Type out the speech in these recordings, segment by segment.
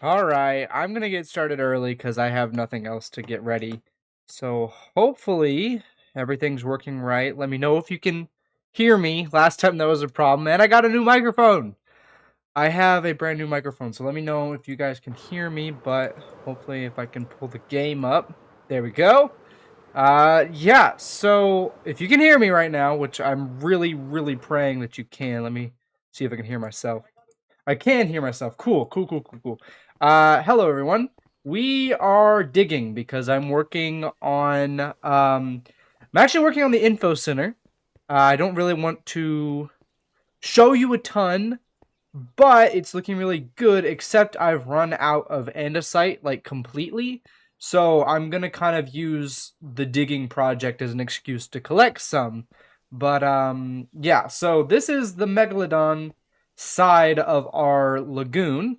Alright, I'm gonna get started early because I have nothing else to get ready. So hopefully everything's working right. Let me know if you can hear me. Last time that was a problem, and I got a new microphone. I have a brand new microphone, so let me know if you guys can hear me, but hopefully if I can pull the game up. There we go. Yeah, so if you can hear me right now, which I'm really praying that you can, let me see if I can hear myself. I can hear myself. Cool. Hello everyone. We are digging because I'm working on I'm actually working on the info center. I don't really want to show you a ton, but it's looking really good, except I've run out of andesite like completely. So I'm gonna kind of use the digging project as an excuse to collect some. But yeah, so this is the Megalodon side of our lagoon.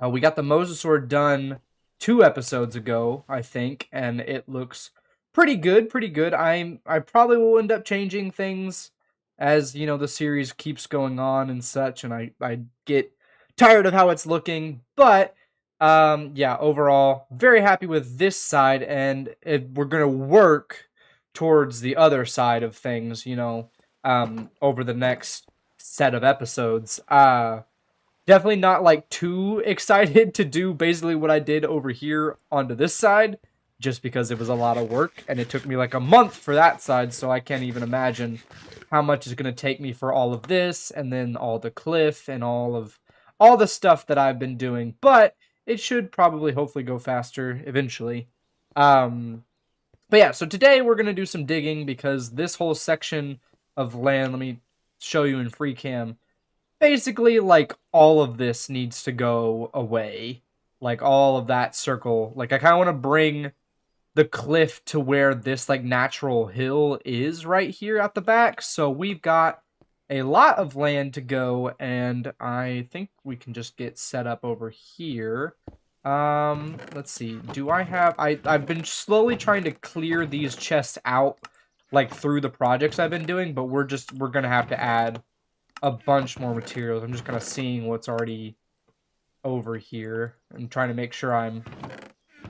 We got the Mosasaur done 2 episodes ago, I think, and it looks pretty good. I probably will end up changing things as the series keeps going on and such, and I get tired of how it's looking. But yeah, overall, very happy with this side, and we're gonna work towards the other side of things, over the next set of episodes. Definitely not like too excited to do basically what I did over here onto this side, just because it was a lot of work and it took me like a month for that side, so I can't even imagine how much it's going to take me for all of this and then all the cliff and all the stuff that I've been doing. But it should probably hopefully go faster eventually. Um but yeah, so today we're going to do some digging because this whole section of land, let me show you in Freecam, basically like all of this needs to go away, like all of that circle. Like I kind of want to bring the cliff to where this like natural hill is right here at the back, so we've got a lot of land to go, and I think we can just get set up over here. Let's see, do I have I've been slowly trying to clear these chests out like through the projects I've been doing, but we're gonna have to add a bunch more materials. I'm just kind of seeing what's already over here and trying to make sure I'm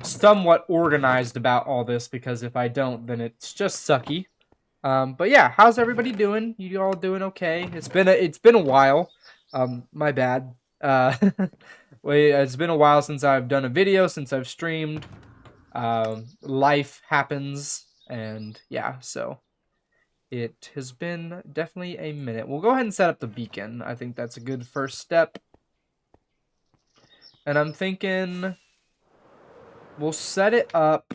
somewhat organized about all this, because if I don't, then it's just sucky. But yeah, how's everybody doing? You all doing okay? It's been a while. My bad. Wait, it's been a while since I've done a video, since I've streamed. Life happens, and yeah, so it has been definitely a minute. We'll go ahead and set up the beacon. I think that's a good first step. And I'm thinking we'll set it up.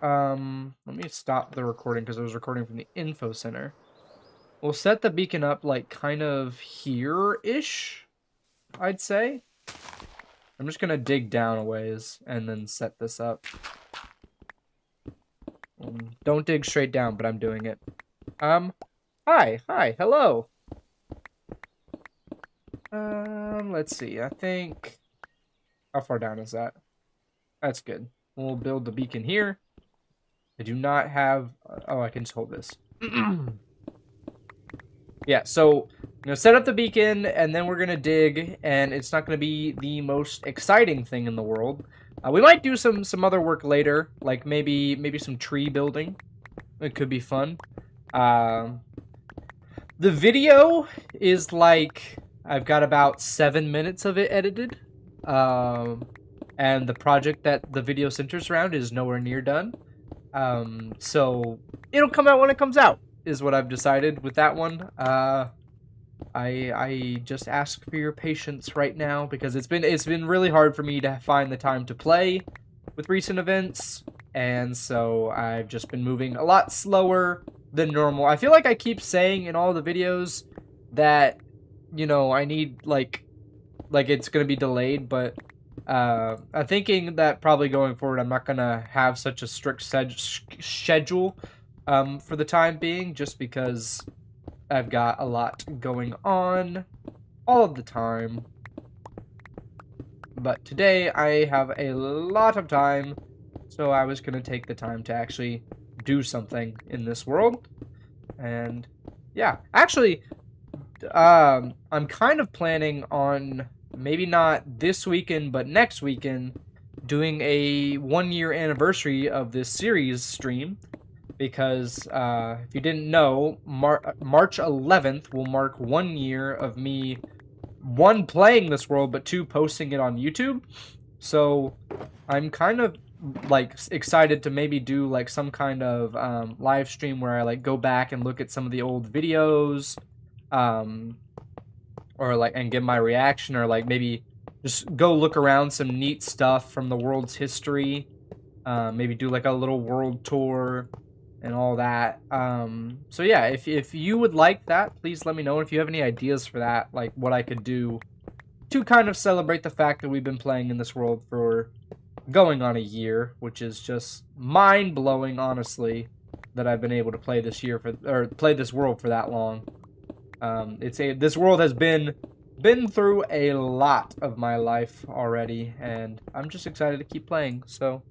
Let me stop the recording because I was recording from the info center. We'll set the beacon up like kind of here-ish, I'd say. I'm just gonna dig down a ways and then set this up. Don't dig straight down, but I'm doing it. Hi, hello. Let's see. I think, how far down is that? That's good. We'll build the beacon here. I do not have, oh, I can just hold this. Yeah, so I'm gonna set up the beacon and then we're gonna dig, and it's not gonna be the most exciting thing in the world. We might do some other work later, like maybe some tree building. It could be fun. The video is like, I've got about 7 minutes of it edited. And the project that the video centers around is nowhere near done. So it'll come out when it comes out, is what I've decided with that one. I just ask for your patience right now because it's been really hard for me to find the time to play with recent events, and so I've just been moving a lot slower than normal. I feel like I keep saying in all the videos that, I need like it's gonna be delayed, but I'm thinking that probably going forward I'm not gonna have such a strict schedule for the time being, just because I've got a lot going on all of the time. But today I have a lot of time, so I was gonna take the time to actually do something in this world. And yeah, actually, I'm kind of planning on maybe not this weekend, but next weekend, doing a 1-year anniversary of this series stream. Because if you didn't know, March 11th will mark 1 year of me, 1, playing this world, but 2, posting it on YouTube. So I'm kind of like excited to maybe do like some kind of live stream where I like go back and look at some of the old videos, or like and give my reaction, or like maybe just go look around some neat stuff from the world's history. Maybe do like a little world tour and all that. So yeah, if you would like that, please let me know. If you have any ideas for that, like what I could do to kind of celebrate the fact that we've been playing in this world for going on a year, which is just mind-blowing, honestly, that I've been able to play this year or play this world for that long. This world has been through a lot of my life already, and I'm just excited to keep playing. So,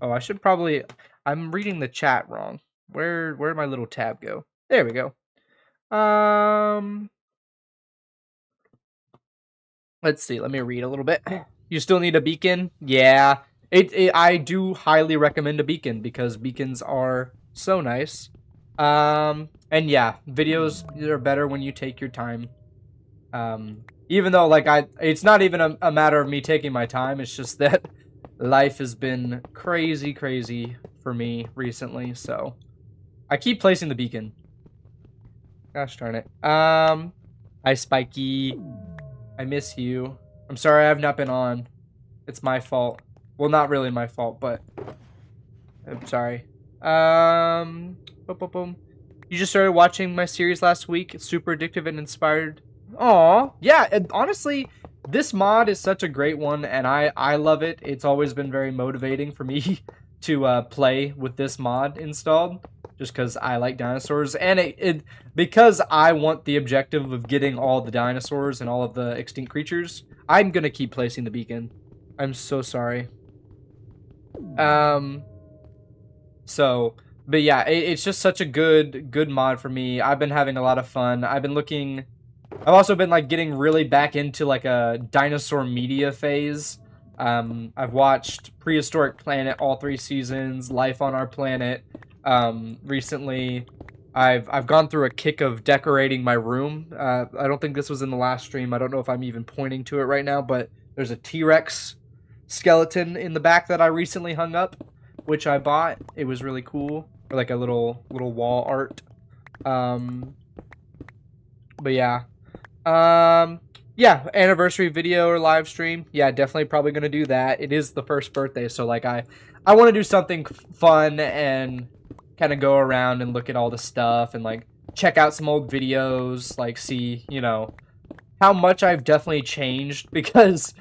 oh, I should probably. I'm reading the chat wrong. Where'd my little tab go? There we go. Let's see. Let me read a little bit. You still need a beacon? Yeah. I do highly recommend a beacon because beacons are so nice. And yeah, videos are better when you take your time. Even though like it's not even a matter of me taking my time. It's just that life has been crazy for me recently, so I keep placing the beacon. Gosh darn it. Hi Spiky. I miss you. I'm sorry I have not been on. It's my fault. Well, not really my fault, but I'm sorry. Boom, boom, boom. You just started watching my series last week. It's super addictive and inspired. Aw, yeah, and honestly, this mod is such a great one, and I love it. It's always been very motivating for me to play with this mod installed, just because I like dinosaurs, and because I want the objective of getting all the dinosaurs and all of the extinct creatures. I'm gonna keep placing the beacon. I'm so sorry. So, but yeah, it's just such a good mod for me. I've been having a lot of fun. I've also been like getting really back into like a dinosaur media phase. I've watched Prehistoric Planet all 3 seasons, Life on Our Planet. Recently, I've gone through a kick of decorating my room. I don't think this was in the last stream. I don't know if I'm even pointing to it right now, but there's a T-Rex skeleton in the back that I recently hung up, which I bought. It was really cool, or like a little wall art. But yeah. Yeah, anniversary video or live stream. Yeah, definitely probably gonna do that. It is the first birthday, so like I want to do something fun and kind of go around and look at all the stuff and like check out some old videos, like see, you know, how much I've definitely changed, because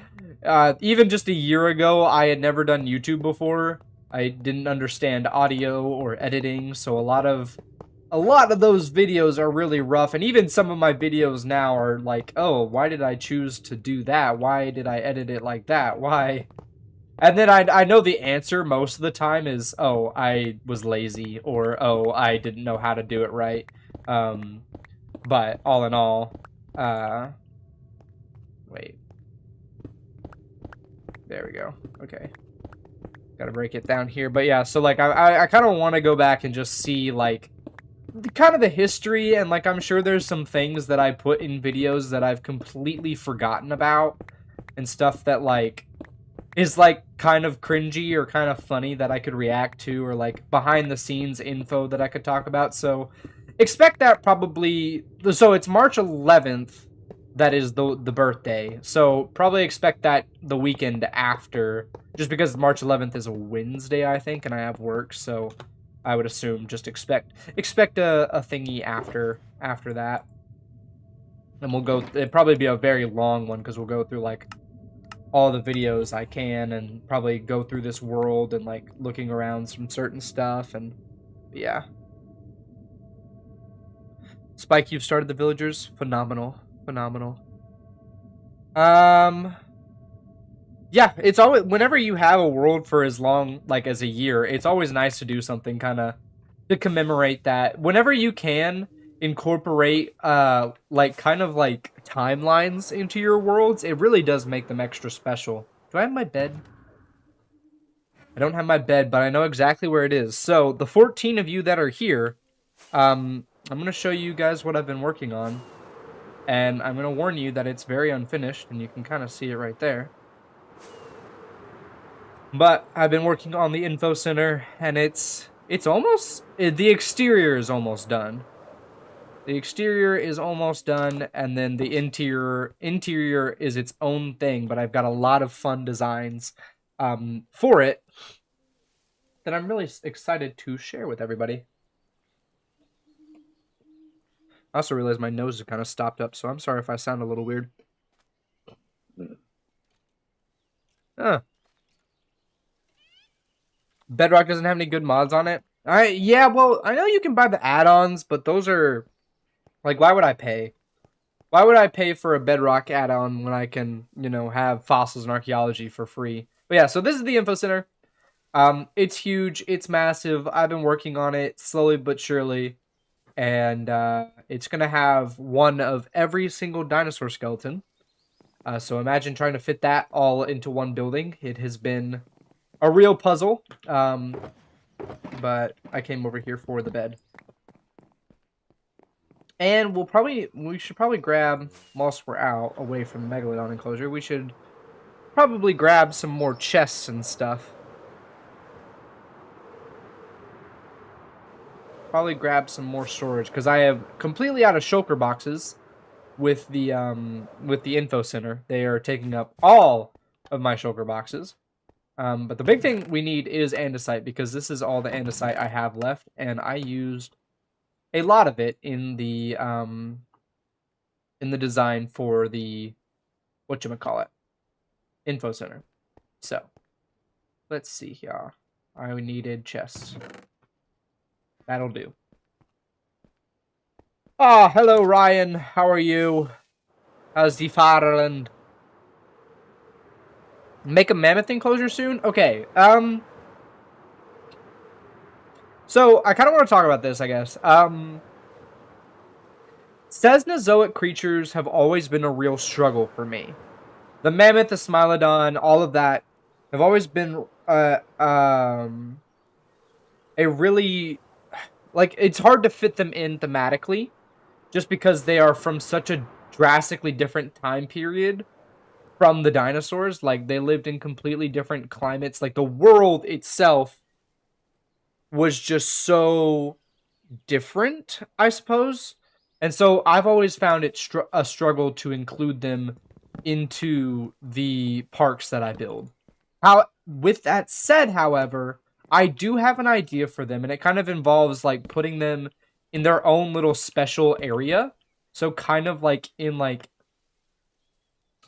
even just a year ago, I had never done YouTube before. I didn't understand audio or editing, so a lot of those videos are really rough, and even some of my videos now are like, oh, why did I choose to do that? Why did I edit it like that? Why? And then I know the answer most of the time is, oh, I was lazy, or oh, I didn't know how to do it right. But all in all, wait. There we go. Okay. Gotta break it down here. But yeah, so like I kind of want to go back and just see like kind of the history, and like I'm sure there's some things that I put in videos that I've completely forgotten about, and stuff that like is like kind of cringy or kind of funny that I could react to, or like behind the scenes info that I could talk about. So expect that probably. So it's March 11th. That is the birthday. So probably expect that the weekend after, just because March 11th is a Wednesday, I think, and I have work, so I would assume just expect a thingy after that. And we'll go, it'd probably be a very long one, because we'll go through like all the videos I can, and probably go through this world and like looking around some certain stuff, and yeah. Spike, you've started the villagers? Phenomenal. Yeah, it's always, whenever you have a world for as long like as a year, it's always nice to do something kind of to commemorate that. Whenever you can, incorporate like kind of like timelines into your worlds, it really does make them extra special. Do I have my bed? I don't have my bed, but I know exactly where it is. So the 14 of you that are here, I'm gonna show you guys what I've been working on, and I'm gonna warn you that it's very unfinished, and you can kind of see it right there. But I've been working on the info center, and it's almost, the exterior is almost done. The exterior is almost done, and then the interior is its own thing, but I've got a lot of fun designs for it that I'm really excited to share with everybody. I also realized my nose is kind of stopped up, so I'm sorry if I sound a little weird. Bedrock doesn't have any good mods on it. Yeah, well, I know you can buy the add-ons, but those are like, why would I pay? Why would I pay for a Bedrock add-on when I can, you know, have fossils and archaeology for free? But yeah, so this is the info center. It's huge, it's massive. I've been working on it slowly but surely, and it's gonna have one of every single dinosaur skeleton. So imagine trying to fit that all into one building. It has been a real puzzle. But I came over here for the bed. And we should probably grab, whilst we're out, away from the Megalodon enclosure, we should probably grab some more chests and stuff. Probably grab some more storage, because I have completely out of shulker boxes with the info center. They are taking up all of my shulker boxes. But the big thing we need is andesite, because this is all the andesite I have left, and I used a lot of it in the design for the whatchamacallit, info center. So let's see here. I needed chests. That'll do. Ah, hello Ryan. How are you? How's the Fatherland? Make a mammoth enclosure soon? Okay. So I kind of want to talk about this, I guess. Cenozoic creatures have always been a real struggle for me. The mammoth, the smilodon, all of that have always been a really, like, it's hard to fit them in thematically just because they are from such a drastically different time period from the dinosaurs. Like, they lived in completely different climates. Like, the world itself was just so different, I suppose. And so I've always found it a struggle to include them into the parks that I build. With that said, however, I do have an idea for them, and it kind of involves like putting them in their own little special area. So kind of like in like,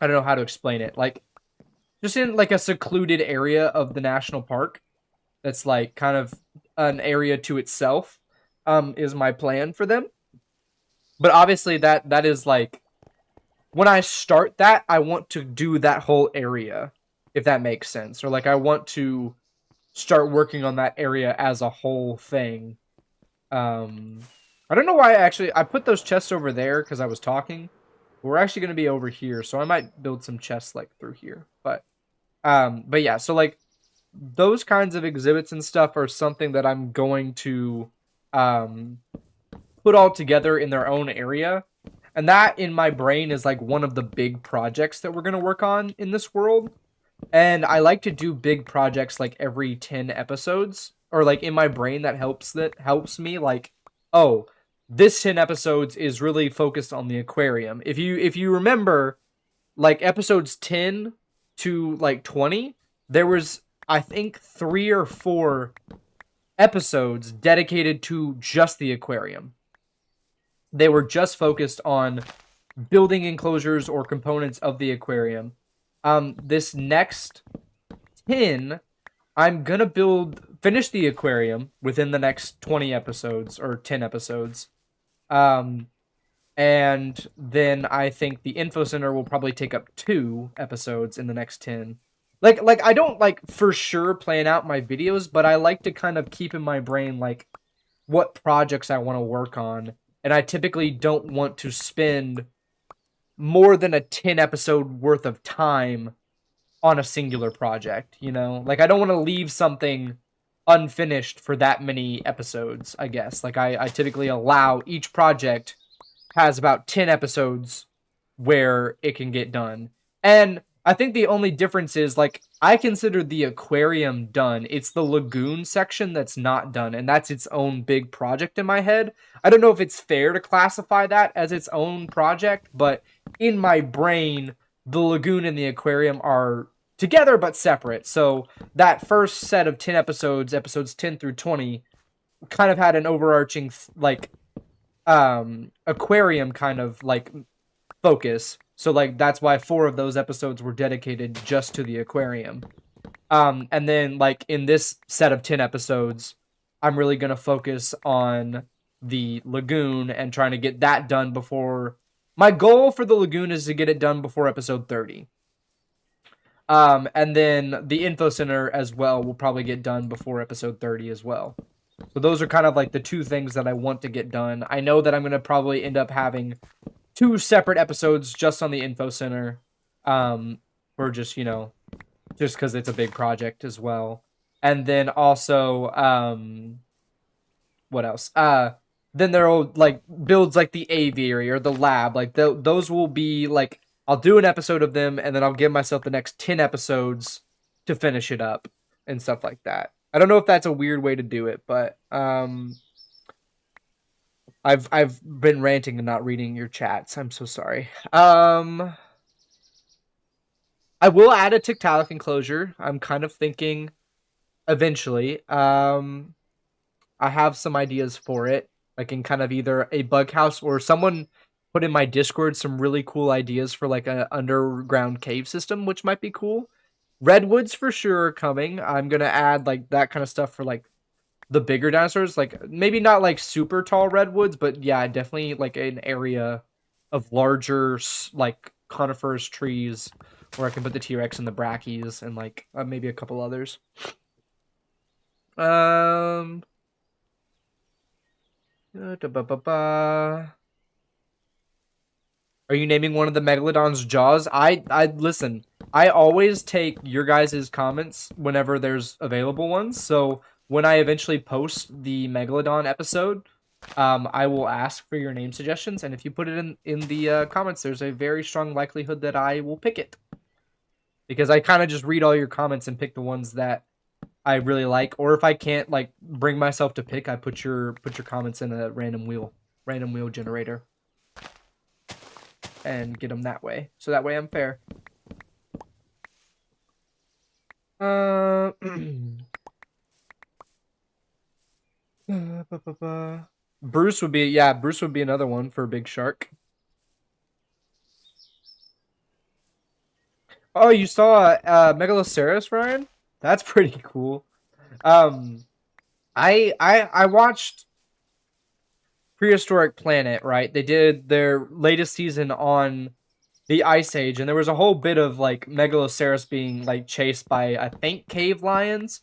I don't know how to explain it, like just in like a secluded area of the national park that's like kind of an area to itself, is my plan for them. But obviously that is like, when I start that, I want to do that whole area, if that makes sense. Or like I want to start working on that area as a whole thing. I don't know why I put those chests over there because I was talking. We're actually going to be over here, so I might build some chests like through here. But yeah, so like those kinds of exhibits and stuff are something that I'm going to put all together in their own area. And that, in my brain, is like one of the big projects that we're going to work on in this world. And I like to do big projects like every 10 episodes. Or like in my brain that helps me like, oh, this 10 episodes is really focused on the aquarium. If you remember, like episodes 10 to like 20, there was, I think, 3 or 4 episodes dedicated to just the aquarium. They were just focused on building enclosures or components of the aquarium. This next 10, I'm gonna finish the aquarium within the next 20 episodes or 10 episodes. And then I think the info center will probably take up 2 episodes in the next 10. Like I don't like for sure plan out my videos, but I like to kind of keep in my brain like what projects I want to work on and I typically don't want to spend more than a 10 episode worth of time on a singular project, you know? Like, I don't want to leave something unfinished for that many episodes, I guess. Like, I typically allow each project has about 10 episodes where it can get done. And I think the only difference is, like, I consider the aquarium done. It's the lagoon section that's not done, and that's its own big project in my head. I don't know if it's fair to classify that as its own project, but in my brain, the lagoon and the aquarium are together but separate. So that first set of 10 episodes, episodes 10 through 20, kind of had an overarching, like, aquarium kind of, like, focus. So, like, that's why 4 of those episodes were dedicated just to the aquarium. And then, like, in this set of 10 episodes, I'm really going to focus on the lagoon and trying to get that done before... My goal for the lagoon is to get it done before episode 30. And then the info center as well will probably get done before episode 30 as well. So those are kind of like the 2 things that I want to get done. I know that I'm going to probably end up having 2 separate episodes just on the info center, for just, you know, just because it's a big project as well. And then also, what else? Then there'll, like, builds like the aviary or the lab. Like, those will be, like, I'll do an episode of them, and then I'll give myself the next 10 episodes to finish it up and stuff like that. I don't know if that's a weird way to do it, but I've been ranting and not reading your chats. I'm so sorry. I will add a Tiktaalik enclosure. I'm kind of thinking eventually. I have some ideas for it. Like, in kind of either a bug house, or someone put in my Discord some really cool ideas for, like, an underground cave system, which might be cool. Redwoods for sure are coming. I'm gonna add, like, that kind of stuff for, like, the bigger dinosaurs. Like, maybe not, like, super tall redwoods, but yeah, definitely, like, an area of larger, like, coniferous trees where I can put the T-Rex and the Brachy's and, like, maybe a couple others. Are you naming one of the Megalodon's jaws? I listen. I always take your guys' comments whenever there's available ones. So when I eventually post the Megalodon episode, I will ask for your name suggestions, and if you put it in the comments, there's a very strong likelihood that I will pick it. Because I kind of just read all your comments and pick the ones that I really like, or if I can't, like, bring myself to pick, I put your comments in a random wheel generator, and get them that way. So that way I'm fair. Bruce would be another one for a big shark. Oh, you saw Megaloceros, Ryan? That's pretty cool. I watched Prehistoric Planet, right? They did their latest season on the Ice Age, and there was a whole bit of, like, Megaloceros being, like, chased by, I think, cave lions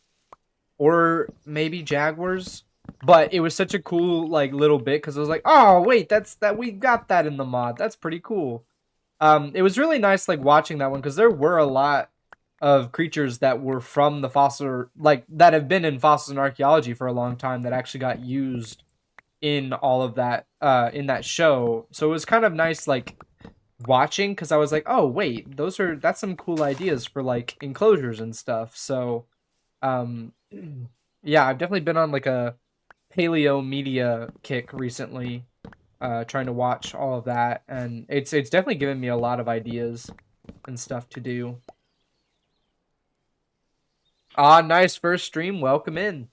or maybe jaguars. But it was such a cool, like, little bit, because it was like, oh wait, we got that in the mod. That's pretty cool. It was really nice, like, watching that one, because there were a lot of creatures that were from the fossil, like, that have been in fossils and archaeology for a long time that actually got used in all of that, in that show. So it was kind of nice, like, watching, because I was like, oh wait, that's some cool ideas for, like, enclosures and stuff. So yeah, I've definitely been on, like, a paleo media kick recently, trying to watch all of that, and it's definitely given me a lot of ideas and stuff to do. Nice first stream. Welcome in.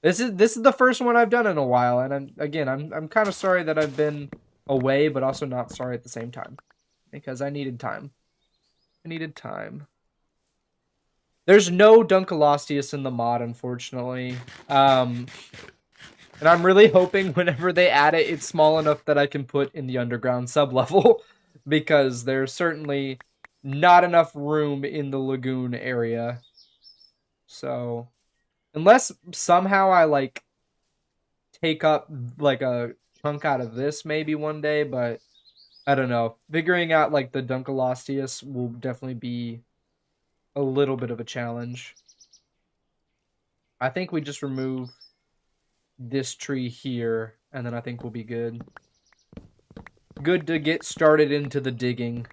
This is the first one I've done in a while, and I'm kind of sorry that I've been away, but also not sorry at the same time, because I needed time. There's no Dunkleosteus in the mod, unfortunately. And I'm really hoping whenever they add it, it's small enough that I can put in the underground sublevel, because there's certainly not enough room in the lagoon area. So, unless somehow I, like, take up like a chunk out of this maybe one day, but I don't know. Figuring out like the Dunkleosteus will definitely be a little bit of a challenge. I think we just remove this tree here, and then I think we'll be good. Good to get started into the digging.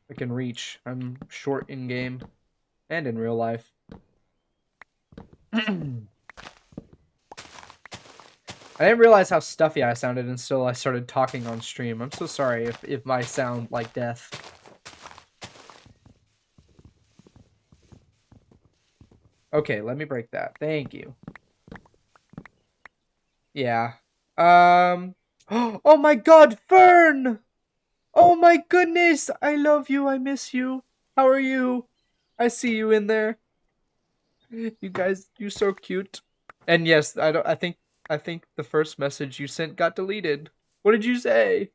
I can reach. I'm short in game and in real life. I didn't realize how stuffy I sounded until I started talking on stream. I'm so sorry if I sound like death. Okay, let me break that. Thank you. Yeah. Oh my god, Fern! Oh my goodness! I love you. I miss you. How are you? I see you in there. You guys, you're so cute. And yes, I think the first message you sent got deleted. What did you say?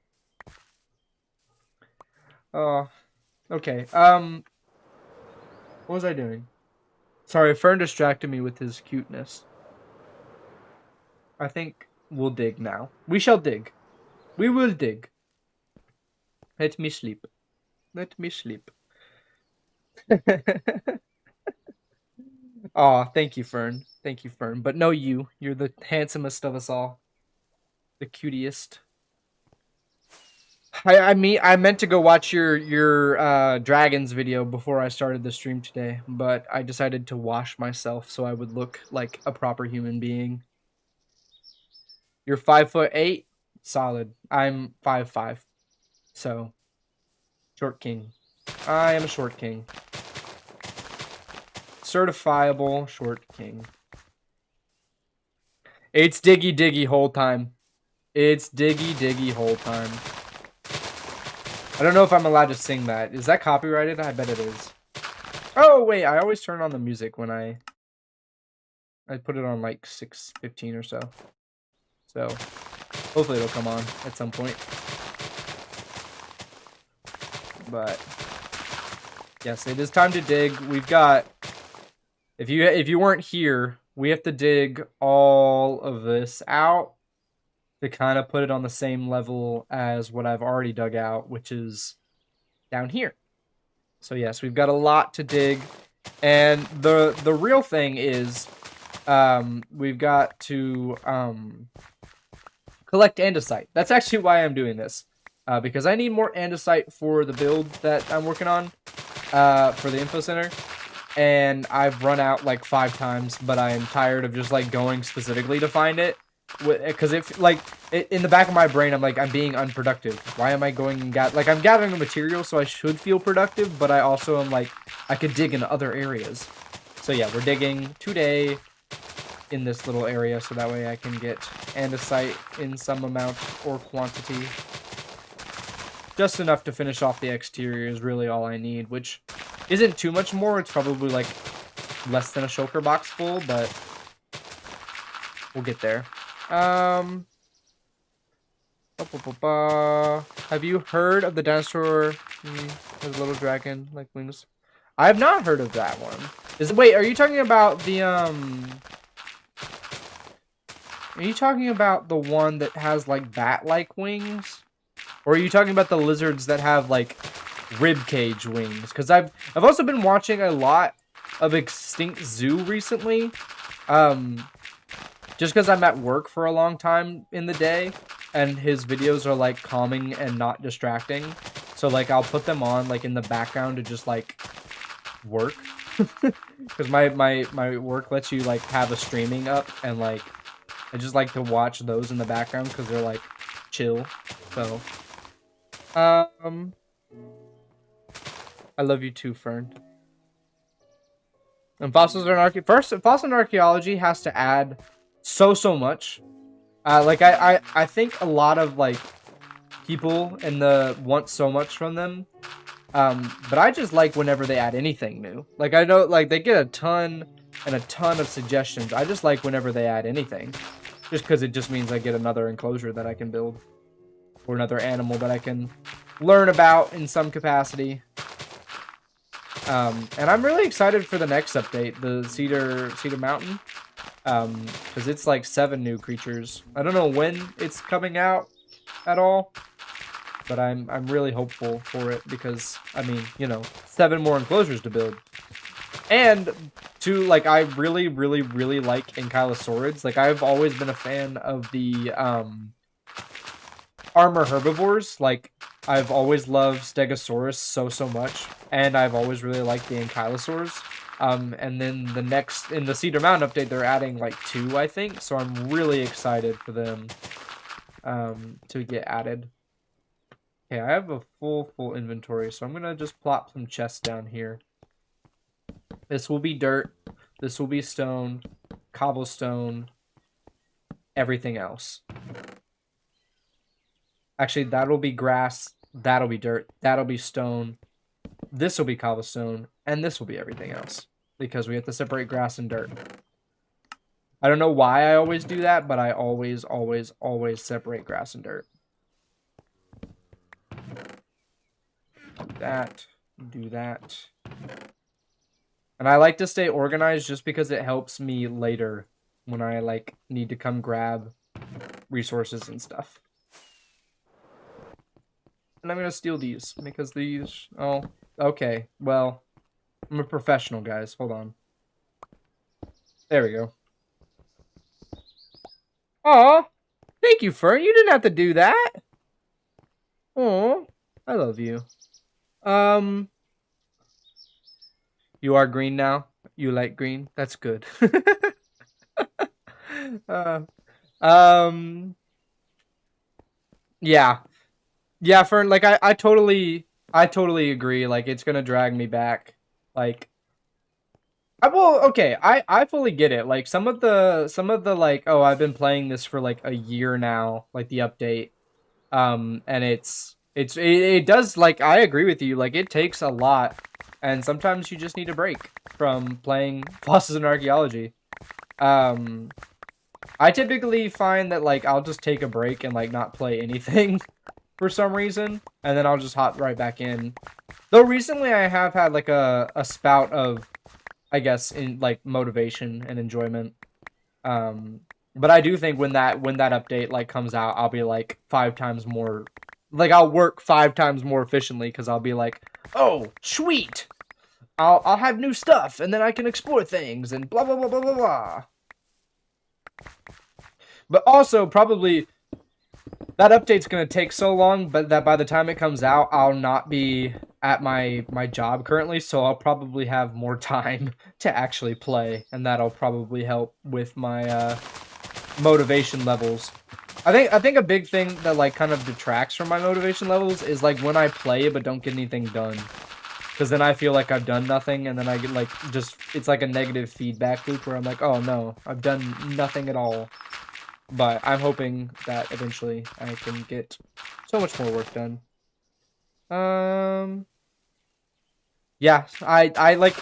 Oh, okay. What was I doing? Sorry, Fern distracted me with his cuteness. I think we'll dig now. We shall dig. We will dig. Let me sleep. Let me sleep. Aw, thank you, Fern. Thank you, Fern. But no, you. You're the handsomest of us all. The cutest. I meant to go watch your dragons video before I started the stream today, but I decided to wash myself so I would look like a proper human being. You're 5'8", solid. I'm 5'5", so short king. I am a short king. Certifiable short king. It's diggy diggy whole time. It's diggy diggy whole time. I don't know if I'm allowed to sing that. Is that copyrighted? I bet it is. Oh, wait. I always turn on the music when I put it on like 6:15 or so. So, hopefully it'll come on at some point. But, yes, it is time to dig. We've got... If you weren't here, we have to dig all of this out to kind of put it on the same level as what I've already dug out, which is down here. So yes, we've got a lot to dig, and the real thing is we've got to collect andesite. That's actually why I'm doing this, because I need more andesite for the build that I'm working on for the info center. And I've run out like 5 times, but I am tired of just like going specifically to find it. Because if like in the back of my brain, I'm like, I'm being unproductive. Why am I going and I'm gathering the material, so I should feel productive, but I also am like, I could dig in other areas. So yeah, we're digging today in this little area, so that way I can get andesite in some amount or quantity. Just enough to finish off the exterior is really all I need, which isn't too much more. It's probably like less than a shulker box full, but we'll get there. Have you heard of the dinosaur? There's a little dragon like wings. I have not heard of that one. Wait, are you talking about the Are you talking about the one that has like bat-like wings? Or are you talking about the lizards that have like ribcage wings? Because I've also been watching a lot of Extinct Zoo recently. Just because I'm at work for a long time in the day, and his videos are like calming and not distracting. So like I'll put them on like in the background to just like work. Because my work lets you like have a streaming up, and like I just like to watch those in the background because they're like chill. So I love you too, Fern. And fossils and fossil and archaeology has to add so much. Like I think a lot of like people want so much from them. But I just like whenever they add anything new. Like I know like they get a ton of suggestions. I just like whenever they add anything. Just because it just means I get another enclosure that I can build. Or another animal that I can learn about in some capacity. And I'm really excited for the next update, the Cedar Mountain. Because it's like 7 new creatures. I don't know when it's coming out at all, but I'm really hopeful for it because, I mean, you know, 7 more enclosures to build. And to, like, I really, really, really like Ankylosaurids. Like, I've always been a fan of the armor herbivores. Like, I've always loved Stegosaurus so much, and I've always really liked the Ankylosaurs. And then in the Cedar Mountain update, they're adding like 2, I think. So I'm really excited for them to get added. Okay, I have a full inventory, so I'm gonna just plop some chests down here. This will be dirt. This will be stone, cobblestone, everything else. Actually, that'll be grass. That'll be dirt. That'll be stone. This will be cobblestone, and this will be everything else because we have to separate grass and dirt. I don't know why I always do that, but I always separate grass and dirt. Do that. And I like to stay organized just because it helps me later when I like need to come grab resources and stuff. And I'm gonna steal these because these, oh, okay, well, I'm a professional, guys. Hold on. There we go. Aw, thank you, Fern. You didn't have to do that. Aw, I love you. You are green now? You like green? That's good. Yeah. Yeah, Fern, like, I totally agree. Like, it's gonna drag me back. Like, okay, I fully get it. Like, some of the, like, oh, I've been playing this for, like, a year now, like, the update. And it does, like, I agree with you. Like, it takes a lot. And sometimes you just need a break from playing Fossils and Archaeology. I typically find that, like, I'll just take a break and, like, not play anything for some reason. And then I'll just hop right back in. Though recently I have had, like, a spout of, I guess, in, like, motivation and enjoyment. But I do think when that update, like, comes out, I'll be, like, 5 times more... Like, I'll work 5 times more efficiently because I'll be like, oh, sweet! I'll have new stuff, and then I can explore things, and blah, blah, blah, blah, blah, blah. But also, probably, that update's going to take so long, but that by the time it comes out, I'll not be at my job currently, so I'll probably have more time to actually play, and that'll probably help with my motivation levels. I think a big thing that, like, kind of detracts from my motivation levels is, like, when I play but don't get anything done. Because then I feel like I've done nothing, and then I get, like, just, it's like a negative feedback loop where I'm like, oh no, I've done nothing at all. But I'm hoping that eventually I can get so much more work done. Yeah, I like...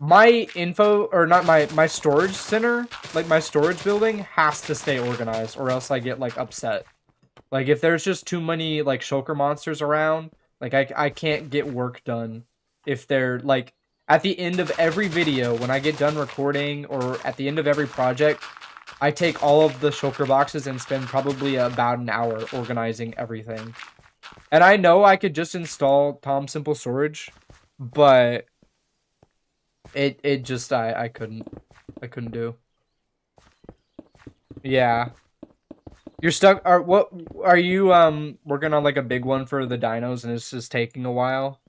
My info, or not my storage center, like my storage building has to stay organized or else I get like upset. Like if there's just too many like shulker monsters around, like I can't get work done. If they're like at the end of every video when I get done recording or at the end of every project, I take all of the shulker boxes and spend probably about an hour organizing everything. And I know I could just install Tom Simple Storage, but it just I couldn't do. Yeah. You're stuck. What are you working on, like a big one for the dinos and it's just taking a while?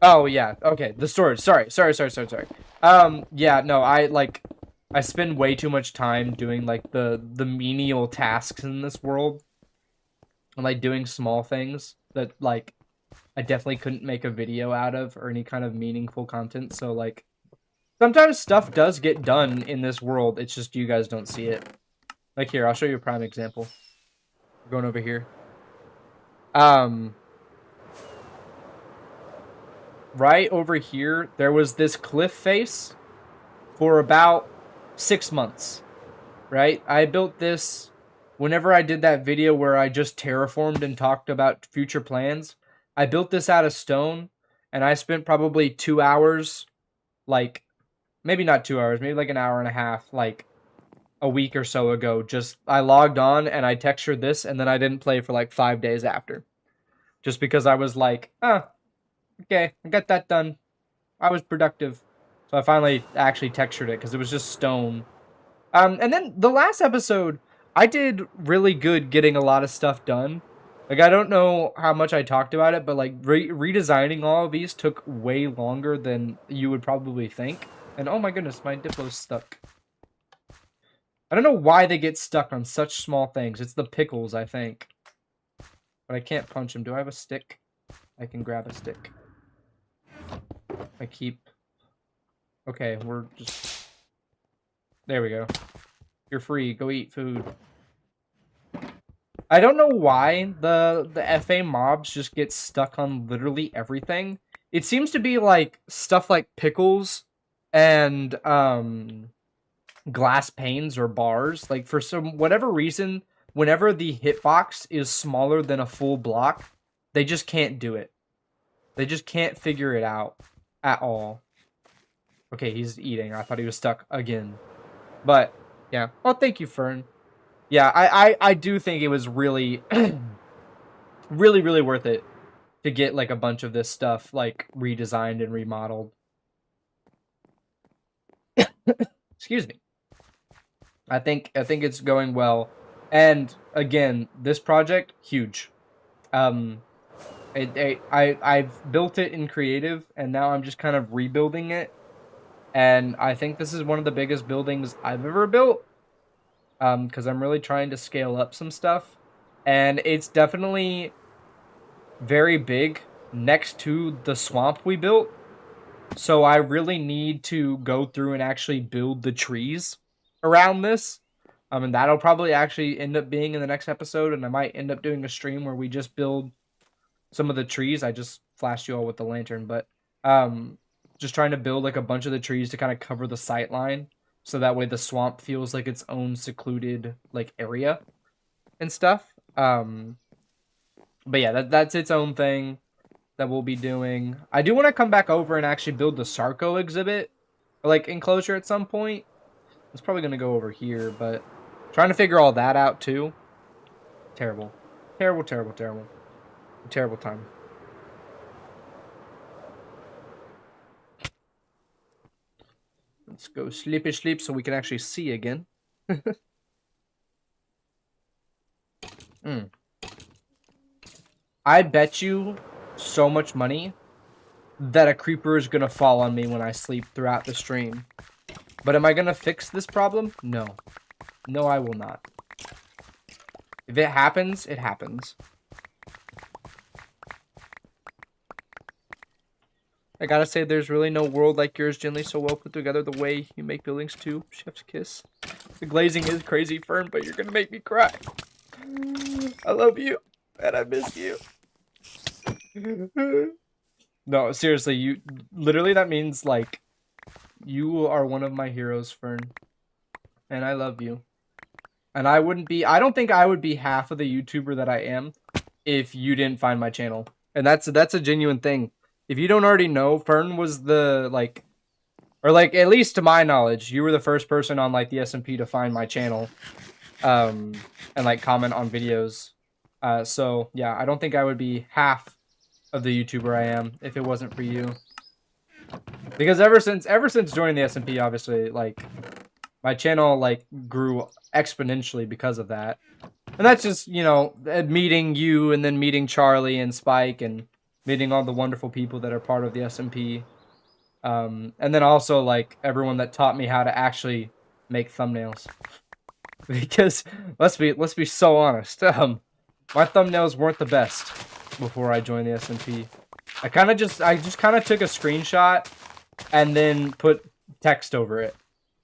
Oh yeah, okay. The storage. Sorry. Yeah, no, I spend way too much time doing like the menial tasks in this world. And like doing small things that like I definitely couldn't make a video out of or any kind of meaningful content. So, like, sometimes stuff does get done in this world. It's just you guys don't see it. Like, here, I'll show you a prime example. We're going over here. Right over here, there was this cliff face for about 6 months. Right? I built this whenever I did that video where I just terraformed and talked about future plans. I built this out of stone, and I spent probably 2 hours, like, maybe not 2 hours, maybe like an hour and a half, like, a week or so ago. Just, I logged on and I textured this, and then I didn't play for like 5 days after. Just because I was like, okay, I got that done. I was productive. So I finally actually textured it, because it was just stone. And then the last episode, I did really good getting a lot of stuff done. Like, I don't know how much I talked about it, but like redesigning all of these took way longer than you would probably think. And oh my goodness, my Diplo's stuck. I don't know why they get stuck on such small things. It's the pickles, I think. But I can't punch him. Do I have a stick? I can grab a stick. I keep... Okay, we're just... There we go. You're free. Go eat food. I don't know why the FA mobs just get stuck on literally everything. It seems to be like stuff like pickles and glass panes or bars. Like for whatever reason, whenever the hitbox is smaller than a full block, they just can't do it. They just can't figure it out at all. Okay, he's eating. I thought he was stuck again. But yeah. Oh, thank you, Fern. Yeah, I do think it was really, really worth it to get like a bunch of this stuff like redesigned and remodeled. Excuse me. I think it's going well, and again, this project huge. I've built it in creative, and now I'm just kind of rebuilding it, and I think this is one of the biggest buildings I've ever built. Because I'm really trying to scale up some stuff, and it's definitely very big next to the swamp we built, so I really need to go through and actually build the trees around this, and that'll probably actually end up being in the next episode, and I might end up doing a stream where we just build some of the trees. I just flashed you all with the lantern, but just trying to build like a bunch of the trees to kind of cover the sight line. So that way the swamp feels like its own secluded like area and stuff. But yeah, that's its own thing that we'll be doing. I do want to come back over and actually build the Sarco exhibit, or like enclosure at some point. It's probably gonna go over here, but trying to figure all that out too. Terrible. Terrible time. Let's go sleep so we can actually see again. I bet you so much money that a creeper is going to fall on me when I sleep throughout the stream. But am I going to fix this problem? No. No, I will not. If it happens, it happens. I gotta say, there's really no world like yours, Jinly, so well put together the way you make buildings too. Chef's kiss. The glazing is crazy, Fern, but you're gonna make me cry. I love you, and I miss you. No, seriously, you literally, that means like you are one of my heroes, Fern, and I love you. And I don't think I would be half of the YouTuber that I am if you didn't find my channel. And that's a genuine thing. If you don't already know, Fern was the, like, or, like, at least to my knowledge, you were the first person on, like, the SMP to find my channel, and, like, comment on videos. So, yeah, I don't think I would be half of the YouTuber I am if it wasn't for you. Because ever since joining the SMP, obviously, like, my channel, like, grew exponentially because of that. And that's just, you know, meeting you and then meeting Charlie and Spike and meeting all the wonderful people that are part of the SMP. And then also, like, everyone that taught me how to actually make thumbnails. Because, let's be so honest, my thumbnails weren't the best before I joined the SMP. I just kind of took a screenshot and then put text over it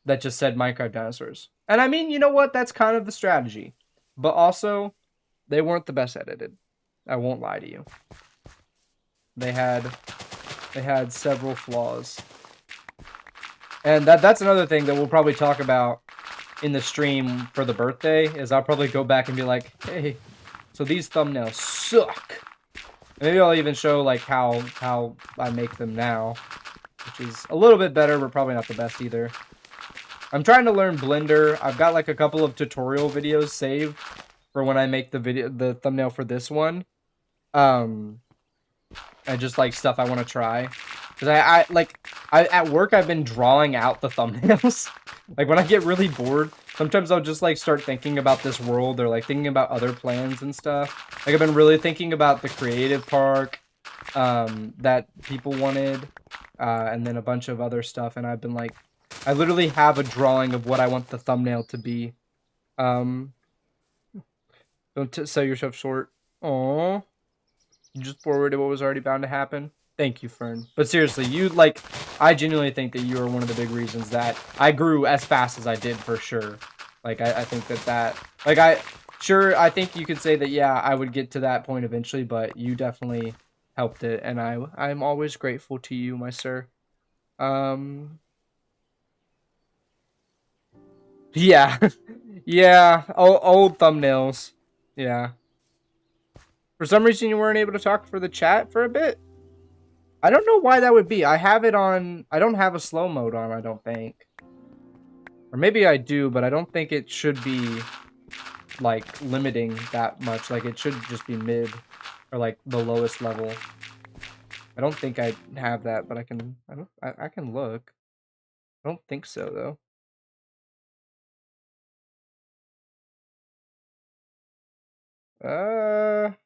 that just said Minecraft Dinosaurs. And I mean, you know what? That's kind of the strategy. But also, they weren't the best edited. I won't lie to you. They had several flaws. And that's another thing that we'll probably talk about in the stream for the birthday, is I'll probably go back and be like, hey, so these thumbnails suck. Maybe I'll even show like how I make them now, which is a little bit better, but probably not the best either. I'm trying to learn Blender. I've got like a couple of tutorial videos saved for when I make the thumbnail for this one. And just like stuff I want to try. Cause I at work I've been drawing out the thumbnails. Like when I get really bored, sometimes I'll just like start thinking about this world or like thinking about other plans and stuff. Like I've been really thinking about the creative park that people wanted, and then a bunch of other stuff, and I've been like, I literally have a drawing of what I want the thumbnail to be. Don't sell yourself short. Aww. You just forwarded what was already bound to happen. Thank you, Fern. But seriously, I genuinely think that you are one of the big reasons that I grew as fast as I did, for sure. Like, I think I think you could say that, yeah, I would get to that point eventually, but you definitely helped it, and I'm always grateful to you, my sir. Yeah. Yeah, old thumbnails. Yeah. For some reason, you weren't able to talk for the chat for a bit. I don't know why that would be. I have it on... I don't have a slow mode on, I don't think. Or maybe I do, but I don't think it should be, like, limiting that much. Like, it should just be mid. Or, like, the lowest level. I don't think I have that, but I can... I can look. I don't think so, though.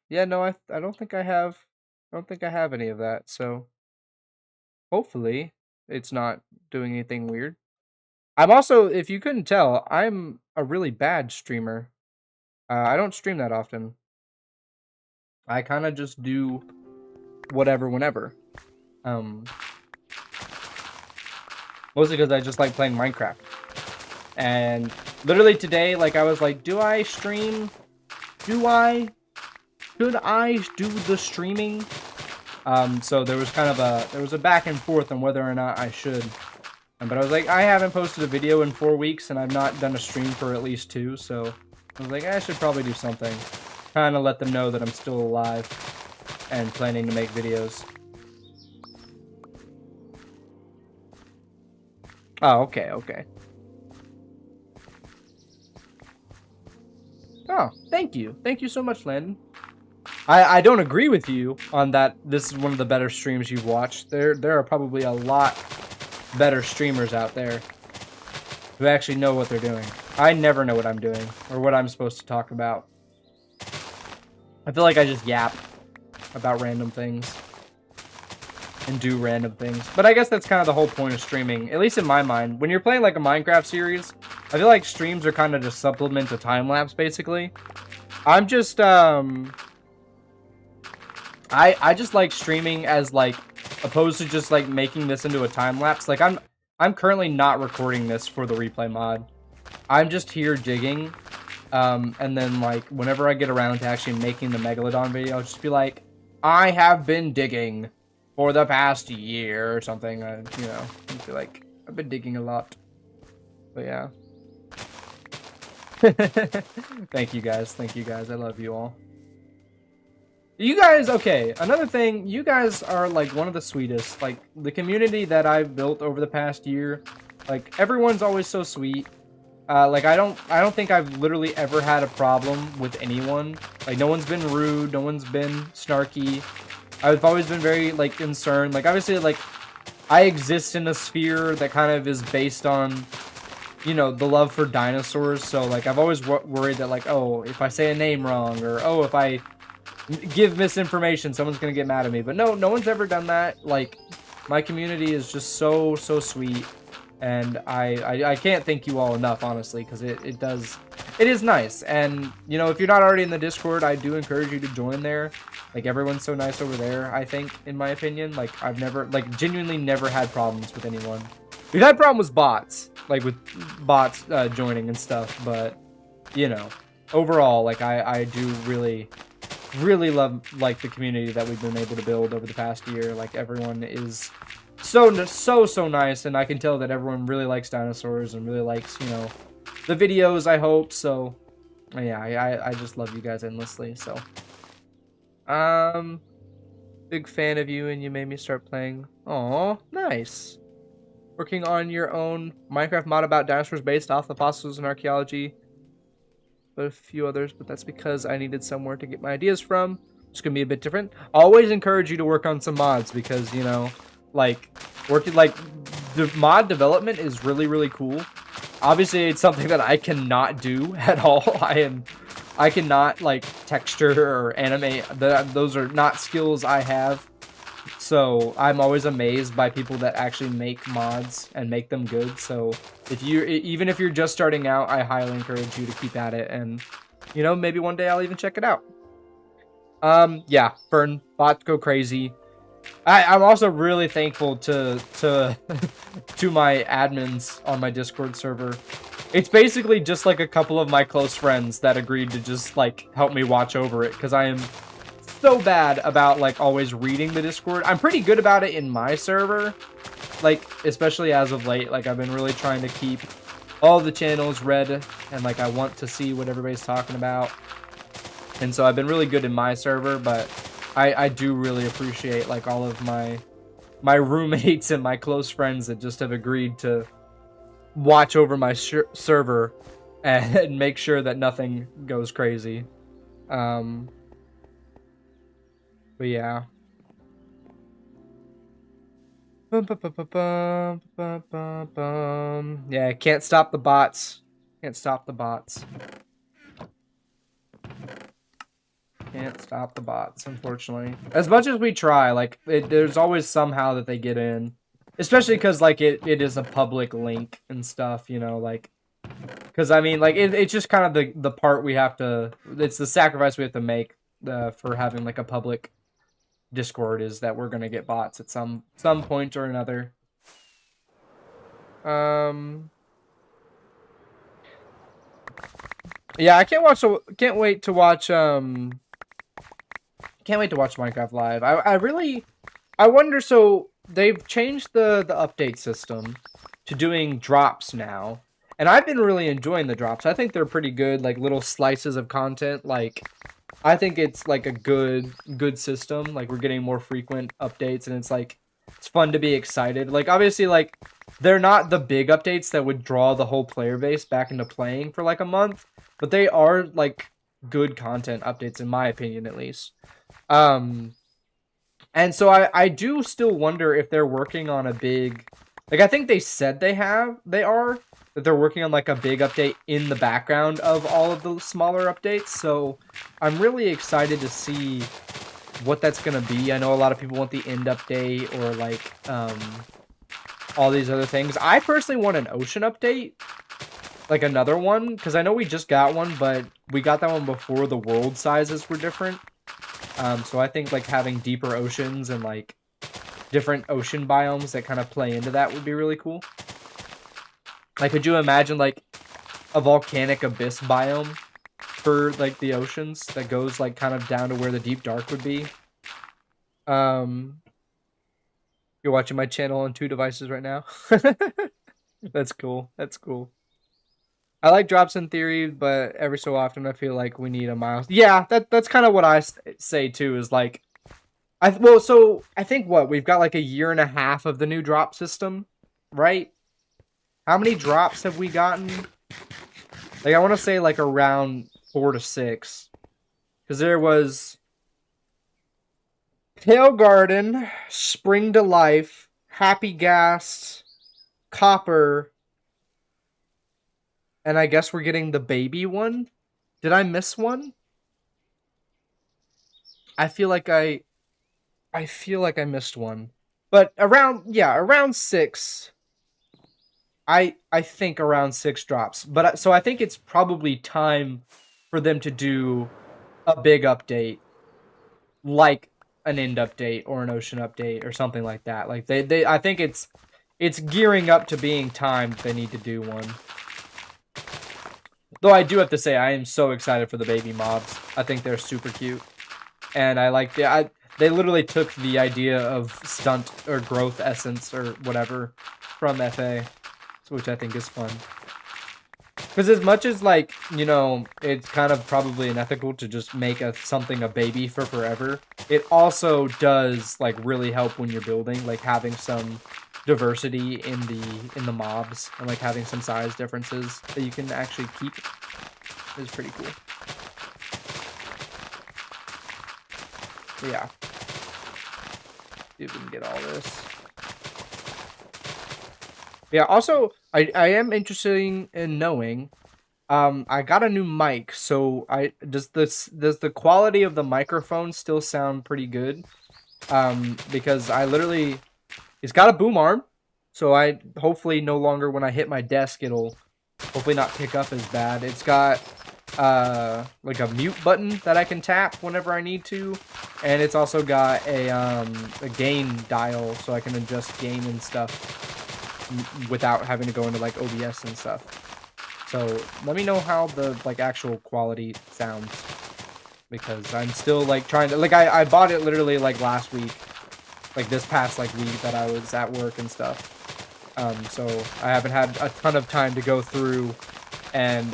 Yeah, no, I don't think I have... I don't think I have any of that, so... Hopefully, it's not doing anything weird. I'm also, if you couldn't tell, I'm a really bad streamer. I don't stream that often. I kind of just do whatever, whenever. Mostly because I just like playing Minecraft. And literally today, like, I was like, do I stream? Should I do the streaming? So there was kind of a back and forth on whether or not I should. But I was like, I haven't posted a video in 4 weeks, and I've not done a stream for at least 2, so I was like, I should probably do something. Kind of let them know that I'm still alive and planning to make videos. Oh, okay, okay. Oh, thank you. Thank you so much, Landon. I don't agree with you on that. This is one of the better streams you've watched. There are probably a lot better streamers out there who actually know what they're doing. I never know what I'm doing or what I'm supposed to talk about. I feel like I just yap about random things and do random things. But I guess that's kind of the whole point of streaming, at least in my mind. When you're playing like a Minecraft series, I feel like streams are kind of just supplement to time-lapse, basically. I'm just, I just like streaming as, like, opposed to just, like, making this into a time-lapse. Like, I'm currently not recording this for the replay mod. I'm just here digging, and then, like, whenever I get around to actually making the Megalodon video, I'll just be like, I have been digging for the past year or something. You know, I feel like I've been digging a lot. But yeah. Thank you guys. Thank you guys. I love you all. You guys, okay, another thing, you guys are, like, one of the sweetest. Like, the community that I've built over the past year, like, everyone's always so sweet. Like, I don't think I've literally ever had a problem with anyone. Like, no one's been rude, no one's been snarky. I've always been very, like, concerned. Like, obviously, like, I exist in a sphere that kind of is based on, you know, the love for dinosaurs. So, like, I've always worried that, like, oh, if I say a name wrong, or, oh, if I give misinformation, someone's gonna get mad at me. But no one's ever done that. Like, my community is just so sweet, and I can't thank you all enough, honestly, because it is nice. And, you know, if you're not already in the Discord, I do encourage you to join there. Like, everyone's so nice over there, I think, in my opinion. Like, I've never, like, genuinely never had problems with anyone. We've had problems with bots, like with bots joining and stuff, but, you know, overall, like, I do really love, like, the community that we've been able to build over the past year. Like, everyone is so nice, and I can tell that everyone really likes dinosaurs and really likes, you know, the videos, I hope. So yeah, I just love you guys endlessly. So Big fan of you, and you made me start playing. Aw, nice. Working on your own Minecraft mod about dinosaurs based off the fossils and archaeology. But a few others, but that's because I needed somewhere to get my ideas from. It's gonna be a bit different. Always encourage you to work on some mods because, you know, like, working, like, the mod development is really, really cool. Obviously, it's something that I cannot do at all. I cannot, like, texture or animate. Those are not skills I have. So I'm always amazed by people that actually make mods and make them good. So even if you're just starting out, I highly encourage you to keep at it. And, you know, maybe one day I'll even check it out. Yeah, Fern, bots go crazy. I'm also really thankful to to my admins on my Discord server. It's basically just like a couple of my close friends that agreed to just like help me watch over it because I am so bad about like always reading the Discord. I'm pretty good about it in my server, like especially as of late. Like I've been really trying to keep all the channels read and like I want to see what everybody's talking about. And so I've been really good in my server, but I do really appreciate like all of my roommates and my close friends that just have agreed to watch over my server and make sure that nothing goes crazy. But yeah. Yeah, can't stop the bots. Can't stop the bots. Can't stop the bots, unfortunately. As much as we try, like, there's always somehow that they get in. Especially because, like, it is a public link and stuff, you know, like... Because, I mean, like, it's just kind of the part we have to... It's the sacrifice we have to make for having, like, a public Discord is that we're gonna get bots at some point or another. Yeah, I can't wait to watch Minecraft Live. I wonder, so they've changed the update system to doing drops now. And I've been really enjoying the drops. I think they're pretty good, like little slices of content. Like I think it's like a good system. Like we're getting more frequent updates and it's like it's fun to be excited. Like obviously like they're not the big updates that would draw the whole player base back into playing for like a month, but they are like good content updates in my opinion at least. And so I do still wonder if they're working on a big, like I think they said that they're working on like a big update in the background of all of the smaller updates. So I'm really excited to see what that's going to be. I know a lot of people want the end update or like all these other things. I personally want an ocean update, like another one, because I know we just got one, but we got that one before the world sizes were different. So I think like having deeper oceans and like different ocean biomes that kind of play into that would be really cool. Like, could you imagine like a volcanic abyss biome for like the oceans that goes like kind of down to where the deep dark would be? You're watching my channel on 2 devices right now. That's cool. That's cool. I like drops in theory, but every so often I feel like we need a milestone. Yeah, that's kind of what I say too. Is like, so I think we've got like a year and a half of the new drop system, right? How many drops have we gotten? Like I want to say like around 4 to 6, because there was Pale Garden, Spring to Life, Happy Gas, Copper. And I guess we're getting the baby one? Did I miss one? I feel like I missed one. But around 6. I think around 6 drops. But so I think it's probably time for them to do a big update, like an end update or an ocean update or something like that. Like I think it's gearing up to being time they need to do one. Though I do have to say, I am so excited for the baby mobs. I think they're super cute. And I like they literally took the idea of stunt or growth essence or whatever from FA, which I think is fun. Because as much as, like, you know, it's kind of probably unethical to just make something a baby for forever, it also does, like, really help when you're building, like, having some diversity in the mobs, and, like, having some size differences that you can actually keep is pretty cool. But yeah. See if we can get all this. Yeah, also, I am interested in knowing, I got a new mic, so does the quality of the microphone still sound pretty good? Because it's got a boom arm, so I hopefully no longer when I hit my desk it'll hopefully not pick up as bad. It's got like a mute button that I can tap whenever I need to, and it's also got a gain dial so I can adjust gain and stuff without having to go into like OBS and stuff. So let me know how the like actual quality sounds, because I'm still like trying to like I bought it literally like last week, like this past like week that I was at work and stuff. So I haven't had a ton of time to go through and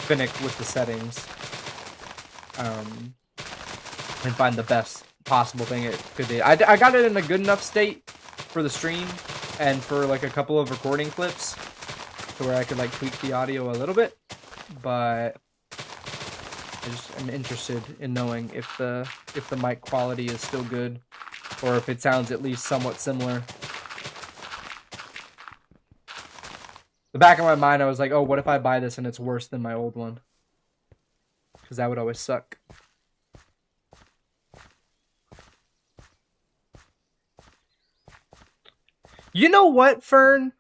finish with the settings and find the best possible thing it could be. I got it in a good enough state for the stream and for like a couple of recording clips to where I could like tweak the audio a little bit, but I just am interested in knowing if the mic quality is still good or if it sounds at least somewhat similar. The back of my mind, I was like, oh, what if I buy this and it's worse than my old one? Because that would always suck. You know what, Fern?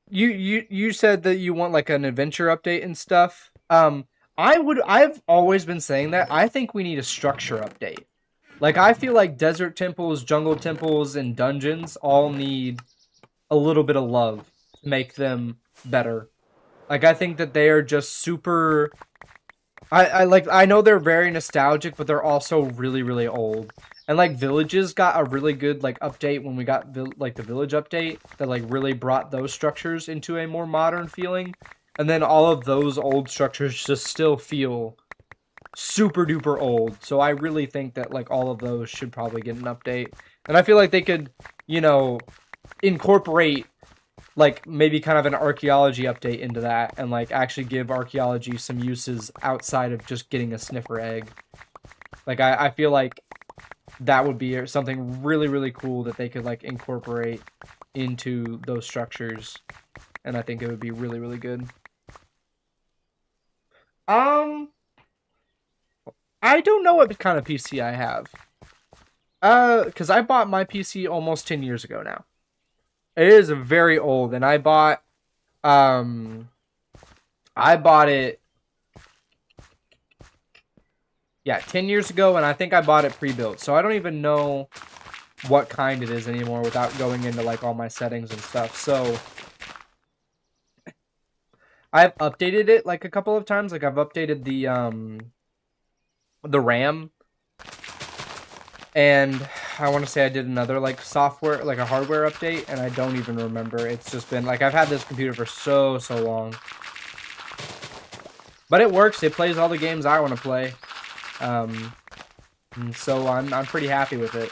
You said that you want like an adventure update and stuff. I've always been saying that. I think we need a structure update. Like, I feel like desert temples, jungle temples, and dungeons all need a little bit of love to make them better. Like, I think that they are just super... I know they're very nostalgic, but they're also really, really old. And, like, Villages got a really good, like, update when we got, like, the Village update that, like, really brought those structures into a more modern feeling. And then all of those old structures just still feel super duper old. So I really think that, like, all of those should probably get an update. And I feel like they could, you know, incorporate, like, maybe kind of an archaeology update into that and, like, actually give archaeology some uses outside of just getting a sniffer egg. Like, I feel like that would be something really, really cool that they could, like, incorporate into those structures. And I think it would be really, really good. I don't know what kind of PC I have. Because I bought my PC almost 10 years ago now. It is very old, and I bought it, yeah, 10 years ago, and I think I bought it pre-built, so I don't even know what kind it is anymore without going into, like, all my settings and stuff, so I've updated it, like, a couple of times, like, I've updated the RAM, and I want to say I did another, like, software, like, a hardware update, and I don't even remember. It's just been, like, I've had this computer for so long. But it works. It plays all the games I want to play. And so I'm pretty happy with it.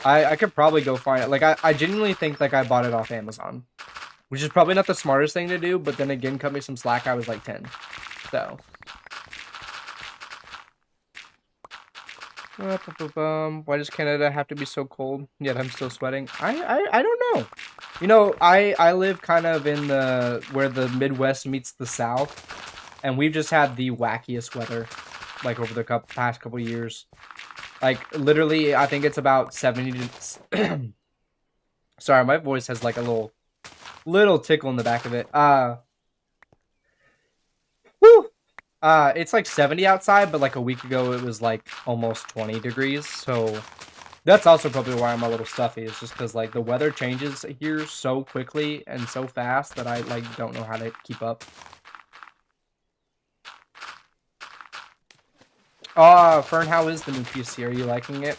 I could probably go find it. Like, I genuinely think, like, I bought it off Amazon. Which is probably not the smartest thing to do, but then again, cut me some slack. I was, like, 10. So... Why does Canada have to be so cold? Yet I'm still sweating. I don't know. You know, I live kind of in where the Midwest meets the South, and we've just had the wackiest weather, like, over the past couple of years. Like, literally, I think it's about 70 to... Sorry, my voice has, like, a little tickle in the back of it. Woo! It's like 70 outside, but like a week ago it was like almost 20 degrees, so that's also probably why I'm a little stuffy. It's just because like the weather changes here so quickly and so fast that I like don't know how to keep up. Fern, how is the new PC? Are you liking it?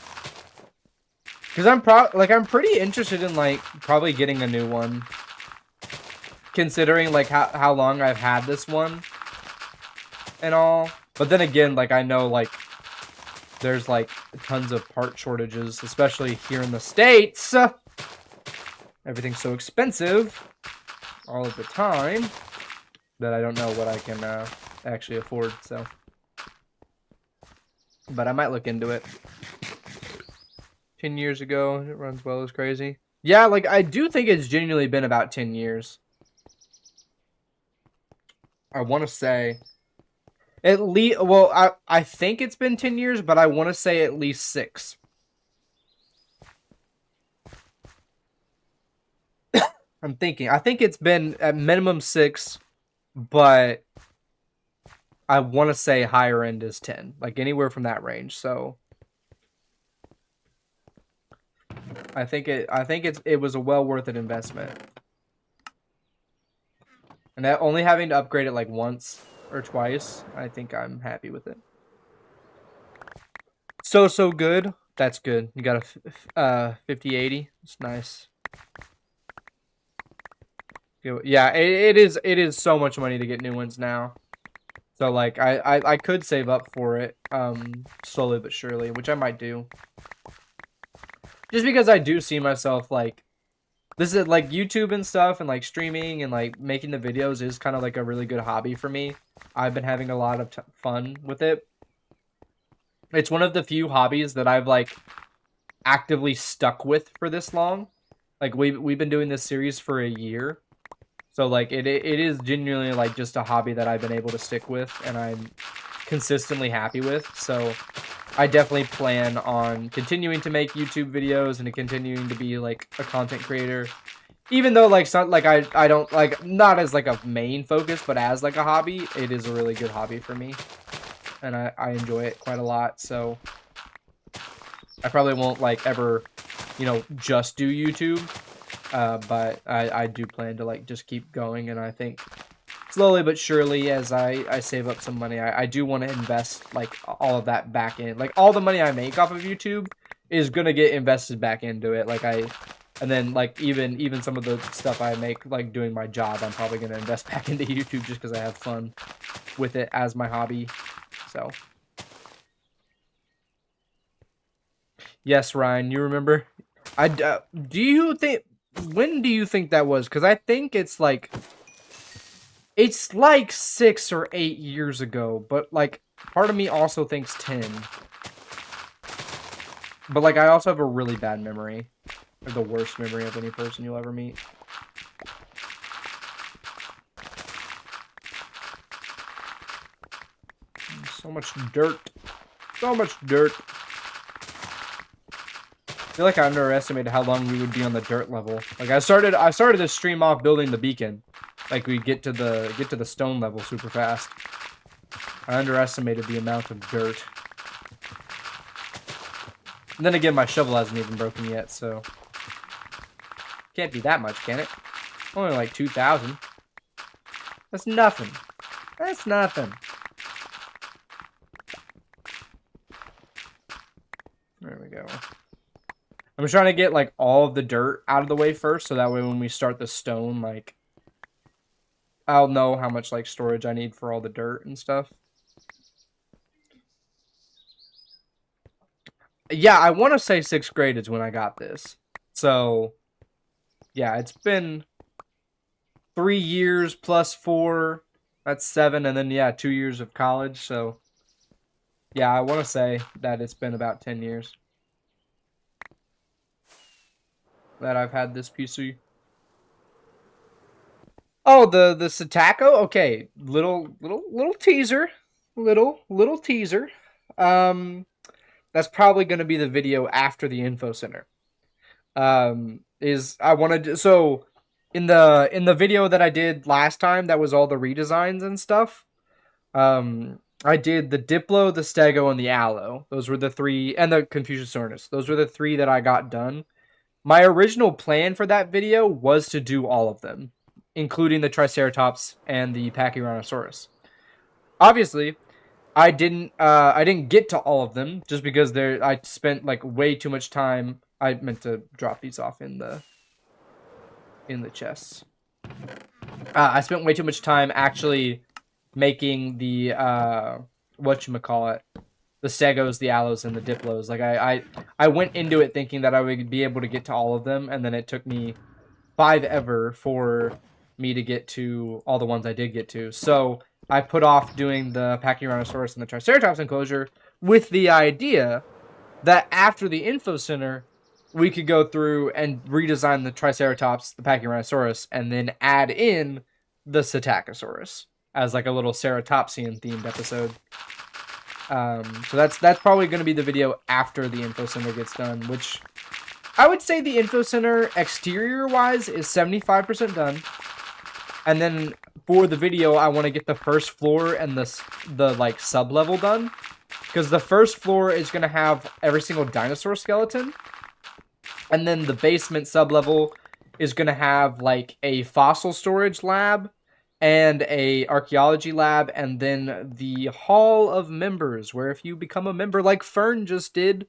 Because I'm pretty interested in like probably getting a new one. considering like how long I've had this one and all. But then again, like I know like there's like tons of part shortages, especially here in the States. Everything's so expensive all of the time that I don't know what I can actually afford, so. But I might look into it. 10 years ago, it runs well as crazy. Yeah, like I do think it's genuinely been about 10 years. I want to say at least, well, I think it's been 10 years, but I want to say at least 6. I'm thinking. I think it's been at minimum 6, but I want to say higher end is 10, like anywhere from that range. So I think it was a well worth an investment. And that only having to upgrade it like once or twice, I think I'm happy with it. So good. That's good. You got a 5080. It's nice. Yeah, it is so much money to get new ones now. So like I could save up for it slowly but surely, which I might do. Just because I do see myself like this is like YouTube and stuff and like streaming and like making the videos is kind of like a really good hobby for me. I've been having a lot of fun with it. It's one of the few hobbies that I've like actively stuck with for this long. Like we've been doing this series for a year. So like it is genuinely like just a hobby that I've been able to stick with and I'm consistently happy with. So I definitely plan on continuing to make YouTube videos and continuing to be like a content creator. Even though like I don't like not as like a main focus, but as like a hobby, it is a really good hobby for me. And I enjoy it quite a lot. So I probably won't like ever, you know, just do YouTube. But I do plan to like just keep going, and I think slowly but surely as I save up some money, I do want to invest like all of that back in. Like all the money I make off of YouTube is gonna get invested back into it. And then like even some of the stuff I make like doing my job, I'm probably gonna invest back into YouTube just because I have fun with it as my hobby. So yes, Ryan, you remember? Do you think? When do you think that was? Because I think it's like 6 or 8 years ago, but like part of me also thinks 10. But like I also have a really bad memory, or the worst memory of any person you'll ever meet. So much dirt. So much dirt. I feel like I underestimated how long we would be on the dirt level. Like I started this stream off building the beacon. Like we get to the stone level super fast. I underestimated the amount of dirt. And then again, my shovel hasn't even broken yet, so can't be that much, can it? Only like 2,000. That's nothing. That's nothing. There we go. I'm trying to get like all of the dirt out of the way first, so that way when we start the stone, like I'll know how much like storage I need for all the dirt and stuff. Yeah, I want to say 6th grade is when I got this. So yeah, it's been 3 years plus 4. That's 7, and then yeah, 2 years of college. So yeah, I want to say that it's been about 10 years that I've had this PC. Oh, the Satako? Okay, little teaser. Little teaser. That's probably going to be the video after the info center. Is I wanted to, so in the video that I did last time, that was all the redesigns and stuff. I did the Diplo, the Stego, and the Aloe. Those were the 3, and the Confuciusornis. Those were the 3 that I got done. My original plan for that video was to do all of them, including the Triceratops and the Pachyrhinosaurus. Obviously, I didn't get to all of them just because I spent like way too much time. I meant to drop these off in the chests. I spent way too much time actually making the whatchamacallit, the Stegos, the Allos, and the Diplos. Like I went into it thinking that I would be able to get to all of them, and then it took me 5 ever for me to get to all the ones I did get to. So I put off doing the Pachyrhinosaurus and the Triceratops enclosure with the idea that after the info center, we could go through and redesign the Triceratops, the Pachyrhinosaurus, and then add in the Psittacosaurus as like a little Ceratopsian themed episode. So that's probably going to be the video after the info center gets done, which I would say the info center exterior wise is 75% done. And then for the video, I want to get the first floor and the like sub level done, because the first floor is going to have every single dinosaur skeleton, and then the basement sub level is going to have like a fossil storage lab and a archaeology lab, and then the hall of members, where if you become a member like Fern just did,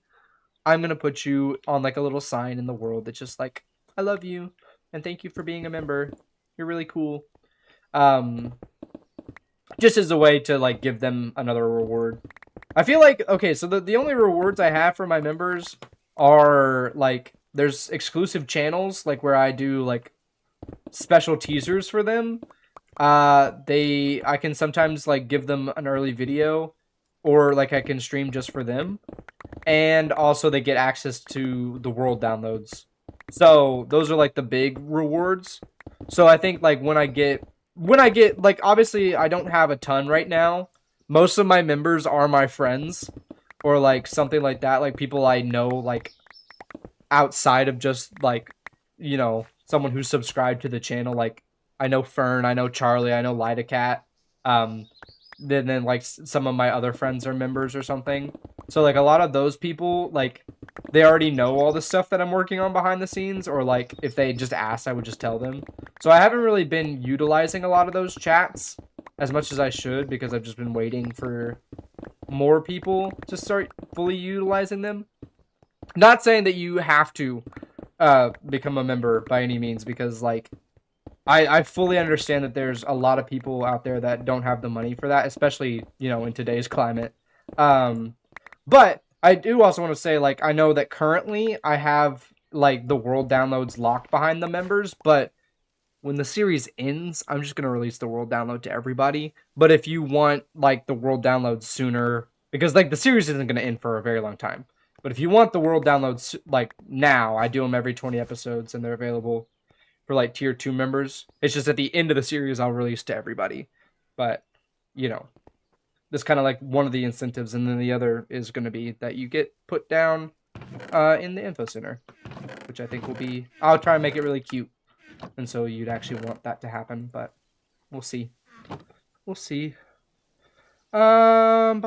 I'm going to put you on like a little sign in the world that's just like, I love you and thank you for being a member. You're really cool. Just as a way to like give them another reward. I feel like, okay, so the only rewards I have for my members are like, there's exclusive channels like where I do like special teasers for them. I can sometimes like give them an early video, or like I can stream just for them. And also they get access to the world downloads. So those are like the big rewards. So I think like when I get like, obviously I don't have a ton right now. Most of my members are my friends or like something like that, like people I know like outside of just like, you know, someone who's subscribed to the channel. Like I know Fern, I know Charlie, I know Lidacat. Then like some of my other friends are members or something. So like a lot of those people, like they already know all the stuff that I'm working on behind the scenes, or like if they just asked, I would just tell them. So I haven't really been utilizing a lot of those chats as much as I should, because I've just been waiting for more people to start fully utilizing them. Not saying that you have to become a member by any means, because like I fully understand that there's a lot of people out there that don't have the money for that, especially, you know, in today's climate. But I do also want to say, like, I know that currently I have, like, the world downloads locked behind the members, but when the series ends, I'm just going to release the world download to everybody. But if you want, like, the world download sooner, because, like, the series isn't going to end for a very long time. But if you want the world downloads, like, now, I do them every 20 episodes, and they're available for like tier 2 members. It's just at the end of the series I'll release to everybody. But, you know, that's kind of like one of the incentives, and then the other is going to be that you get put down in the info center, which I think will be, I'll try and make it really cute, and so you'd actually want that to happen, but we'll see. We'll see. And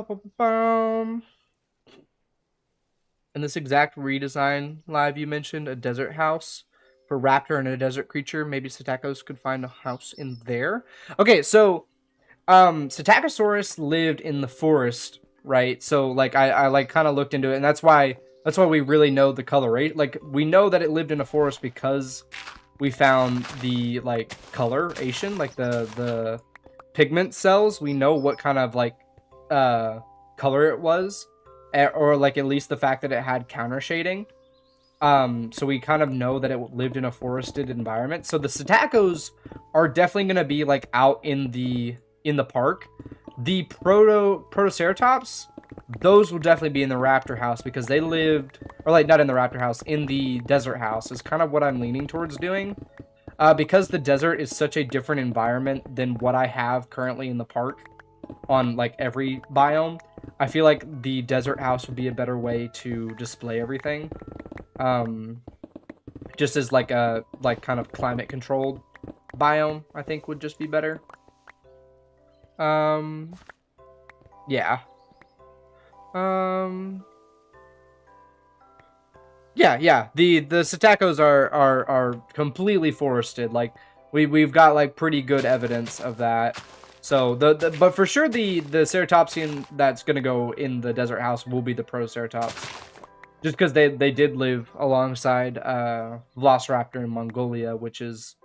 this exact redesign live you mentioned, a desert house for raptor and a desert creature. Maybe Psittacos could find a house in there. Okay, so Psittacosaurus lived in the forest, right? So like I like kind of looked into it, and that's why we really know the coloration. Like we know that it lived in a forest because we found the like coloration, like the pigment cells. We know what kind of like color it was, or like at least the fact that it had counter shading. So we kind of know that it lived in a forested environment. So the Psittacos are definitely going to be like out in the park. The Protoceratops, those will definitely be in the raptor house, because they lived, or like not in the raptor house, in the desert house is kind of what I'm leaning towards doing. Because the desert is such a different environment than what I have currently in the park on like every biome, I feel like the desert house would be a better way to display everything. Just as like a kind of climate controlled biome, I think would just be better. Yeah. Yeah. The Psittacos are completely forested. Like we've got like pretty good evidence of that. So but for sure the Ceratopsian that's gonna go in the desert house will be the Protoceratops. Just because they did live alongside Velociraptor in Mongolia, which is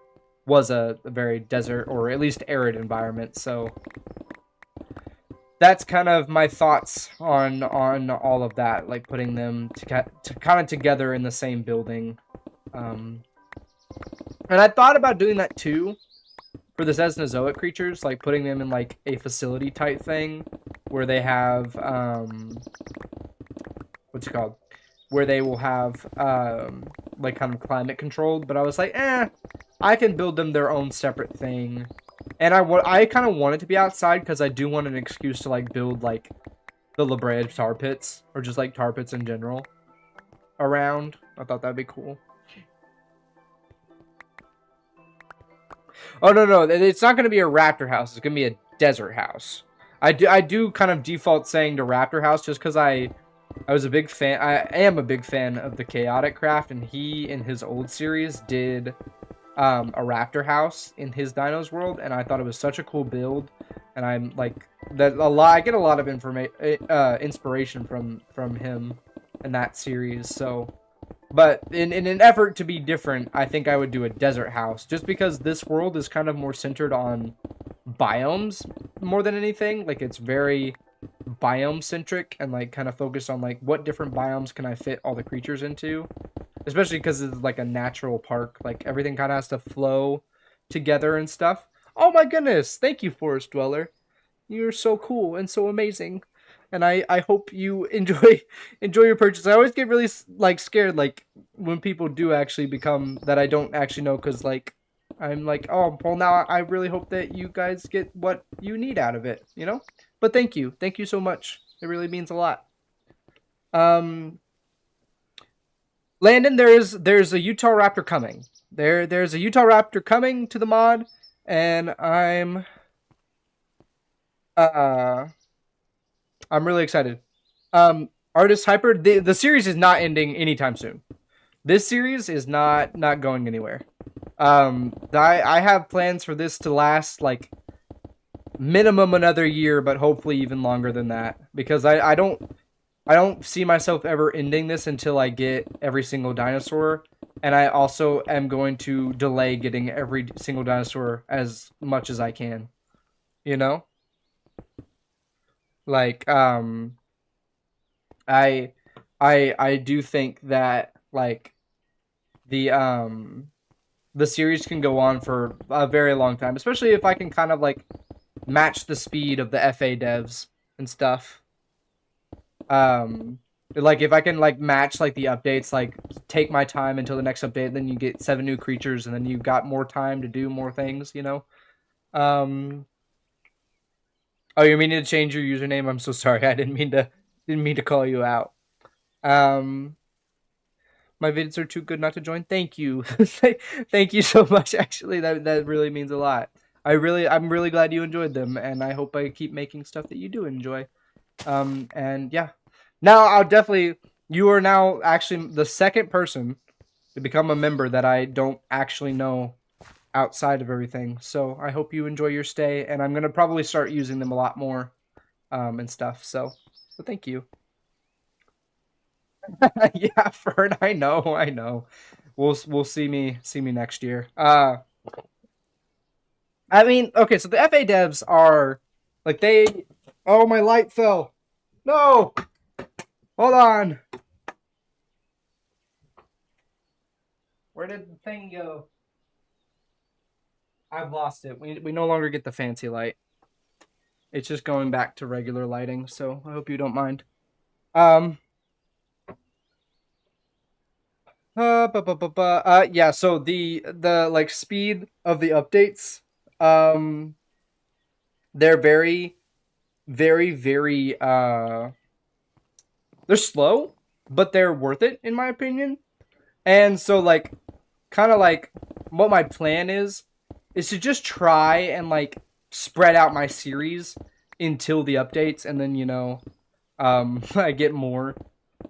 was a very desert or at least arid environment. So that's kind of my thoughts on all of that, like putting them to kind of together in the same building. And I thought about doing that too for the Cenozoic creatures, like putting them in like a facility type thing where they have what's it called? Where they will have like kind of climate controlled. But I was like, I can build them their own separate thing. And I kind of want it to be outside because I do want an excuse to like build like the La Brea tar pits or just like tar pits in general around. I thought that'd be cool. Oh no, it's not going to be a raptor house. It's going to be a desert house. I do kind of default saying to raptor house just because I was a big fan. I am a big fan of the chaotic craft, and he in his old series did a raptor house in his Dinos world, and I thought it was such a cool build. And I'm like that a lot. I get a lot of inspiration from him in that series. So, but in an effort to be different, I think I would do a desert house just because this world is kind of more centered on biomes more than anything. Like it's very biome centric and like kind of focused on like what different biomes can I fit all the creatures into, especially because it's like a natural park. Like everything kind of has to flow together and stuff. Oh my goodness, thank you, Forest Dweller. You're so cool and so amazing, and I hope you enjoy your purchase. I always get really like scared like when people do actually become that I don't actually know, because like I'm like, oh well, now I really hope that you guys get what you need out of it, you know. But thank you so much. It really means a lot. Landon, there's a Utah Raptor coming. There's a Utah Raptor coming to the mod, and I'm really excited. Artist Hyper, the series is not ending anytime soon. This series is not going anywhere. I have plans for this to last like minimum another year, but hopefully even longer than that, because I don't see myself ever ending this until I get every single dinosaur, and I also am going to delay getting every single dinosaur as much as I can, you know? Like I do think that like the series can go on for a very long time, especially if I can kind of like match the speed of the FA devs and stuff. Like if I can like match like the updates, like take my time until the next update, then you get 7 new creatures, and then you got more time to do more things, you know. Oh, you mean to change your username? I'm so sorry. I didn't mean to call you out. My vids are too good not to join. Thank you. Thank you so much. Actually, that really means a lot. I'm really glad you enjoyed them, and I hope I keep making stuff that you do enjoy. And yeah, now I'll definitely. You are now actually the second person to become a member that I don't actually know outside of everything. So I hope you enjoy your stay, and I'm gonna probably start using them a lot more, and stuff. So thank you. Yeah, Fern, I know. We'll see me next year. I mean, okay, so the FA devs are like they. Oh, my light fell. No, hold on. Where did the thing go? I've lost it. We no longer get the fancy light. It's just going back to regular lighting. So I hope you don't mind. Yeah, so the like speed of the updates, they're very they're slow, but they're worth it in my opinion. And so like kind of like what my plan is to just try and like spread out my series until the updates, and then, you know, I get more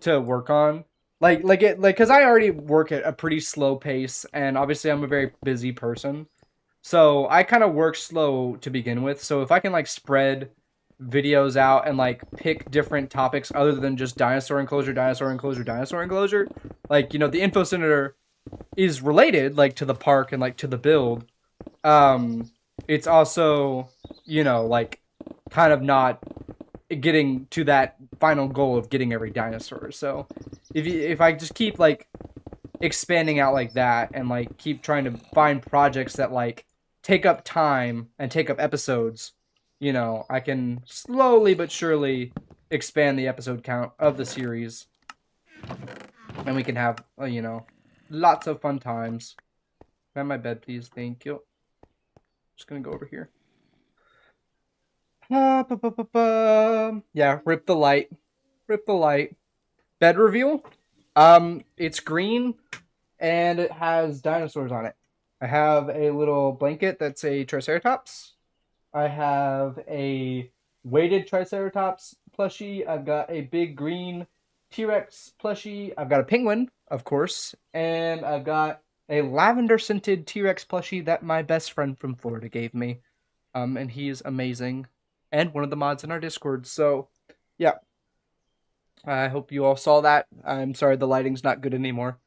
to work on. Because I already work at a pretty slow pace, and obviously I'm a very busy person, so I kind of work slow to begin with. So if I can like spread videos out and like pick different topics other than just dinosaur enclosure, like, you know, the info center is related like to the park and like to the build, it's also, you know, like kind of not getting to that final goal of getting every dinosaur. So if I just keep like expanding out like that and like keep trying to find projects that like take up time and take up episodes, you know, I can slowly but surely expand the episode count of the series, and we can have you know, lots of fun times. Grab my bed, please. Thank you. Just gonna go over here. Yeah, rip the light. Rip the light. Bed reveal. It's green and it has dinosaurs on it. I have a little blanket that's a Triceratops. I have a weighted Triceratops plushie. I've got a big green T-Rex plushie. I've got a penguin, of course, and I've got a lavender scented T-Rex plushie that my best friend from Florida gave me. And he is amazing, and one of the mods in our Discord. So, yeah, I hope you all saw that. I'm sorry the lighting's not good anymore.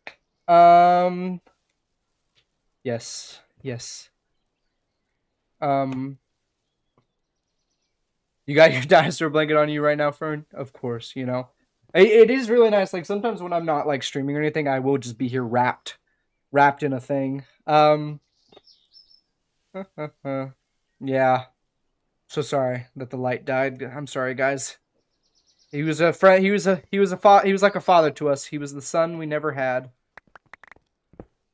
Yes, yes. Um, you got your dinosaur blanket on you right now, Fern? Of course, you know. It is really nice. Like sometimes when I'm not like streaming or anything, I will just be here wrapped in a thing. Yeah. So sorry that the light died. I'm sorry, guys. He was a friend. He was like a father to us. He was the son we never had.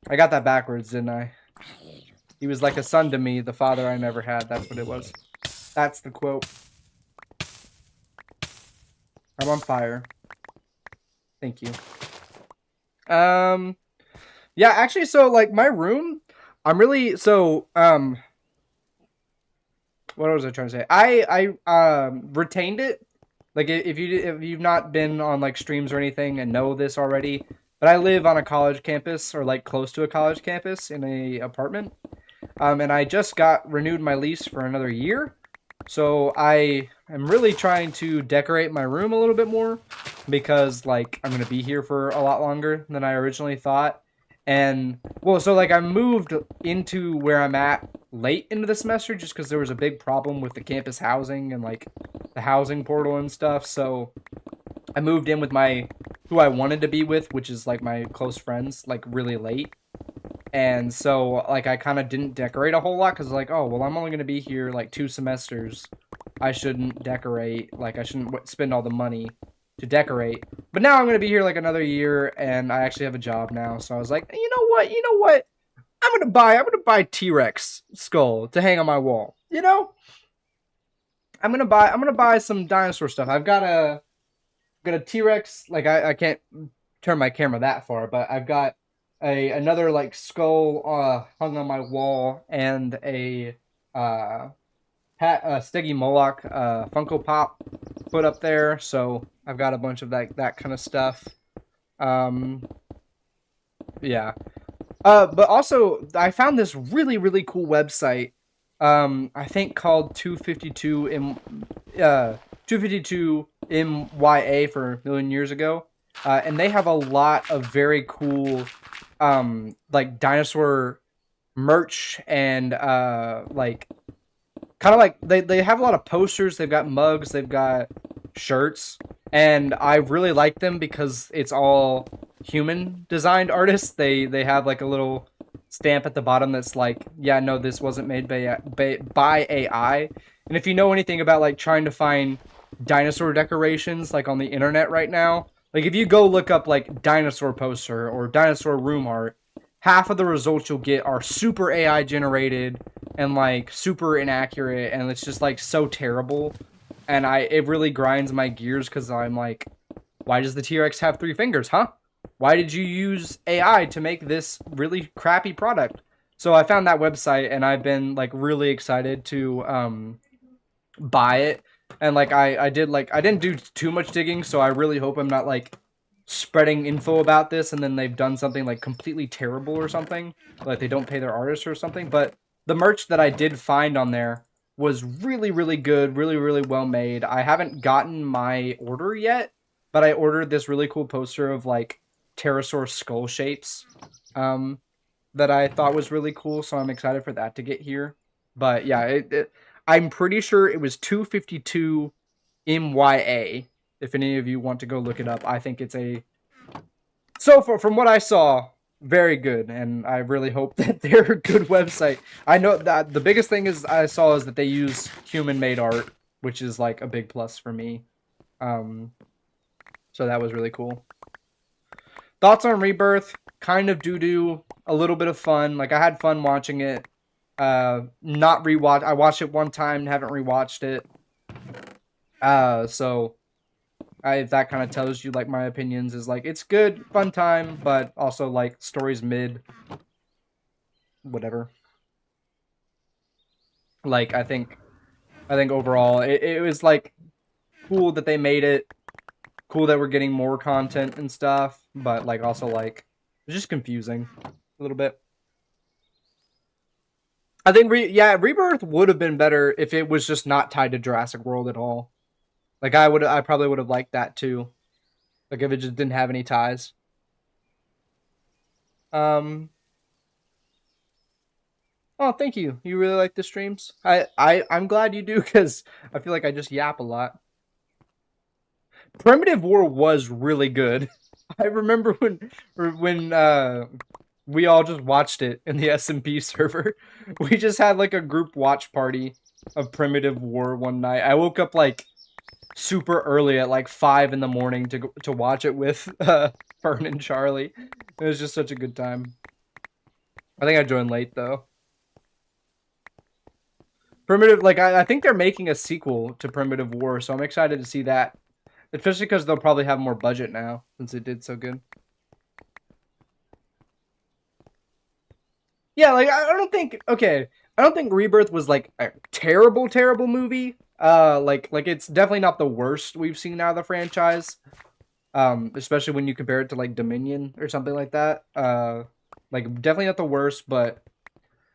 I got that backwards, didn't I? He was like a son to me, the father I never had. That's what it was. That's the quote. I'm on fire. Thank you. Yeah, actually, so like my room, I'm really what was I trying to say? I retained it. Like if you've not been on like streams or anything and know this already, but I live on a college campus or like close to a college campus in a apartment. And I just got renewed my lease for another year. So I am really trying to decorate my room a little bit more because like I'm going to be here for a lot longer than I originally thought. And well, so like I moved into where I'm at late into the semester just because there was a big problem with the campus housing and like the housing portal and stuff. So I moved in with who I wanted to be with, which is like my close friends, like really late. And so, like, I kind of didn't decorate a whole lot because, like, oh, well, I'm only going to be here, like, 2 semesters. I shouldn't decorate. Like, I shouldn't spend all the money to decorate. But now I'm going to be here, like, another year, and I actually have a job now. So I was like, you know what? You know what? I'm going to buy T-Rex skull to hang on my wall. You know? I'm going to buy some dinosaur stuff. I've got a T-Rex. Like, I can't turn my camera that far, but I've got another like skull hung on my wall and a Steggy Moloch Funko Pop put up there. So I've got a bunch of that kind of stuff. Yeah. But also I found this really cool website. I think called 252 MYA for a million years ago. And they have a lot of very cool like dinosaur merch and like kind of like they have a lot of posters. They've got mugs, they've got shirts, and I really like them because it's all human designed artists. They have like a little stamp at the bottom that's like, yeah, no, this wasn't made by AI. And if you know anything about like trying to find dinosaur decorations like on the internet right now, like if you go look up like dinosaur poster or dinosaur room art, half of the results you'll get are super AI generated and like super inaccurate, and it's just like so terrible. And it really grinds my gears because I'm like, why does the T-Rex have 3 fingers, huh? Why did you use AI to make this really crappy product? So I found that website and I've been like really excited to buy it. And like I didn't do too much digging, so I really hope I'm not like spreading info about this and then they've done something like completely terrible or something, like they don't pay their artists or something. But the merch that I did find on there was really good, really well made. I haven't gotten my order yet, but I ordered this really cool poster of like pterosaur skull shapes. that I thought was really cool, so I'm excited for that to get here. But yeah, I'm pretty sure it was 252 MYA. If any of you want to go look it up, I think it's a so far from what I saw, very good, and I really hope that they're a good website. I know that the biggest thing is I saw is that they use human-made art, which is like a big plus for me. Um, so that was really cool. Thoughts on Rebirth? Kind of doo-doo, a little bit of fun. Like, I had fun watching it. Not rewatch. I watched it one time, haven't rewatched it. So if that kind of tells you like my opinions is like it's good, fun time, but also like story's mid. Whatever. Like I think overall it was like cool that they made it. Cool that we're getting more content and stuff, but like also like it's just confusing a little bit. I think Rebirth would have been better if it was just not tied to Jurassic World at all. Like I probably would have liked that too. Like if it just didn't have any ties. Um Oh, thank you. You really like the streams? I'm glad you do because I feel like I just yap a lot. Primitive War was really good. I remember when we all just watched it in the SMP server. We just had like a group watch party of Primitive War one night. I woke up like super early at like 5 in the morning to watch it with Fern and Charlie. It was just such a good time. I think I joined late though. Primitive, like I think they're making a sequel to Primitive War, so I'm excited to see that. Especially because they'll probably have more budget now since it did so good. Yeah, like I don't think I don't think Rebirth was like a terrible movie. Like it's definitely not the worst we've seen out of the franchise. Especially when you compare it to like Dominion or something like that. Like definitely not the worst, but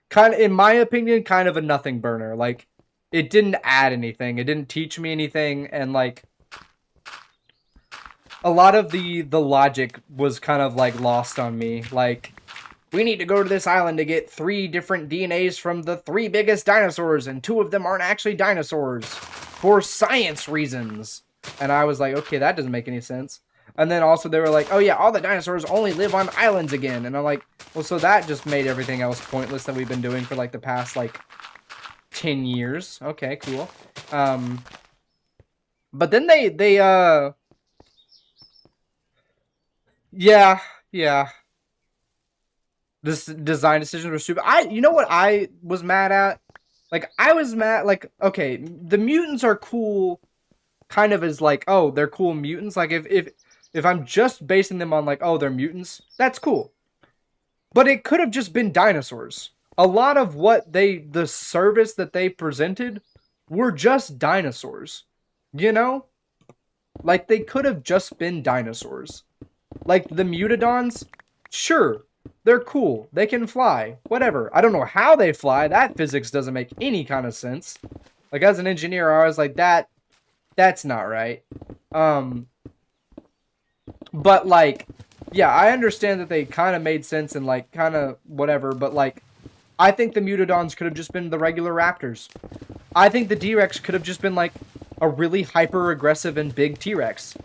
kind of in my opinion kind of a nothing burner. Like it didn't add anything. It didn't teach me anything, and like a lot of the logic was kind of like lost on me. Like we need to go to this island to get 3 different DNAs from the 3 biggest dinosaurs, and 2 of them aren't actually dinosaurs for science reasons. And I was like, okay, that doesn't make any sense. And then also they were like, oh yeah, all the dinosaurs only live on islands again. And I'm like, well, so that just made everything else pointless that we've been doing for like the past like 10 years. Okay, cool. But then yeah. This design decisions were stupid. You know what I was mad at? Like, I was mad, like, okay, the mutants are cool, kind of as, like, oh, they're cool mutants. Like, if I'm just basing them on, like, oh, they're mutants, that's cool. But it could have just been dinosaurs. A lot of what the service that they presented were just dinosaurs. You know? Like, they could have just been dinosaurs. Like, the Mutadons, sure, they're cool. They can fly. Whatever. I don't know how they fly. That physics doesn't make any kind of sense. Like, as an engineer, I was like, that's not right. But, like, yeah, I understand that they kind of made sense and, like, kind of whatever, but, like, I think the Mutadons could have just been the regular raptors. I think the D-Rex could have just been, like, a really hyper-aggressive and big T-Rex.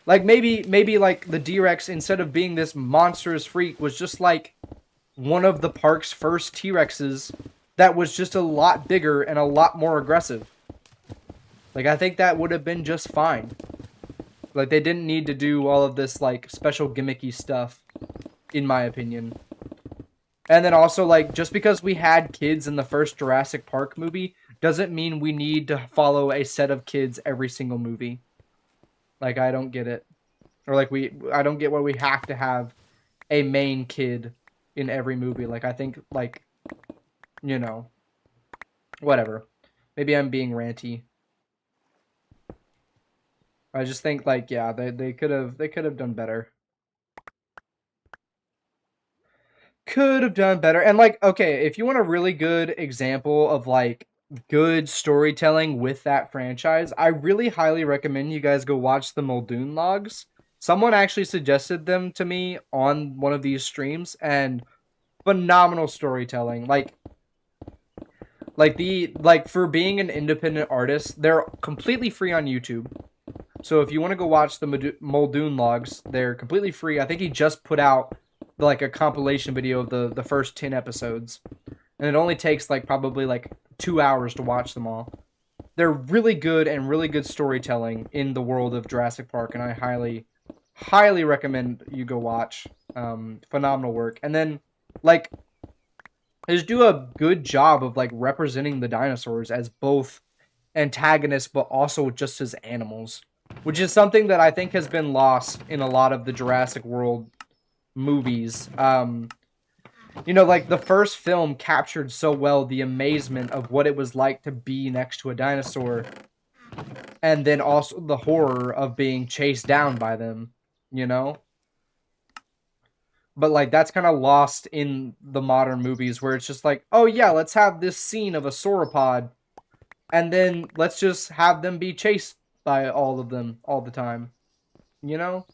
Like, maybe like, the D-Rex, instead of being this monstrous freak, was just, like, one of the park's first T-Rexes that was just a lot bigger and a lot more aggressive. Like, I think that would have been just fine. Like, they didn't need to do all of this, like, special gimmicky stuff, in my opinion. And then also, like, just because we had kids in the first Jurassic Park movie doesn't mean we need to follow a set of kids every single movie. Like, I don't get it. Or, like, I don't get why we have to have a main kid in every movie. Like, I think, like, you know, whatever. Maybe I'm being ranty. I just think, like, yeah, they could have done better. Could have done better. And, like, okay, if you want a really good example of, like, good storytelling with that franchise, I really highly recommend you guys go watch the Muldoon logs. Someone actually suggested them to me on one of these streams, and phenomenal storytelling. For being an independent artist, they're completely free on YouTube. So if you want to go watch the Muldoon logs, they're completely free. I think he just put out like a compilation video of the first 10 episodes. And it only takes like probably like 2 hours to watch them all. They're really good and really good storytelling in the world of Jurassic Park, and I highly recommend you go watch. Phenomenal work. And then like they just do a good job of like representing the dinosaurs as both antagonists but also just as animals, which is something that I think has been lost in a lot of the Jurassic World movies. Like the first film captured so well the amazement of what it was like to be next to a dinosaur, and then also the horror of being chased down by them, you know? But like that's kind of lost in the modern movies where it's just like, oh yeah, let's have this scene of a sauropod, and then let's just have them be chased by all of them all the time, you know?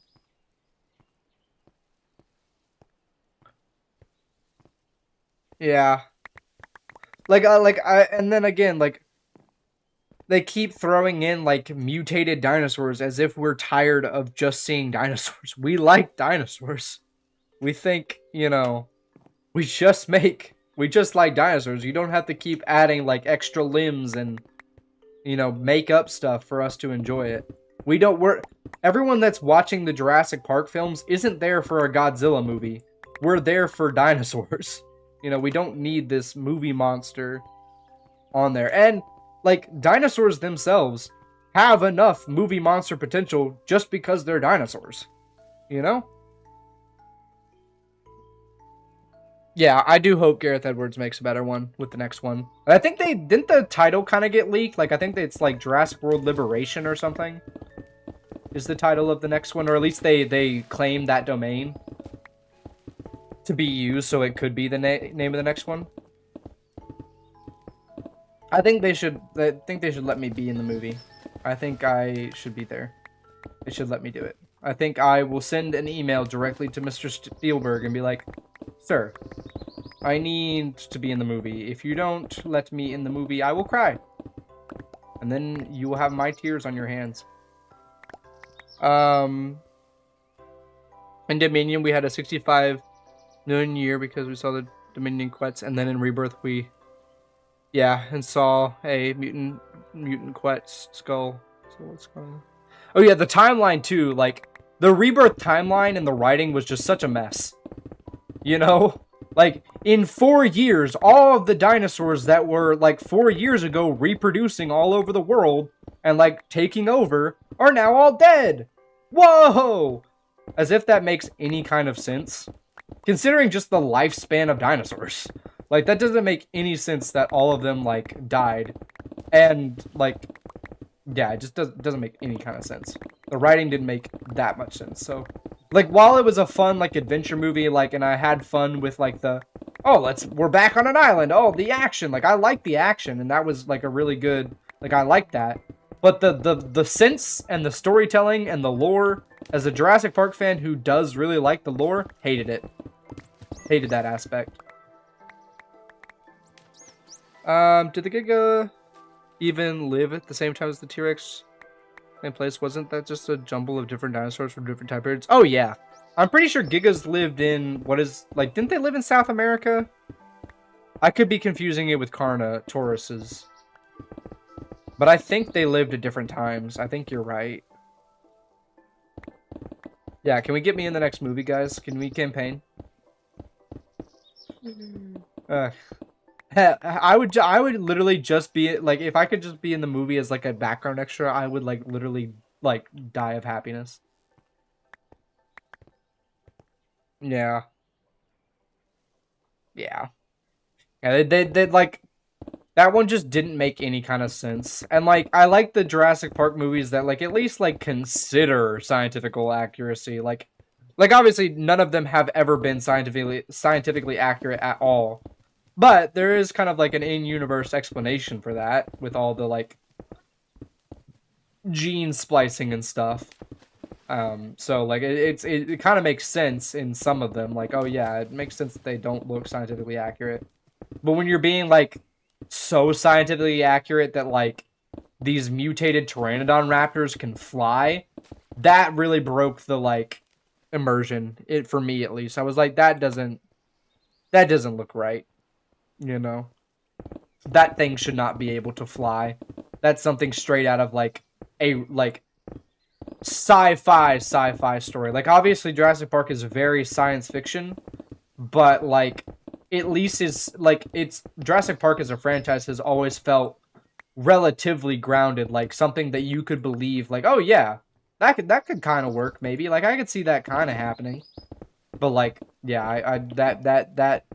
Yeah. And then again, like they keep throwing in like mutated dinosaurs as if we're tired of just seeing dinosaurs. We like dinosaurs. We think, we just like dinosaurs. You don't have to keep adding like extra limbs and make up stuff for us to enjoy it. Everyone that's watching the Jurassic Park films isn't there for a Godzilla movie. We're there for dinosaurs. We don't need this movie monster on there. And like dinosaurs themselves have enough movie monster potential just because they're dinosaurs. Yeah, I do hope Gareth Edwards makes a better one with the next one. I think didn't the title kind of get leaked? Like I think it's like Jurassic World Liberation or something is the title of the next one, or at least they claim that domain to be used, so it could be the name of the next one. I think they should let me be in the movie. I think I should be there. They should let me do it. I think I will send an email directly to Mr. Spielberg and be like, "Sir, I need to be in the movie. If you don't let me in the movie, I will cry. And then you will have my tears on your hands." In Dominion, we had a 65 million year because we saw the Dominion Quets, and then in Rebirth, and saw a mutant Quetz skull. So what's going on? Oh yeah, the timeline too. Like the Rebirth timeline and the writing was just such a mess. Like in 4 years, all of the dinosaurs that were like 4 years ago reproducing all over the world and like taking over are now all dead. Whoa! As if that makes any kind of sense. Considering just the lifespan of dinosaurs. Like, that doesn't make any sense that all of them, like, died. And, like, yeah, it just doesn't make any kind of sense. The writing didn't make that much sense. So, like, while it was a fun, like, adventure movie, like, and I had fun with, like, we're back on an island. Oh, the action. Like, I like the action, and that was, like, a really good, like, I like that. But the sense and the storytelling and the lore, as a Jurassic Park fan who does really like the lore, hated it. Hated that aspect. Did the Giga even live at the same time as the T-Rex? Same place? Wasn't that just a jumble of different dinosaurs from different time periods? Oh, yeah. I'm pretty sure Gigas lived in, didn't they live in South America? I could be confusing it with Carnotauruses. But I think they lived at different times. I think you're right. Yeah, can we get me in the next movie, guys? Can we campaign? I would literally just be like, if I could just be in the movie as like a background extra, I would like literally like die of happiness. Yeah. Yeah. Yeah, they like that one just didn't make any kind of sense. And like I like the Jurassic Park movies that like at least like consider scientifical accuracy. Like obviously none of them have ever been scientifically accurate at all. But there is kind of like an in-universe explanation for that with all the like gene splicing and stuff. So like it kind of makes sense in some of them. Like, oh yeah, it makes sense that they don't look scientifically accurate. But when you're being like so scientifically accurate that like these mutated pteranodon raptors can fly, that really broke the like immersion. It for me at least. I was like, that doesn't look right. You know, that thing should not be able to fly. That's something straight out of like a like sci-fi story. Like obviously Jurassic Park is very science fiction, but like at least is like it's Jurassic Park as a franchise has always felt relatively grounded, like something that you could believe like, oh yeah, that could kind of work maybe. Like I could see that kind of happening. But like yeah, I that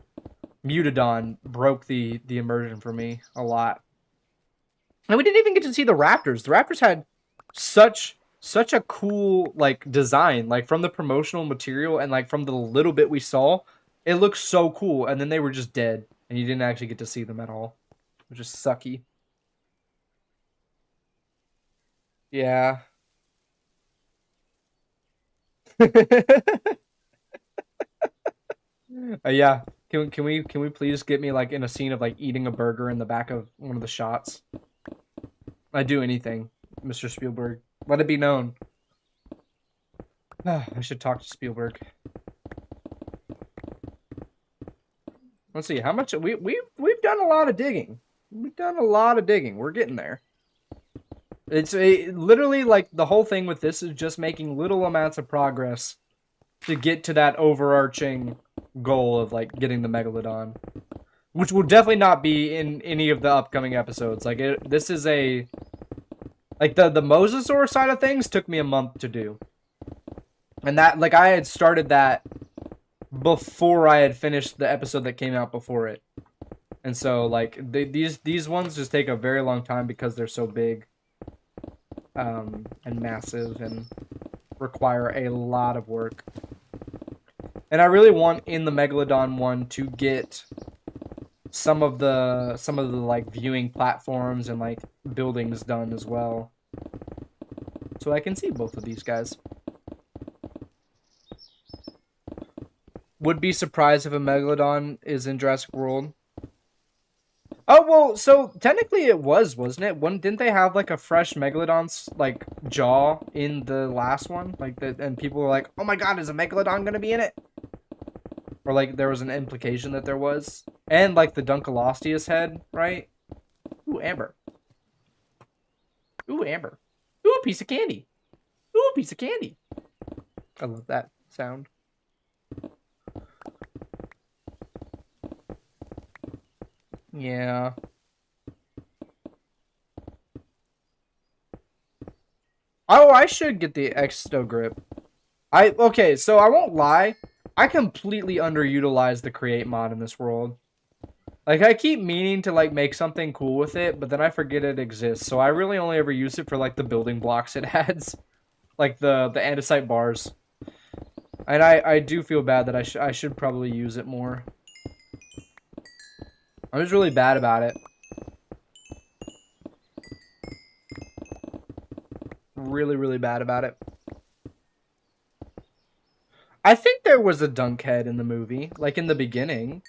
Mutadon broke the immersion for me a lot. And we didn't even get to see the Raptors. The Raptors had such a cool like design, like from the promotional material and like from the little bit we saw, it looked so cool. And then they were just dead, and you didn't actually get to see them at all, which is sucky. Yeah. Yeah. Can we please get me like in a scene of like eating a burger in the back of one of the shots? I'd do anything, Mr. Spielberg. Let it be known. I should talk to Spielberg. Let's see how much we've done a lot of digging. We've done a lot of digging. We're getting there. It's literally like the whole thing with this is just making little amounts of progress to get to that overarching goal of like getting the megalodon, which will definitely not be in any of the upcoming episodes. Like this is a like the mosasaur side of things took me a month to do, and that like I had started that before I had finished the episode that came out before it. And so like these ones just take a very long time because they're so big and massive and require a lot of work. And I really want in the Megalodon one to get some of the like viewing platforms and like buildings done as well, so I can see both of these guys. Would be surprised if a Megalodon is in Jurassic World. Oh well, so technically it was, wasn't it? Didn't they have like a fresh Megalodon's like jaw in the last one? Like that, and people were like, "Oh my God, is a Megalodon gonna be in it?" Or like there was an implication that there was, and like the Dunkleosteus head, right? Ooh, amber. Ooh, amber. Ooh, a piece of candy. Ooh, a piece of candy. I love that sound. Yeah. Oh, I should get the Exto Grip. Okay, so I won't lie. I completely underutilized the create mod in this world. Like I keep meaning to like make something cool with it, but then I forget it exists. So I really only ever use it for like the building blocks it adds, like the andesite bars. And I do feel bad that I should probably use it more. I was really bad about it. Really bad about it. I think there was a dunk head in the movie, like in the beginning.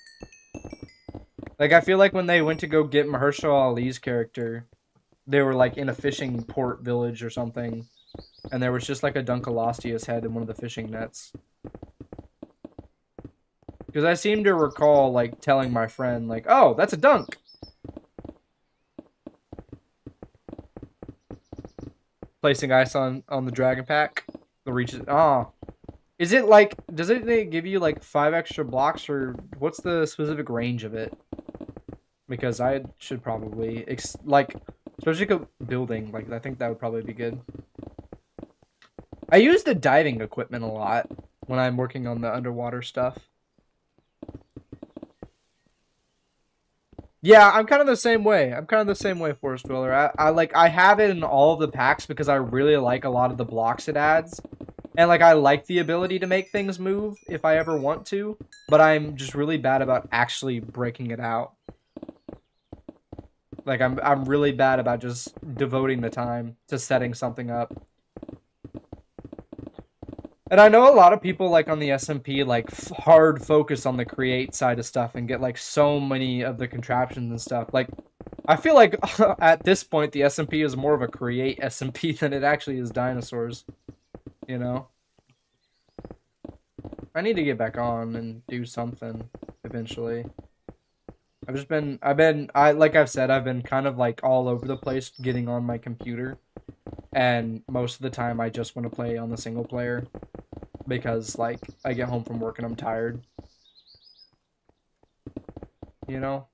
Like I feel like when they went to go get Mahershala Ali's character, they were like in a fishing port village or something, and there was just like a Dunkleosteus head in one of the fishing nets. Because I seem to recall like telling my friend like, "Oh, that's a dunk." Placing ice on the dragon pack. The reaches. Oh, is it like? Does it give you like 5 extra blocks, or what's the specific range of it? Because I should probably like, especially building. Like I think that would probably be good. I use the diving equipment a lot when I'm working on the underwater stuff. Yeah, I'm kind of the same way. I'm kind of the same way, Forest Dweller. I have it in all of the packs because I really like a lot of the blocks it adds. And like I like the ability to make things move if I ever want to, but I'm just really bad about actually breaking it out. Like I'm really bad about just devoting the time to setting something up. And I know a lot of people like on the SMP like hard focus on the create side of stuff and get like so many of the contraptions and stuff. Like I feel like at this point the SMP is more of a create SMP than it actually is dinosaurs. You know? I need to get back on and do something eventually. Like I've said, I've been kind of like all over the place getting on my computer. And most of the time I just want to play on the single player. Because, like, I get home from work and I'm tired. You know?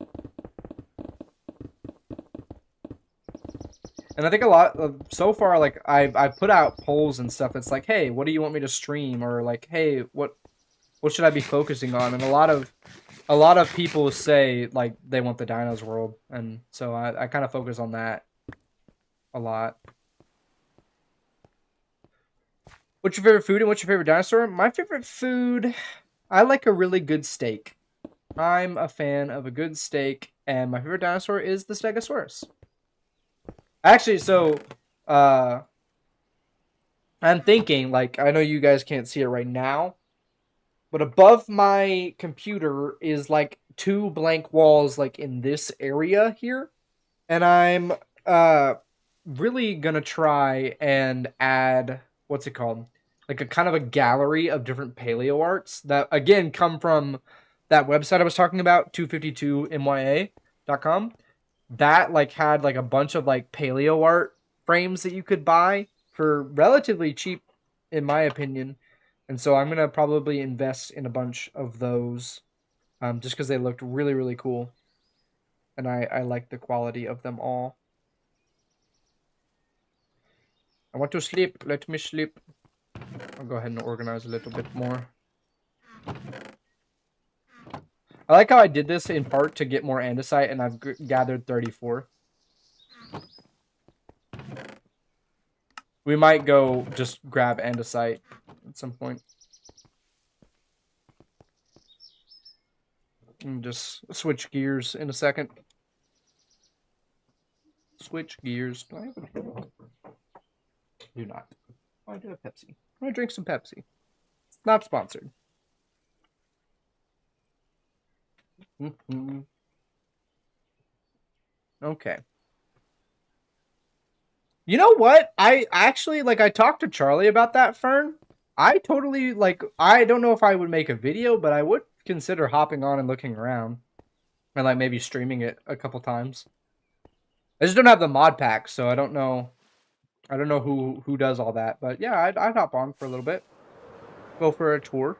And I think a lot of, so far, like, I've put out polls and stuff. It's like, hey, what do you want me to stream? Or like, hey, what should I be focusing on? And a lot of people say, like, they want the Dinos world. And so I kind of focus on that a lot. What's your favorite food and what's your favorite dinosaur? My favorite food, I like a really good steak. I'm a fan of a good steak, and my favorite dinosaur is the Stegosaurus. Actually, so, I'm thinking, like, I know you guys can't see it right now, but above my computer is, like, 2 blank walls, like, in this area here. And I'm, really gonna try and add, what's it called? Like a kind of a gallery of different paleo arts that again come from that website I was talking about, 252mya.com. That like had like a bunch of like paleo art frames that you could buy for relatively cheap, in my opinion. And so I'm gonna probably invest in a bunch of those, just because they looked really, really cool. And I like the quality of them all. I want to sleep. Let me sleep. I'll go ahead and organize a little bit more. I like how I did this in part to get more andesite, and I've gathered 34. We might go just grab andesite at some point. And just switch gears in a second. Switch gears. Do I have a Coke? Do not. Oh, I do have Pepsi. I'm gonna drink some Pepsi. Not sponsored. Okay. You know what? I actually, like, I talked to Charlie about that, Fern. I totally, like, I don't know if I would make a video, but I would consider hopping on and looking around. And, like, maybe streaming it a couple times. I just don't have the mod pack, so I don't know. I don't know who does all that. But, yeah, I'd hop on for a little bit. Go for a tour.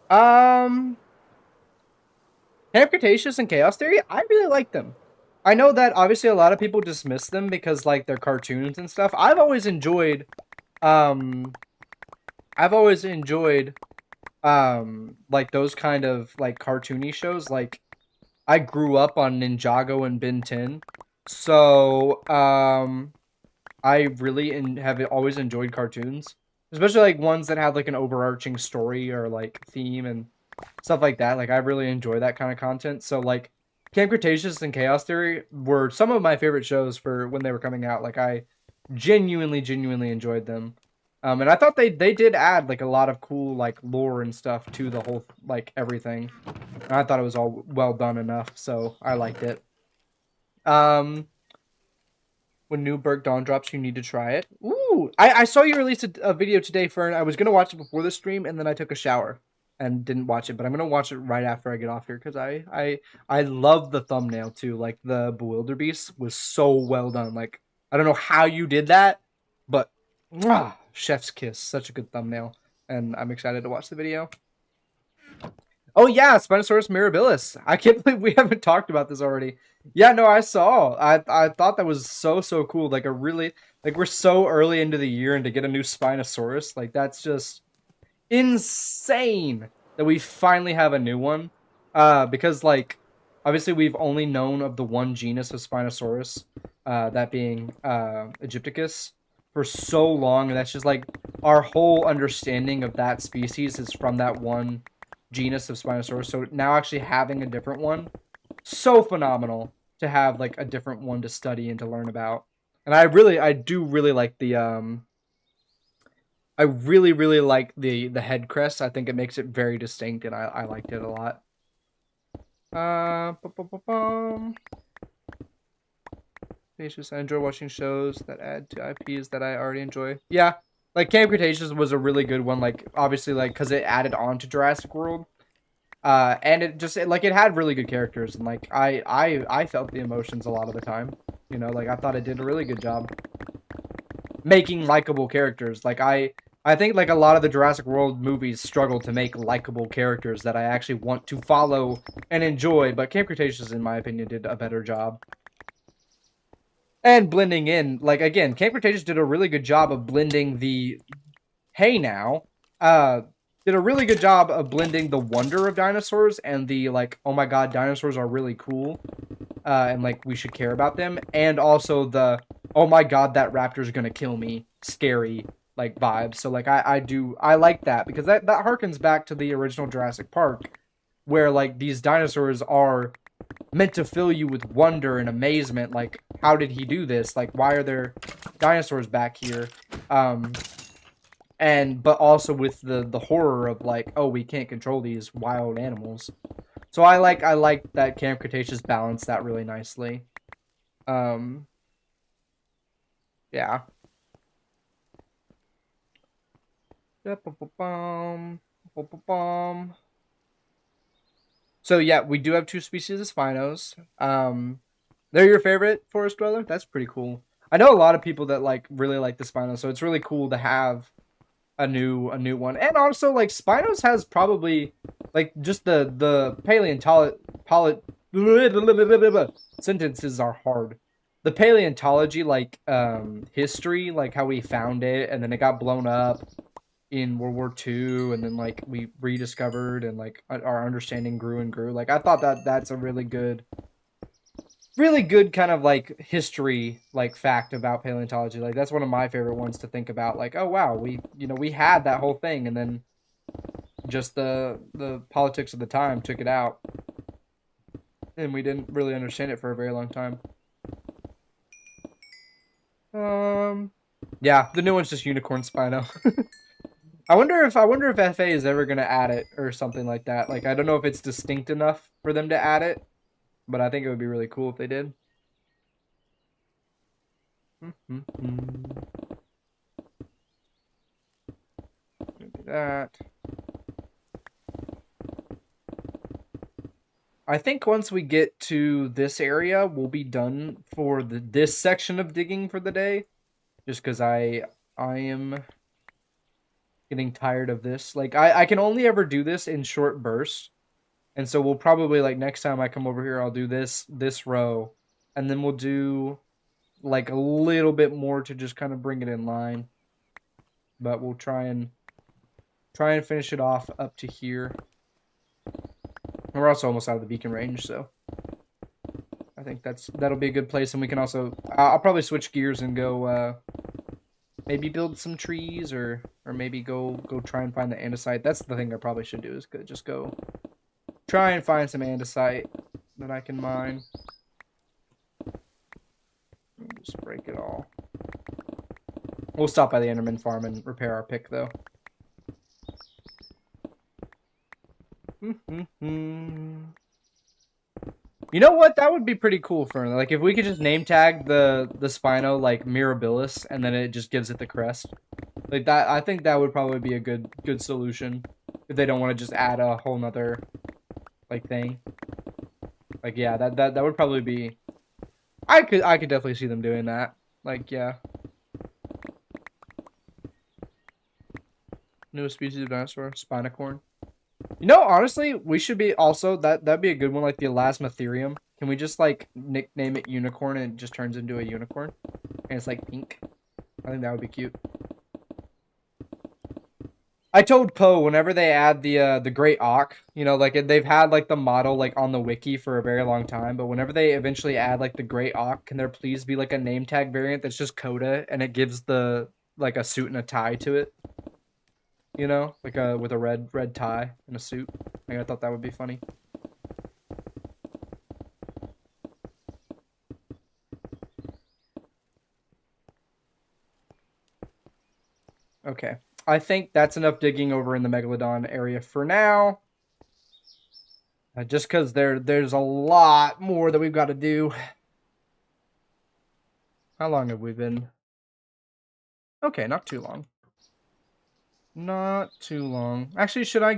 Camp Cretaceous and Chaos Theory, I really like them. I know that obviously a lot of people dismiss them because like they're cartoons and stuff. I've always enjoyed like those kind of like cartoony shows. Like I grew up on Ninjago and Ben 10. So I really have always enjoyed cartoons, especially like ones that have like an overarching story or like theme and stuff like that. Like I really enjoy that kind of content. So like Camp Cretaceous and Chaos Theory were some of my favorite shows for when they were coming out. Like I genuinely enjoyed them. And I thought they did add like a lot of cool like lore and stuff to the whole like everything. And I thought it was all well done enough, so I liked it. When Newburgh Dawn drops, you need to try it. Ooh, I saw you release a video today, Fern. I was gonna watch it before the stream, and then I took a shower and didn't watch it. But I'm gonna watch it right after I get off here because I love the thumbnail too. Like the Bewilderbeast was so well done. Like I don't know how you did that, but chef's kiss. Such a good thumbnail, and I'm excited to watch the video. Oh yeah, Spinosaurus mirabilis. I can't believe we haven't talked about this already. Yeah, no, I saw. I thought that was so cool. Like a really like we're so early into the year and to get a new Spinosaurus, like that's just insane that we finally have a new one. Because like obviously we've only known of the one genus of Spinosaurus, that being Egypticus, for so long, and that's just like our whole understanding of that species is from that one genus of Spinosaurus. So now actually having a different one, so phenomenal to have like a different one to study and to learn about. And I do really like the I really, really like the head crest. I think it makes it very distinct, and I liked it a lot. Cretaceous. I enjoy watching shows that add to IPs that I already enjoy. Yeah, like Camp Cretaceous was a really good one. Like obviously, like because it added on to Jurassic World. And it had really good characters, and like I felt the emotions a lot of the time. You know, like I thought it did a really good job making likable characters. Like I think like a lot of the Jurassic World movies struggle to make likable characters that I actually want to follow and enjoy, but Camp Cretaceous, in my opinion, did a better job. And blending in, like again, Camp Cretaceous did a really good job of blending the hey now, uh, did a really good job of blending the wonder of dinosaurs and the like, oh my god, dinosaurs are really cool, and like we should care about them, and also the oh my god, that raptor's gonna kill me, scary like vibes. So like I like that because that harkens back to the original Jurassic Park, where like these dinosaurs are meant to fill you with wonder and amazement. Like, how did he do this? Like, why are there dinosaurs back here? And but also with the horror of like, oh, we can't control these wild animals. So I like that Camp Cretaceous balanced that really nicely. Um, yeah. So yeah, we do have two species of Spinos. They're your favorite forest dweller? That's pretty cool. I know a lot of people that like really like the Spinos, so it's really cool to have a new one. And also like Spinos has probably like just the paleontology sentences are hard. The paleontology like history, like how we found it and then it got blown up in World War II, and then like we rediscovered and like our understanding grew and grew. Like I thought that that's a really good kind of like history like fact about paleontology. Like that's one of my favorite ones to think about. Like, oh wow, we had that whole thing, and then just the politics of the time took it out, and we didn't really understand it for a very long time. Um, yeah, the new one's just unicorn Spino. I wonder if FA is ever gonna add it or something like that. Like I don't know if it's distinct enough for them to add it, but I think it would be really cool if they did. Do that. I think once we get to this area, we'll be done for this section of digging for the day. Just because I am getting tired of this. Like I can only ever do this in short bursts. And so we'll probably like next time I come over here, I'll do this row. And then we'll do like a little bit more to just kind of bring it in line. But we'll try and finish it off up to here. And we're also almost out of the beacon range, so I think that'll be a good place. And we can also I'll probably switch gears and go maybe build some trees or maybe go try and find the andesite. That's the thing I probably should do is just go try and find some andesite that I can mine. Just break it all. We'll stop by the Enderman farm and repair our pick though. You know what? That would be pretty cool for like if we could just name tag the Spino like Mirabilis and then it just gives it the crest. Like that I think that would probably be a good solution if they don't want to just add a whole nother like thing. Like yeah, that would probably be I could definitely see them doing that. Like yeah. Newest species of dinosaur, Spinocorn. You know, honestly, we should be also that'd be a good one, like the Elasmotherium. Can we just like nickname it Unicorn and it just turns into a unicorn? And it's like pink. I think that would be cute. I told Poe whenever they add the Great Auk, you know, like they've had like the model like on the wiki for a very long time, but whenever they eventually add like the Great Auk, can there please be like a name tag variant that's just Coda and it gives the like a suit and a tie to it? You know, like with a red tie and a suit. Like, I thought that would be funny. Okay. I think that's enough digging over in the Megalodon area for now. Just because there's a lot more that we've got to do. How long have we been? Okay, not too long. Not too long. Actually, should I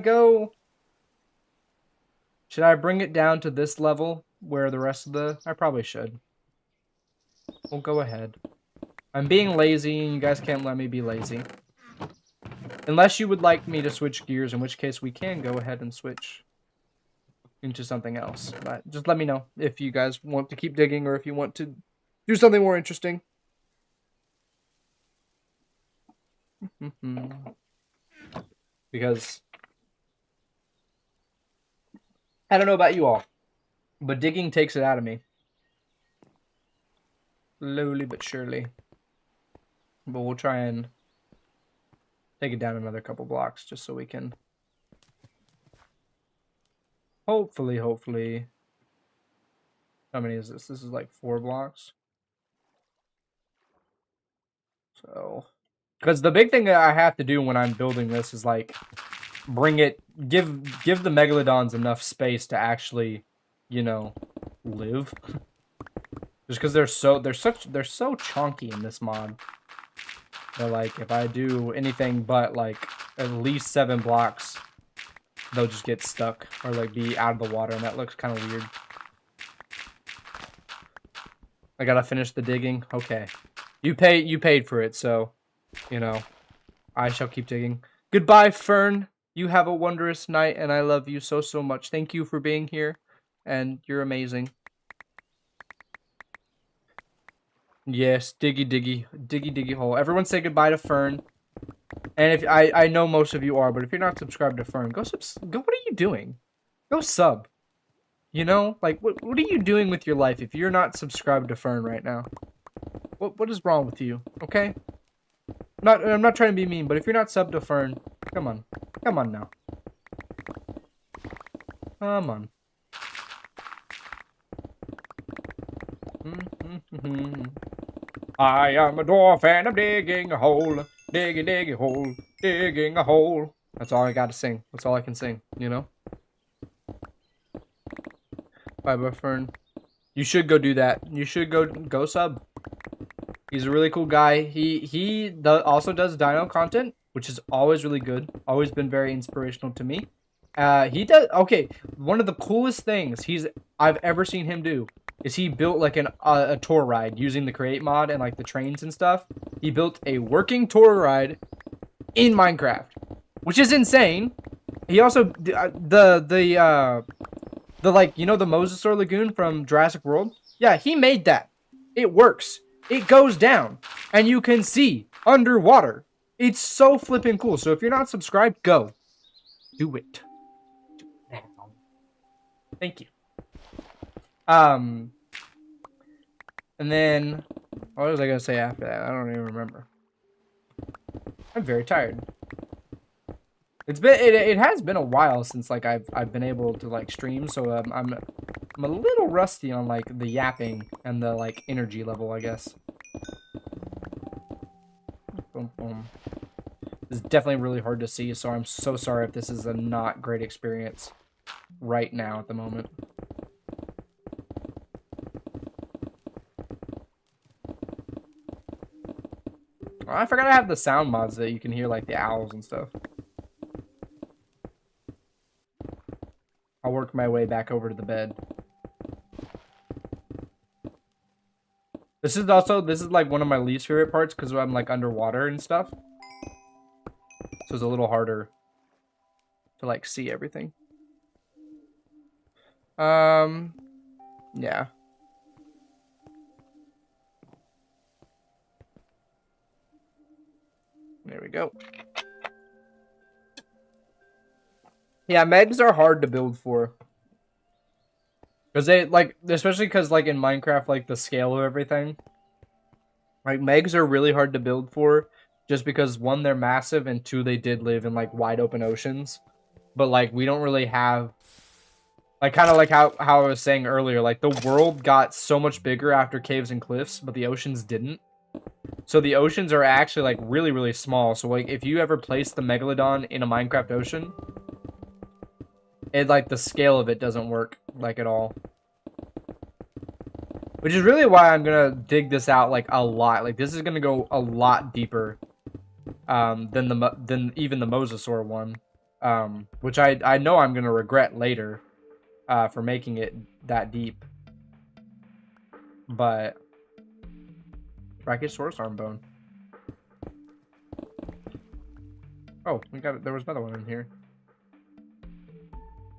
bring it down to this level where the rest of the... I probably should. We'll go ahead. I'm being lazy, and you guys can't let me be lazy. Unless you would like me to switch gears, in which case we can go ahead and switch into something else. But just let me know if you guys want to keep digging or if you want to do something more interesting. Because I don't know about you all, but digging takes it out of me. Slowly but surely. But we'll try and take it down another couple blocks just so we can hopefully. How many is this? This is like 4 blocks. So, because the big thing that I have to do when I'm building this is like give the Megalodons enough space to actually, you know, live. Just because they're so chunky in this mod. But like if I do anything but like at least 7 blocks, they'll just get stuck or like be out of the water, and that looks kind of weird. I gotta finish the digging. Okay, you paid for it, so you know I shall keep digging. Goodbye, Fern. You have a wondrous night, and I love you so much. Thank you for being here, and you're amazing. Yes, diggy hole. Everyone say goodbye to Fern. And if I know most of you are, but if you're not subscribed to Fern, go. What are you doing? Go sub. You know, like what are you doing with your life if you're not subscribed to Fern right now? What is wrong with you? Okay. I'm not trying to be mean, but if you're not subbed to Fern, come on now. Come on. I am a dwarf and I'm digging a hole, digging a hole, digging a hole. That's all I gotta sing. That's all I can sing, you know? Bye, Fern. You should go do that. You should go sub. He's a really cool guy. He also does dino content, which is always really good. Always been very inspirational to me. He does... Okay, one of the coolest things I've ever seen him do is he built like a tour ride using the create mod and like the trains and stuff. He built a working tour ride in Minecraft, which is insane. He also the like, you know, the Mosasaur Lagoon from Jurassic World? Yeah, he made that. It works. It goes down and you can see underwater. It's so flipping cool. So if you're not subscribed, go. Do it. Do it now. Thank you. And then what was I gonna say after that? I don't even remember. I'm very tired. It has been a while since like I've been able to like stream, so I'm a little rusty on like the yapping and the like energy level, I guess. Boom, boom. This is definitely really hard to see, so I'm so sorry if this is a not great experience right now at the moment. Oh, I forgot I have the sound mods that you can hear like the owls and stuff. I'll work my way back over to the bed. This is like one of my least favorite parts because I'm like underwater and stuff. So it's a little harder to like see everything. Yeah. There we go. Yeah, megs are hard to build for. Because they, like, especially because, like, in Minecraft, like, the scale of everything. Like, megs are really hard to build for. Just because, 1, they're massive, and 2, they did live in, like, wide open oceans. But, like, we don't really have... Like, kind of like how I was saying earlier. Like, the world got so much bigger after caves and cliffs, but the oceans didn't. So the oceans are actually like really, really small. So like if you ever place the Megalodon in a Minecraft ocean, it like the scale of it doesn't work like at all. Which is really why I'm gonna dig this out like a lot. Like this is gonna go a lot deeper than even the Mosasaur one. Which I know I'm gonna regret later for making it that deep. But Brachiosaurus arm bone. Oh, we got it. There was another one in here.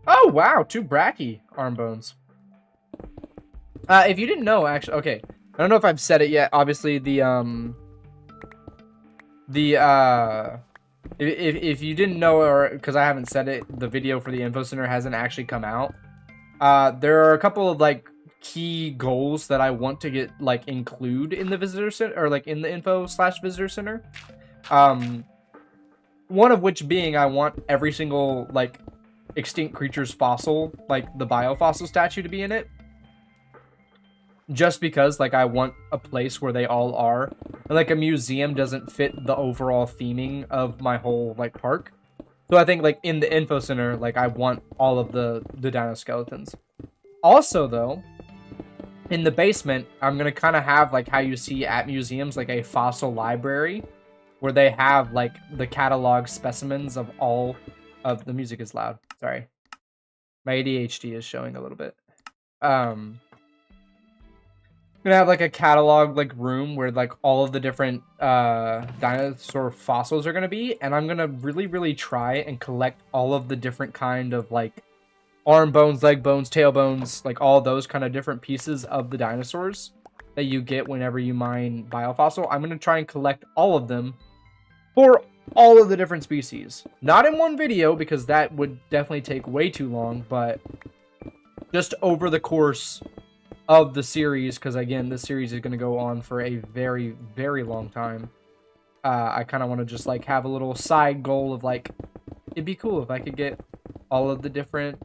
Oh wow, 2 Brachy arm bones. If you didn't know, actually, okay. I don't know if I've said it yet. Obviously, if you didn't know, or because I haven't said it, the video for the info center hasn't actually come out. There are a couple of like key goals that I want to get like include in the visitor center, or like in the info/visitor center. One of which being I want every single like extinct creature's fossil, like the biofossil statue, to be in it. Just because like I want a place where they all are. And, like a museum doesn't fit the overall theming of my whole like park. So I think like in the info center, like I want all of the dino skeletons. Also though, in the basement, I'm gonna kind of have like how you see at museums, like a fossil library, where they have like the catalog specimens of all of the music is loud. Sorry, my ADHD is showing a little bit. Gonna have like a catalog like room where like all of the different dinosaur fossils are gonna be, and I'm gonna really try and collect all of the different kind of like arm bones, leg bones, tail bones, like all those kind of different pieces of the dinosaurs that you get whenever you mine biofossil. I'm gonna try and collect all of them for all of the different species. Not in one video, because that would definitely take way too long, but just over the course of the series, because again, this series is going to go on for a very long time. I kind of want to just like have a little side goal of like, it'd be cool if I could get all of the different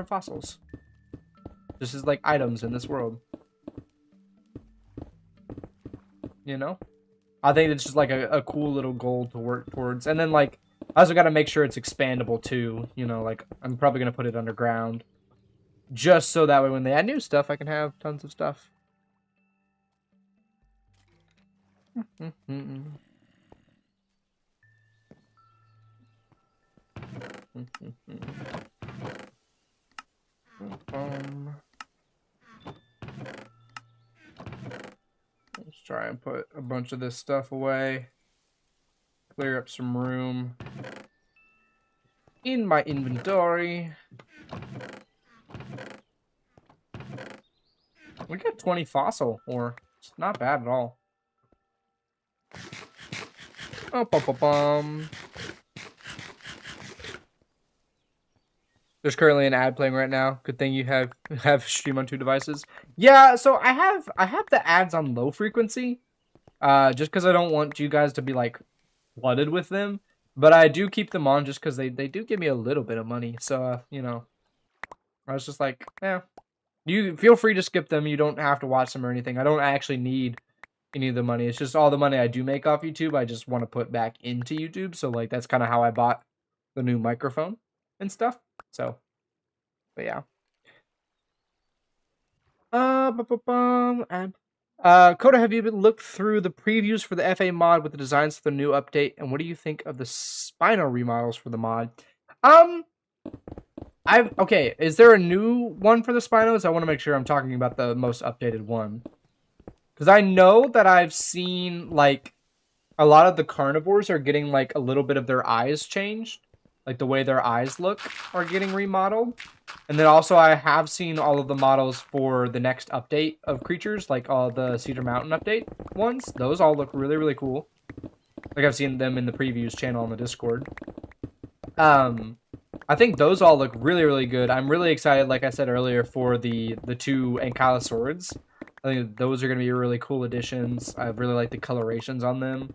fossils, just as like items in this world, you know. I think it's just like a cool little goal to work towards. And then like I also got to make sure it's expandable too, you know. Like I'm probably going to put it underground, just so that way when they add new stuff, I can have tons of stuff. Let's try and put a bunch of this stuff away. Clear up some room in my inventory. We got 20 fossil ore. It's not bad at all. Oh, bum. There's currently an ad playing right now. Good thing you have stream on 2 devices. Yeah, so I have the ads on low frequency, just because I don't want you guys to be like flooded with them. But I do keep them on just because they do give me a little bit of money. So you know, I was just like, yeah, you feel free to skip them. You don't have to watch them or anything. I don't actually need any of the money. It's just all the money I do make off YouTube, I just want to put back into YouTube. So like that's kind of how I bought the new microphone and stuff. So, but yeah. Coda, have you looked through the previews for the FA mod with the designs for the new update, and what do you think of the Spino remodels for the mod? Okay, is there a new one for the Spinos? I want to make sure I'm talking about the most updated one. Because I know that I've seen, like, a lot of the carnivores are getting, like, a little bit of their eyes changed. Like, the way their eyes look are getting remodeled. And then also I have seen all of the models for the next update of creatures, like all the Cedar Mountain update ones. Those all look really cool. Like, I've seen them in the previews channel on the Discord. I think those all look really good. I'm really excited, like I said earlier, for the 2 Ankylosaurids. I think those are going to be really cool additions. I really like the colorations on them.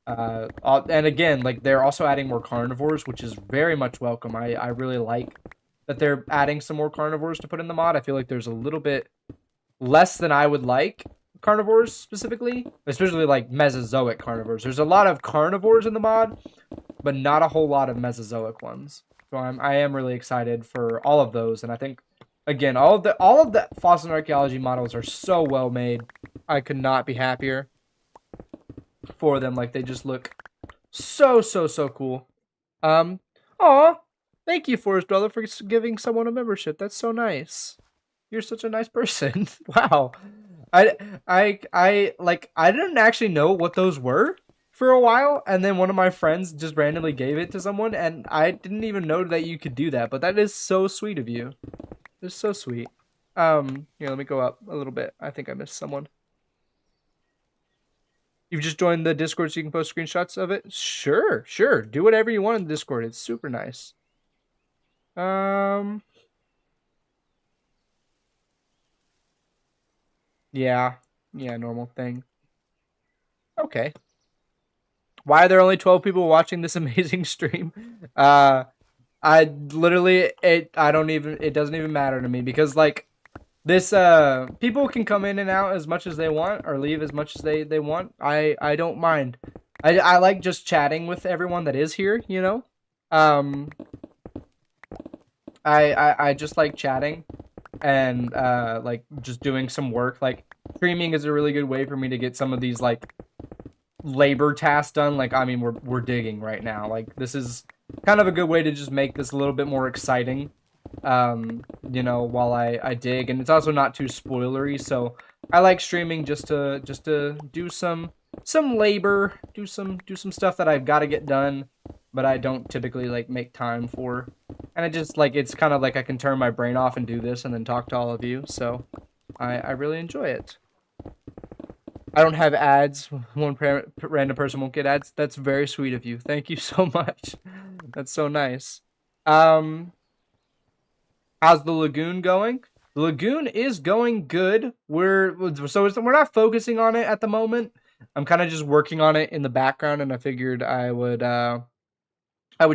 And again, like, they're also adding more carnivores, which is very much welcome. I really like that they're adding some more carnivores to put in the mod. I feel like there's a little bit less than I would like carnivores specifically, especially like Mesozoic carnivores. There's a lot of carnivores in the mod, but not a whole lot of Mesozoic ones. So I am really excited for all of those, and I think again all of the fossil and archaeology models are so well made. I could not be happier for them. Like they just look so cool. Aw, thank you, Forest Brother, for giving someone a membership. That's so nice. You're such a nice person. Wow. I didn't actually know what those were for a while, and then one of my friends just randomly gave it to someone, and I didn't even know that you could do that, but that is so sweet of you. It's so sweet. Here, let me go up a little bit. I think I missed someone. You've just joined the Discord so you can post screenshots of it? Sure. Do whatever you want in the Discord. It's super nice. Yeah, normal thing. Okay. Why are there only 12 people watching this amazing stream? I literally, it doesn't even matter to me because like this, people can come in and out as much as they want or leave as much as they want. I don't mind. I like just chatting with everyone that is here, you know? I just like chatting and like just doing some work. Like streaming is a really good way for me to get some of these like labor tasks done. Like I mean we're digging right now. Like this is kind of a good way to just make this a little bit more exciting. You know, while I dig, and it's also not too spoilery, so I like streaming just to do some labor, do some stuff that I've got to get done, but I don't typically like make time for. And I just like it's kind of like I can turn my brain off and do this and then talk to all of you, so I really enjoy it. I don't have ads. One random person won't get ads. That's very sweet of you. Thank you so much. That's so nice. How's the lagoon going? The lagoon is going good. We're not focusing on it at the moment. I'm kind of just working on it in the background, and I figured I would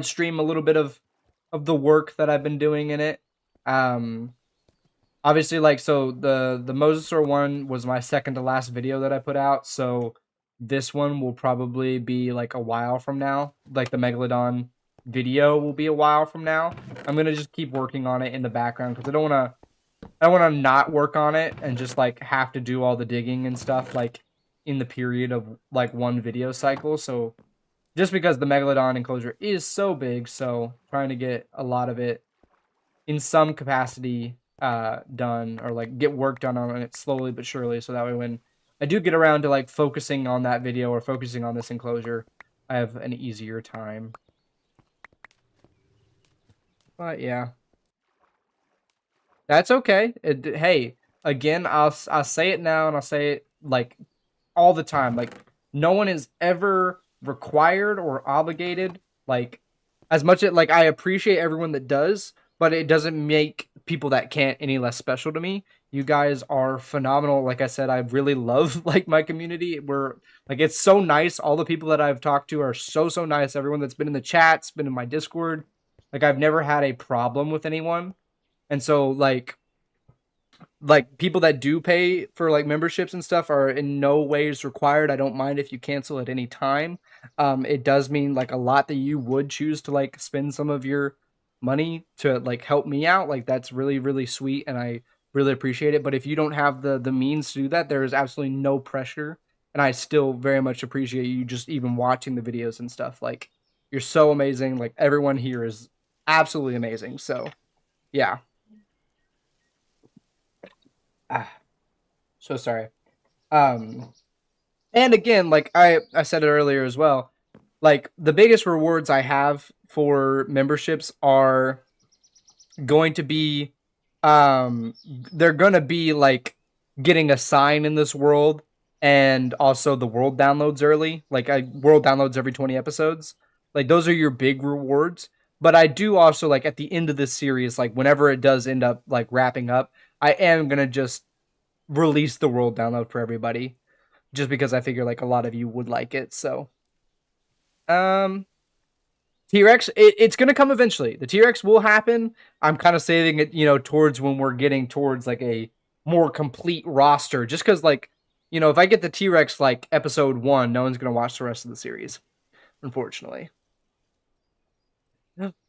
stream a little bit of the work that I've been doing in it. Obviously, like, so the Mosasaur one was my second to last video that I put out, so this one will probably be like a while from now. Like the Megalodon video will be a while from now. I'm gonna just keep working on it in the background because I don't wanna not work on it and just like have to do all the digging and stuff like in the period of like one video cycle. So just because the Megalodon enclosure is so big, so trying to get a lot of it in some capacity done, or like get work done on it slowly but surely, so that way when I do get around to like focusing on that video or focusing on this enclosure, I have an easier time. But yeah, that's okay. Hey, again, I'll say it now and I'll say it like all the time. Like no one is ever required or obligated. Like as much as like I appreciate everyone that does, but it doesn't make people that can't any less special to me. You guys are phenomenal. Like I said, I really love like my community. We're like it's so nice. All the people that I've talked to are so nice. Everyone that's been in the chats, been in my Discord. Like I've never had a problem with anyone. And so like people that do pay for like memberships and stuff are in no ways required. I don't mind if you cancel at any time. It does mean like a lot that you would choose to like spend some of your money to like help me out. Like that's really sweet and I really appreciate it. But if you don't have the means to do that, there is absolutely no pressure. And I still very much appreciate you just even watching the videos and stuff. Like you're so amazing. Like everyone here is absolutely amazing. So yeah. So sorry. And again, like I said it earlier as well, like the biggest rewards I have for memberships are going to be they're gonna be like getting a sign in this world and also the world downloads early. Like world downloads every 20 episodes. Like those are your big rewards. But I do also like at the end of this series, like whenever it does end up like wrapping up, I am gonna just release the world download for everybody. Just because I figure like a lot of you would like it. So T-Rex, it's gonna come eventually. The T-Rex will happen. I'm kind of saving it, you know, towards when we're getting towards like a more complete roster. Just because like you know, if I get the T-Rex like episode 1, no one's gonna watch the rest of the series, unfortunately.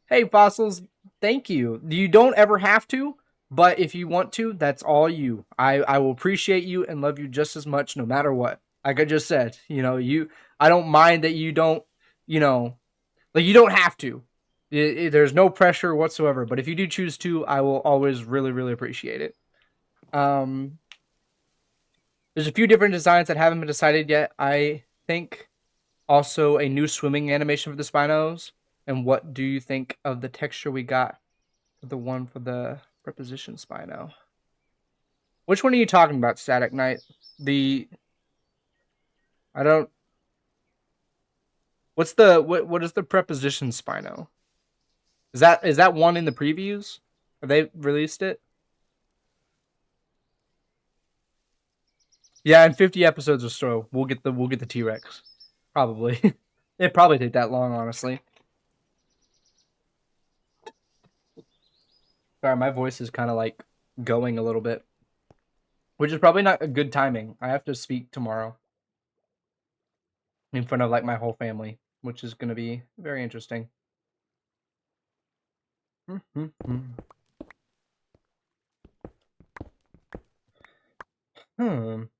Hey, Fossils, thank you. You don't ever have to, but if you want to, that's all you. I will appreciate you and love you just as much no matter what. Like I just said, you know, I don't mind that you don't, you know, like you don't have to. There's no pressure whatsoever, but if you do choose to, I will always really, really appreciate it. There's a few different designs that haven't been decided yet. I think also a new swimming animation for the Spinos. And what do you think of the texture we got for the one for the preposition Spino? Which one are you talking about, Static Knight? I don't. What is the preposition Spino? Is that one in the previews? Have they released it? Yeah, in 50 episodes or so, we'll get the T-Rex. Probably. It'd probably take that long, honestly. Sorry, my voice is kind of like going a little bit, which is probably not a good timing. I have to speak tomorrow in front of like my whole family, which is going to be very interesting.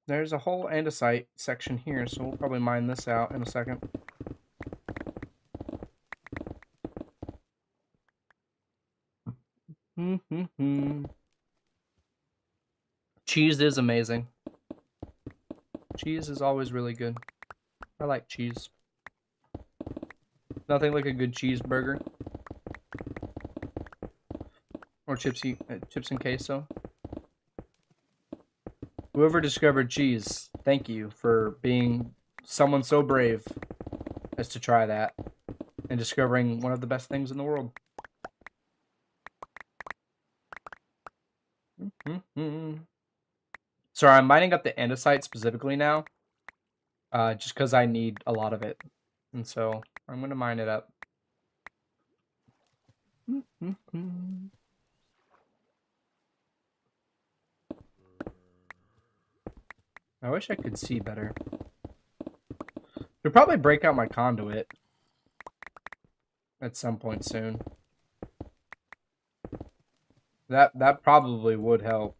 There's a whole andesite section here, so we'll probably mine this out in a second. Cheese is amazing. Cheese is always really good. I like cheese. Nothing like a good cheeseburger. Or chips and queso. Whoever discovered cheese, thank you for being someone so brave as to try that and discovering one of the best things in the world. Sorry, I'm mining up the andesite specifically now, just because I need a lot of it, and so I'm going to mine it up. I wish I could see better. Should probably break out my conduit at some point soon. That probably would help.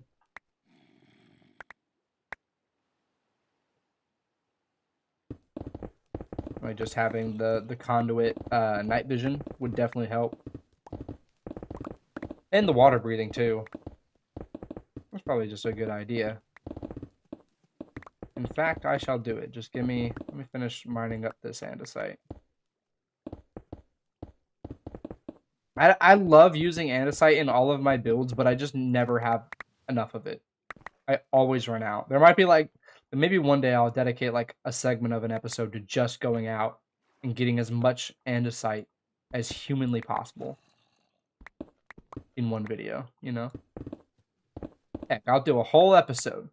Like just having the conduit night vision would definitely help. And the water breathing too. That's probably just a good idea. In fact, I shall do it. Just let me finish mining up this andesite. I love using andesite in all of my builds, but I just never have enough of it. I always run out. There might be like, maybe one day I'll dedicate like a segment of an episode to just going out and getting as much andesite as humanly possible in one video, you know? Heck, I'll do a whole episode.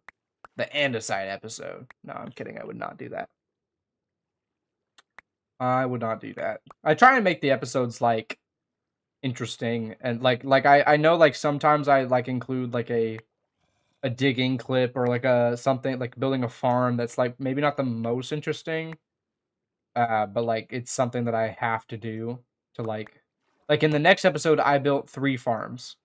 The andesite episode. No, I'm kidding. I would not do that. I would not do that. I try and make the episodes like interesting and like I know like sometimes I like include like a digging clip or like a something like building a farm that's like maybe not the most interesting, but like it's something that I have to do to like in the next episode I built 3 farms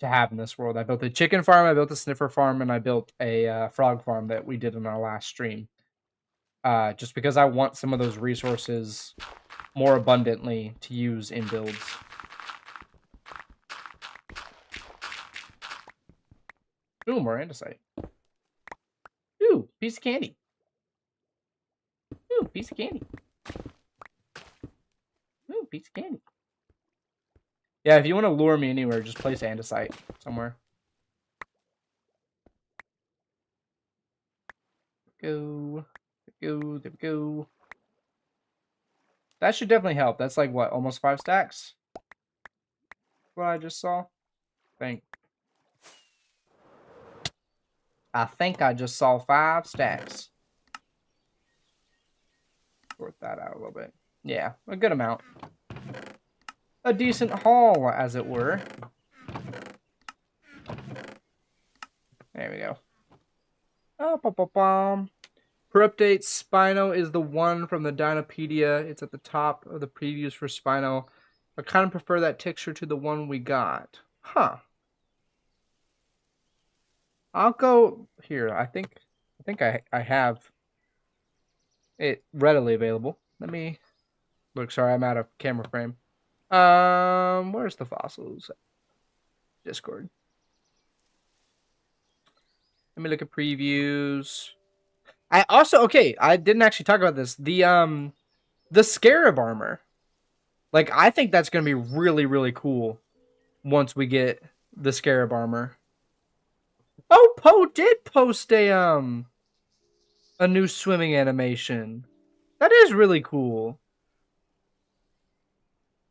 to have in this world. I built a chicken farm, I built a sniffer farm, and I built a frog farm that we did in our last stream. Just because I want some of those resources more abundantly to use in builds. Ooh, more andesite. Ooh, piece of candy. Ooh, piece of candy. Ooh, piece of candy. Yeah, if you want to lure me anywhere, just place andesite somewhere. Go. Go. There we go. That should definitely help. That's like, what, almost 5 stacks? What I just saw? I think I just saw 5 stacks. Sort that out a little bit. Yeah, a good amount. A decent haul, as it were. There we go. Per update, Spino is the one from the Dinopedia. It's at the top of the previews for Spino. I kind of prefer that texture to the one we got. Huh. I'll go here. I think I have it readily available. Let me look. Sorry, I'm out of camera frame. Where's the fossils? Discord. Let me look at previews. I also I didn't actually talk about this. The scarab armor. Like, I think that's gonna be really, really cool once we get the scarab armor. Oh, Poe did post a new swimming animation. That is really cool.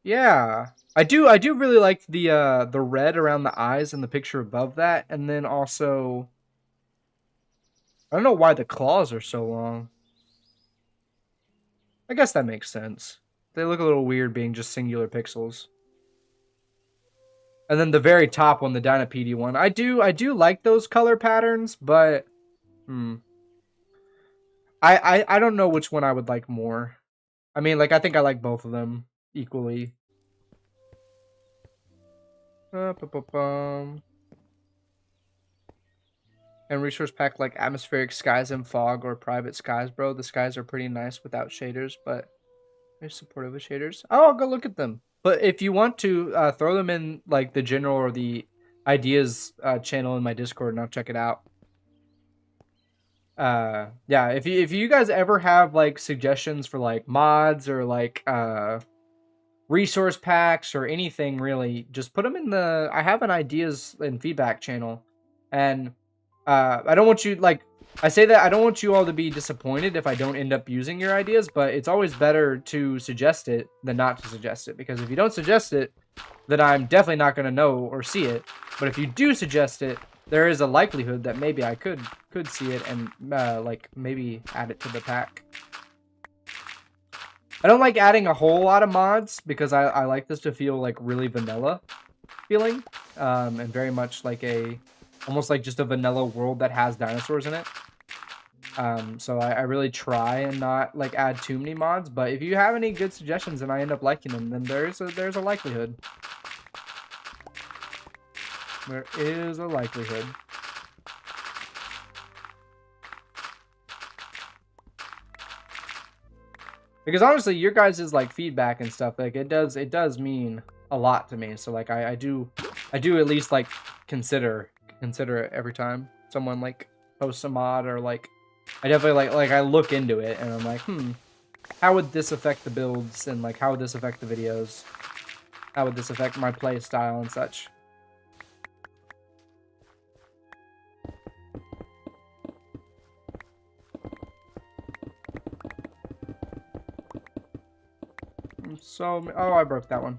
Yeah. I do really like the red around the eyes and the picture above that, and then also I don't know why the claws are so long. I guess that makes sense. They look a little weird being just singular pixels. And then the very top one, the Dinopedia one. I do like those color patterns, but I don't know which one I would like more. I mean, like, I think I like both of them equally. And resource pack like atmospheric skies and fog or private skies, bro. The skies are pretty nice without shaders, but they're supportive of shaders. Oh, I'll go look at them. But if you want to throw them in like the general or the ideas channel in my Discord, and I'll check it out. Yeah, if you guys ever have like suggestions for like mods or like resource packs or anything, really, just put them in the I have an ideas and feedback channel. And I don't want you, like, I say that I don't want you all to be disappointed if I don't end up using your ideas, but it's always better to suggest it than not to suggest it, because if you don't suggest it, then I'm definitely not going to know or see it. But if you do suggest it, there is a likelihood that maybe I could see it and like maybe add it to the pack. I don't like adding a whole lot of mods because I like this to feel like really vanilla feeling, and very much like almost like just a vanilla world that has dinosaurs in it. So I really try and not like add too many mods, but if you have any good suggestions and I end up liking them, then there's a likelihood. There is a likelihood. Because honestly, your guys' like feedback and stuff, like it does mean a lot to me. So like I do at least like consider it every time someone like posts a mod, or like I definitely like I look into it and I'm like, how would this affect the builds, and like how would this affect the videos? How would this affect my play style and such? So, oh, I broke that one.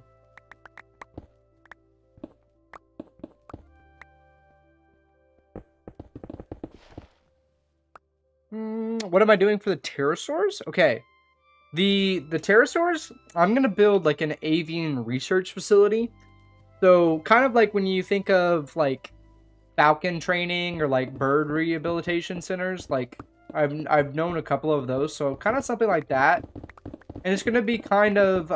What am I doing for the pterosaurs? Okay. The pterosaurs, I'm going to build like an avian research facility. So kind of like when you think of like falcon training or like bird rehabilitation centers, like I've known a couple of those. So kind of something like that. And it's going to be kind of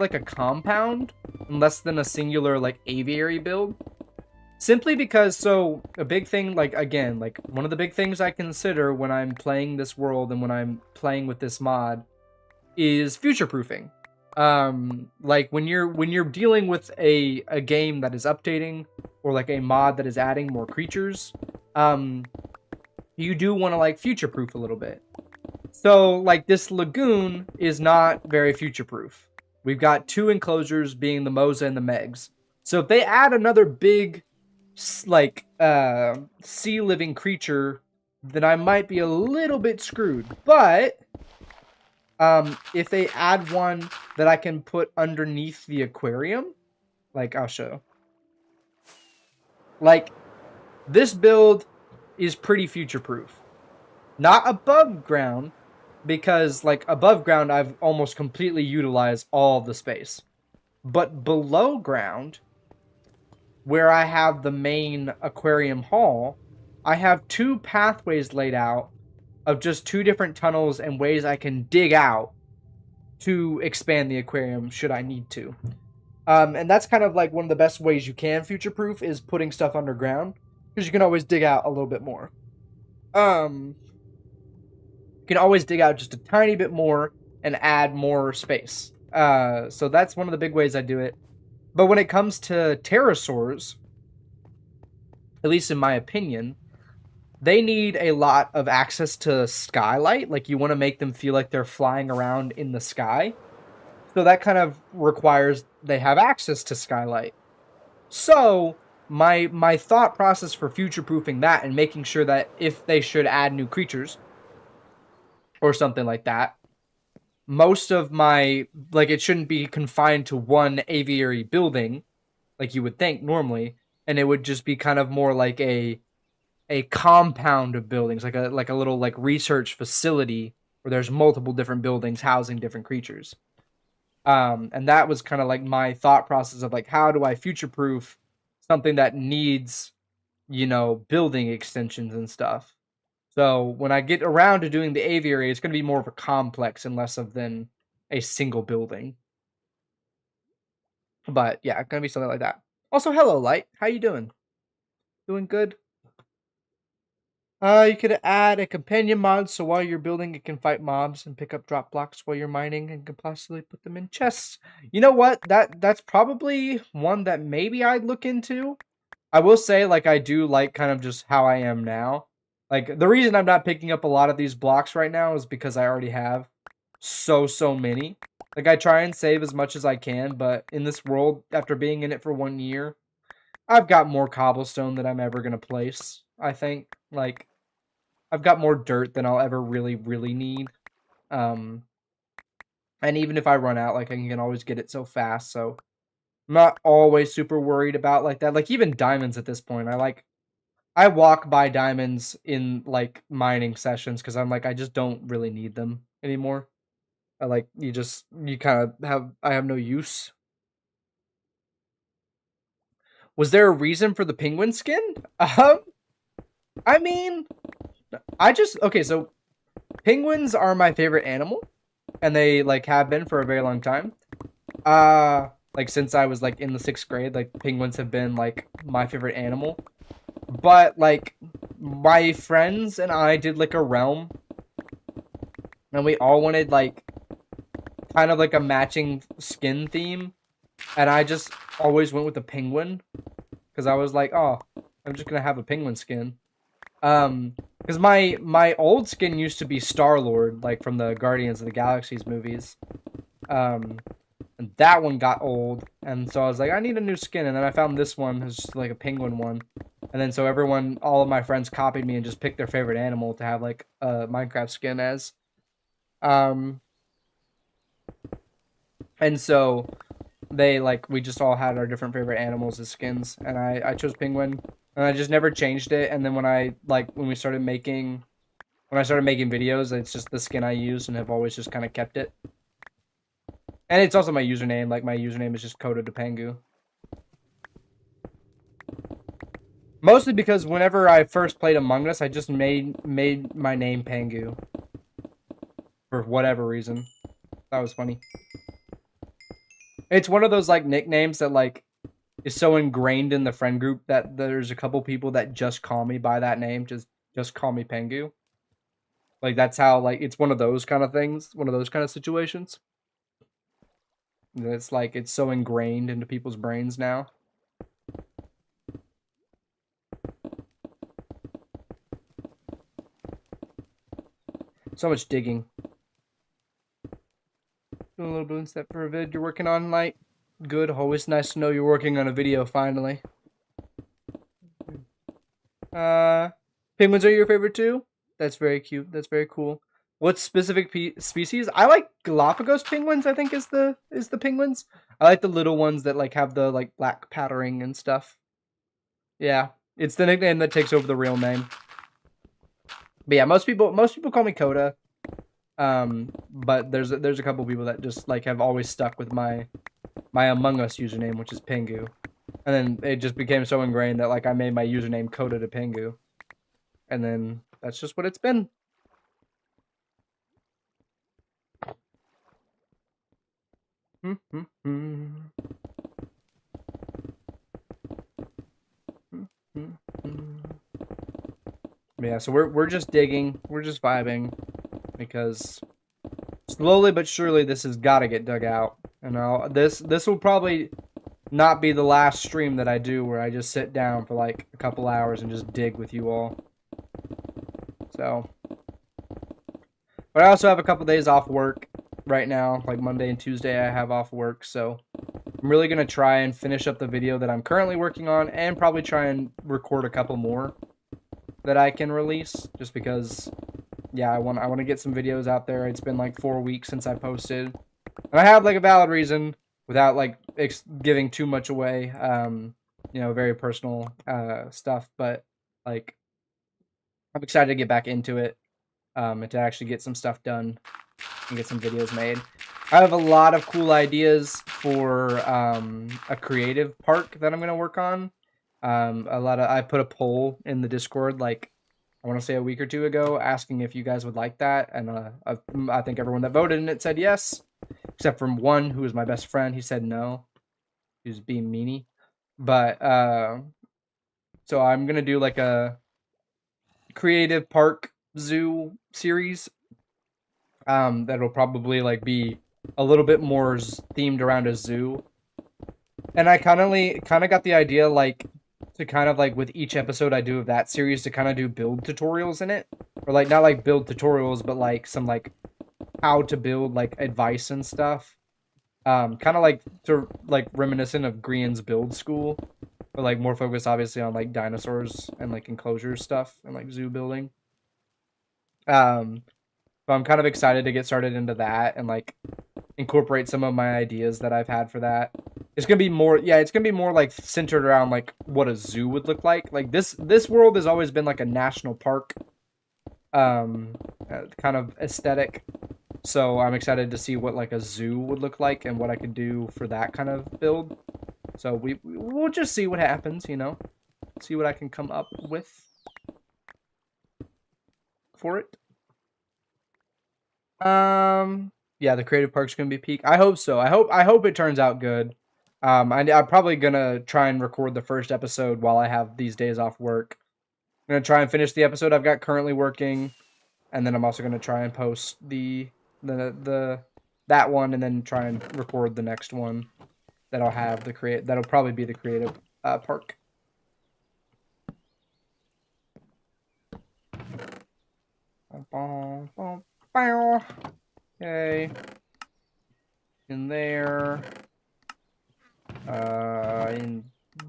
like a compound, less than a singular like aviary build. Simply because, so a big thing, like again, like one of the big things I consider when I'm playing this world and when I'm playing with this mod is future proofing. Like when you're dealing with a game that is updating, or like a mod that is adding more creatures, you do want to like future proof a little bit. So like this lagoon is not very future proof. We've got two enclosures being the Mosa and the Megs. So if they add another big like sea living creature, then I might be a little bit screwed. But if they add one that I can put underneath the aquarium, like I'll show. Like this build is pretty future proof. Not above ground, because like above ground I've almost completely utilized all the space. But below ground, where I have the main aquarium hall, I have 2 pathways laid out of just 2 different tunnels and ways I can dig out to expand the aquarium should I need to. And that's kind of like one of the best ways you can future-proof is putting stuff underground, because you can always dig out a little bit more. You can always dig out just a tiny bit more and add more space. So that's one of the big ways I do it. But when it comes to pterosaurs, at least in my opinion, they need a lot of access to skylight. Like, you want to make them feel like they're flying around in the sky. So that kind of requires they have access to skylight. So my thought process for future-proofing that and making sure that if they should add new creatures or something like that, most of my, like, it shouldn't be confined to one aviary building like you would think normally, and it would just be kind of more like a compound of buildings, like a little like research facility where there's multiple different buildings housing different creatures. And that was kind of like my thought process of like, how do I future-proof something that needs, you know, building extensions and stuff. So when I get around to doing the aviary, it's going to be more of a complex and less of than a single building. But yeah, it's going to be something like that. Also, hello, Light. How you doing? Doing good? You could add a companion mod so while you're building, it can fight mobs and pick up drop blocks while you're mining and can possibly put them in chests. You know what? That's probably one that maybe I'd look into. I will say, like, I do like kind of just how I am now. Like, the reason I'm not picking up a lot of these blocks right now is because I already have so many. Like, I try and save as much as I can, but in this world, after being in it for 1 year, I've got more cobblestone than I'm ever going to place, I think. Like, I've got more dirt than I'll ever really need. And even if I run out, like, I can always get it so fast, so I'm not always super worried about like that. Like, even diamonds at this point, I walk by diamonds in like mining sessions because I'm like, I just don't really need them anymore. You kind of have, I have no use. Was there a reason for the penguin skin? I mean, okay, so penguins are my favorite animal, and they like have been for a very long time. Like since I was like in the 6th grade, like penguins have been like my favorite animal. But like my friends and I did like a realm, and we all wanted like kind of like a matching skin theme, and I just always went with the penguin because I was like, oh, I'm just gonna have a penguin skin. Because my old skin used to be Star-Lord, like from the Guardians of the Galaxies movies. And that one got old, and so I was like, I need a new skin, and then I found this one, it's just like a penguin one. And then so all of my friends copied me and just picked their favorite animal to have like a Minecraft skin as. And so we just all had our different favorite animals as skins, and I chose penguin, and I just never changed it. And then when I started making videos, it's just the skin I use and have always just kind of kept it. And it's also my username. Like, my username is just Coda de Pengu. Mostly because whenever I first played Among Us, I just made my name Pengu. For whatever reason. That was funny. It's one of those, like, nicknames that, like, is so ingrained in the friend group that there's a couple people that just call me by that name. Just call me Pengu. Like, that's how, like, it's one of those kind of things. One of those kind of situations. It's like, it's so ingrained into people's brains now. So much digging. Doing a little balloon step for a vid you're working on, Light. Good. Always nice to know you're working on a video finally. Penguins are your favorite too? That's very cute. That's very cool. What specific species? I like Galapagos penguins, I think is the penguins. I like the little ones that like have the like black patterning and stuff. Yeah, it's the nickname that takes over the real name. But yeah, most people call me Coda. But there's a couple people that just like have always stuck with my Among Us username, which is Pengu. And then it just became so ingrained that, like, I made my username Coda to Pingu. And then that's just what it's been. Yeah, so we're just digging, we're just vibing, because slowly but surely this has got to get dug out. And this will probably not be the last stream that I do where I just sit down for like a couple hours and just dig with you all. So, but I also have a couple days off work right now, like Monday and Tuesday I have off work, so I'm really going to try and finish up the video that I'm currently working on and probably try and record a couple more that I can release, just because, yeah, I want to get some videos out there. It's been like 4 weeks since I posted, and I have like a valid reason without like giving too much away, you know, very personal stuff, but like I'm excited to get back into it, and to actually get some stuff done and get some videos made. I have a lot of cool ideas for a creative park that I'm going to work on. I put a poll in the Discord, like, I want to say a week or two ago, asking if you guys would like that, and I think everyone that voted in it said yes, except for one who was my best friend. He said no. He was being meanie. But so I'm gonna do like a creative park zoo series. That'll probably like be a little bit more themed around a zoo. And I kind of got the idea, like, to kind of like with each episode I do of that series to kind of do build tutorials in it, or like not like build tutorials, but like some like how to build like advice and stuff. Kind of like to like reminiscent of Grian's build school, but like more focused obviously on like dinosaurs and like enclosure stuff and like zoo building. But I'm kind of excited to get started into that and like incorporate some of my ideas that I've had for that. It's gonna be more, yeah, it's gonna be more like centered around like what a zoo would look like. Like this world has always been like a national park, kind of aesthetic. So I'm excited to see what like a zoo would look like and what I could do for that kind of build. So we'll just see what happens, you know, see what I can come up with for it. Yeah, the creative park's gonna be peak. I hope so. I hope it turns out good. I'm probably gonna try and record the first episode while I have these days off work. I'm gonna try and finish the episode I've got currently working, and then I'm also gonna try and post that one, and then try and record the next one that I'll have that'll probably be the creative park. Okay. In there. In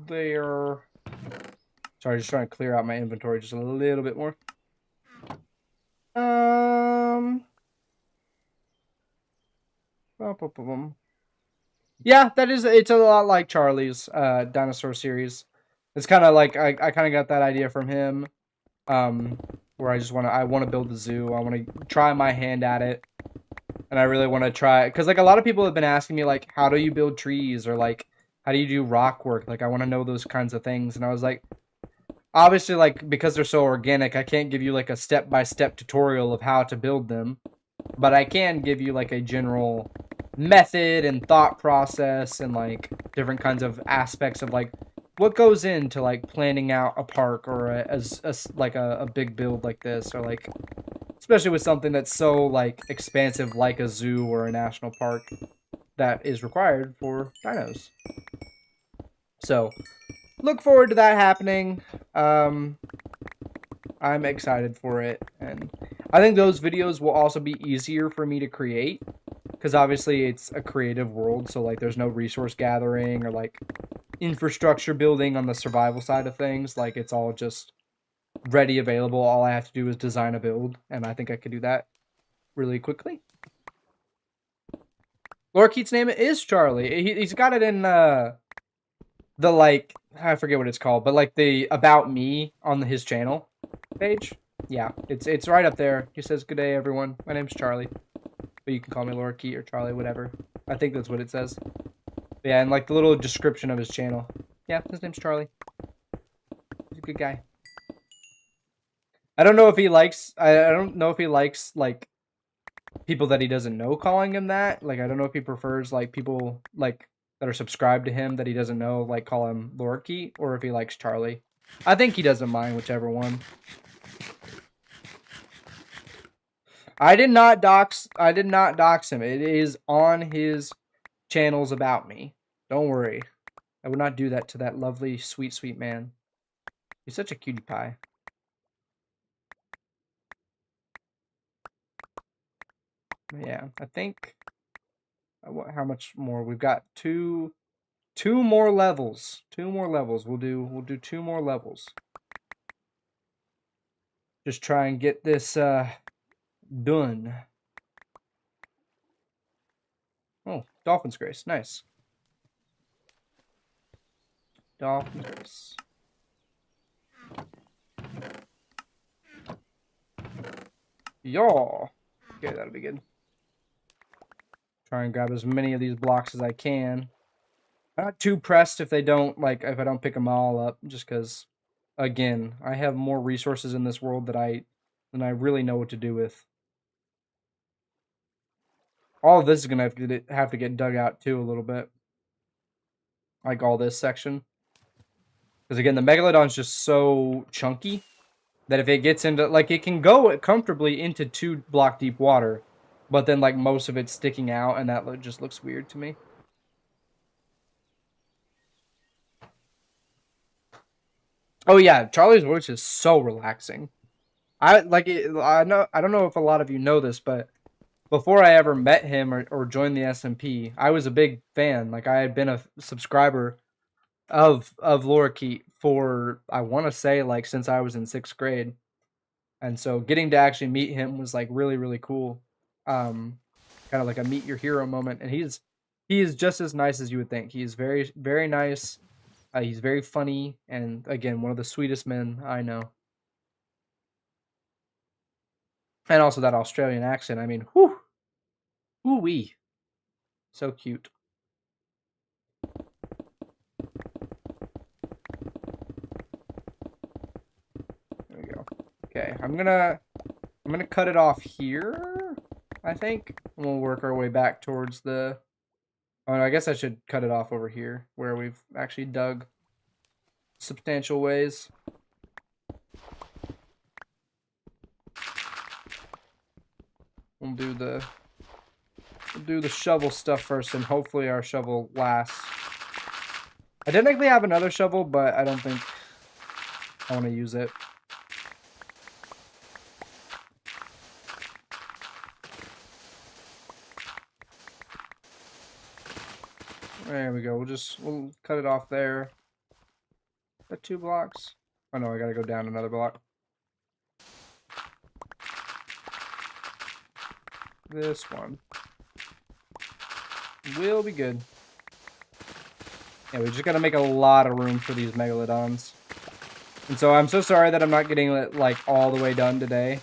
there. Sorry, just trying to clear out my inventory just a little bit more. Yeah, it's a lot like Charlie's dinosaur series. It's kind of like I kind of got that idea from him, where I want to build a zoo. I want to try my hand at it, and I really want to try, because like a lot of people have been asking me like, how do you build trees, or like how do you do rock work? Like I want to know those kinds of things, and I was like, obviously, like, because they're so organic, I can't give you like a step-by-step tutorial of how to build them, but I can give you like a general method and thought process and like different kinds of aspects of like what goes into like planning out a park or a big build like this, or like especially with something that's so like expansive like a zoo or a national park that is required for dinos. So look forward to that happening. I'm excited for it, and I think those videos will also be easier for me to create, because obviously it's a creative world, so like there's no resource gathering or like infrastructure building on the survival side of things. Like it's all just ready, available. All I have to do is design a build, and I think I could do that really quickly. Lorkeet's name is Charlie. He's got it in the like, I forget what it's called, but like the about me on his channel page. Yeah, it's right up there. He says, "Good day, everyone. My name's Charlie, but you can call me Lorkeet or Charlie, whatever." I think that's what it says. But yeah, and like the little description of his channel. Yeah, his name's Charlie. He's a good guy. I don't know if he likes. I don't know if he likes like people that he doesn't know calling him that. Like I don't know if he prefers like people like that are subscribed to him that he doesn't know like call him Lorky, or if he likes Charlie. I think he doesn't mind whichever one. I did not dox him. It is on his channels about me. Don't worry. I would not do that to that lovely, sweet, sweet man. He's such a cutie pie. Yeah, I think. How much more? We've got two more levels. Two more levels. We'll do 2 more levels. Just try and get this done. Oh, Dolphin's Grace. Nice. Dolphin's Grace. Y'all. Okay, that'll be good. Try and grab as many of these blocks as I can. I'm not too pressed if they don't, like, if I don't pick them all up, just because, again, I have more resources in this world than I really know what to do with. All of this is gonna have to get dug out too a little bit, like all this section, because again, the Megalodon's just so chunky that if it gets into, like, it can go comfortably into 2 block deep water, but then like most of it's sticking out, and that just looks weird to me. Oh yeah, Charlie's voice is so relaxing. I like it. I don't know if a lot of you know this, but before I ever met him or joined the SMP, I was a big fan. Like I had been a subscriber of Lorikeet for, I want to say, like since I was in 6th grade, and so getting to actually meet him was like really, really cool. Kind of like a meet your hero moment, and he is just as nice as you would think. He is very, very nice. He's very funny, and again, one of the sweetest men I know. And also that Australian accent. I mean, whoo, whoo wee, so cute. There we go. Okay, I'm gonna cut it off here, I think. And we'll work our way back towards the. Oh, I guess I should cut it off over here where we've actually dug substantial ways. We'll do the shovel stuff first, and hopefully our shovel lasts. I technically have another shovel, but I don't think I want to use it. There we go. We'll cut it off there. Is that 2 blocks? Oh no, I gotta go down another block. This one will be good. Yeah, we just gotta make a lot of room for these megalodons. And so I'm so sorry that I'm not getting it like all the way done today.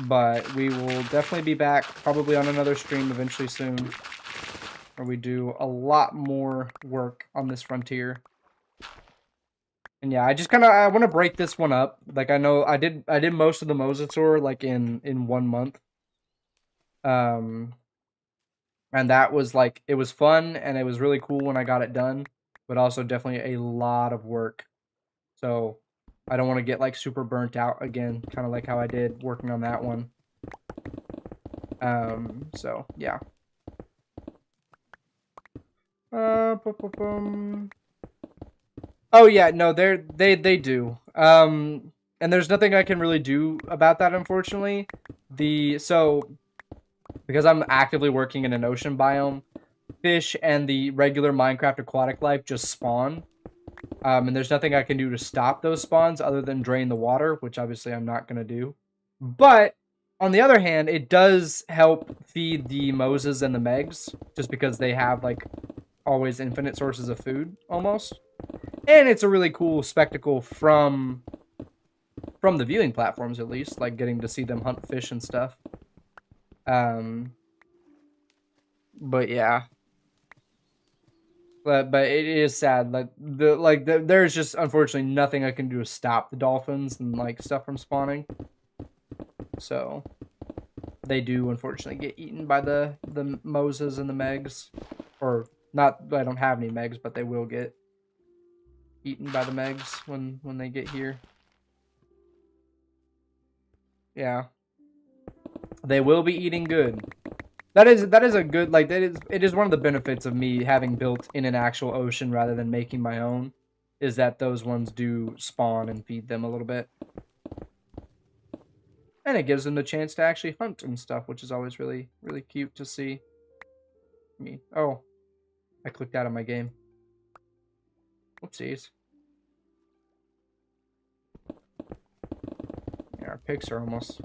But we will definitely be back probably on another stream eventually soon, where we do a lot more work on this frontier. And yeah, I want to break this one up. Like I know I did most of the Mosasaur like in 1 month. And that was like, it was fun and it was really cool when I got it done, but also definitely a lot of work. So I don't want to get like super burnt out again, kind of like how I did working on that one. So yeah. Oh yeah, no, they do. And there's nothing I can really do about that, unfortunately. Because I'm actively working in an ocean biome, fish and the regular Minecraft aquatic life just spawn. And there's nothing I can do to stop those spawns other than drain the water, which obviously I'm not going to do. But on the other hand, it does help feed the Moses and the Megs, just because they have like always infinite sources of food almost. And it's a really cool spectacle from the viewing platforms, at least, like getting to see them hunt fish and stuff. But yeah. But it is sad. There's just unfortunately nothing I can do to stop the dolphins and like stuff from spawning. So they do unfortunately get eaten by the Moses and the Megs, or not. I don't have any Megs, but they will get eaten by the Megs when they get here. Yeah, they will be eating good. That is a good, like, it is one of the benefits of me having built in an actual ocean rather than making my own, is that those ones do spawn and feed them a little bit. And it gives them the chance to actually hunt and stuff, which is always really, really cute to see. Oh, I clicked out of my game. Whoopsies. Yeah, our picks are almost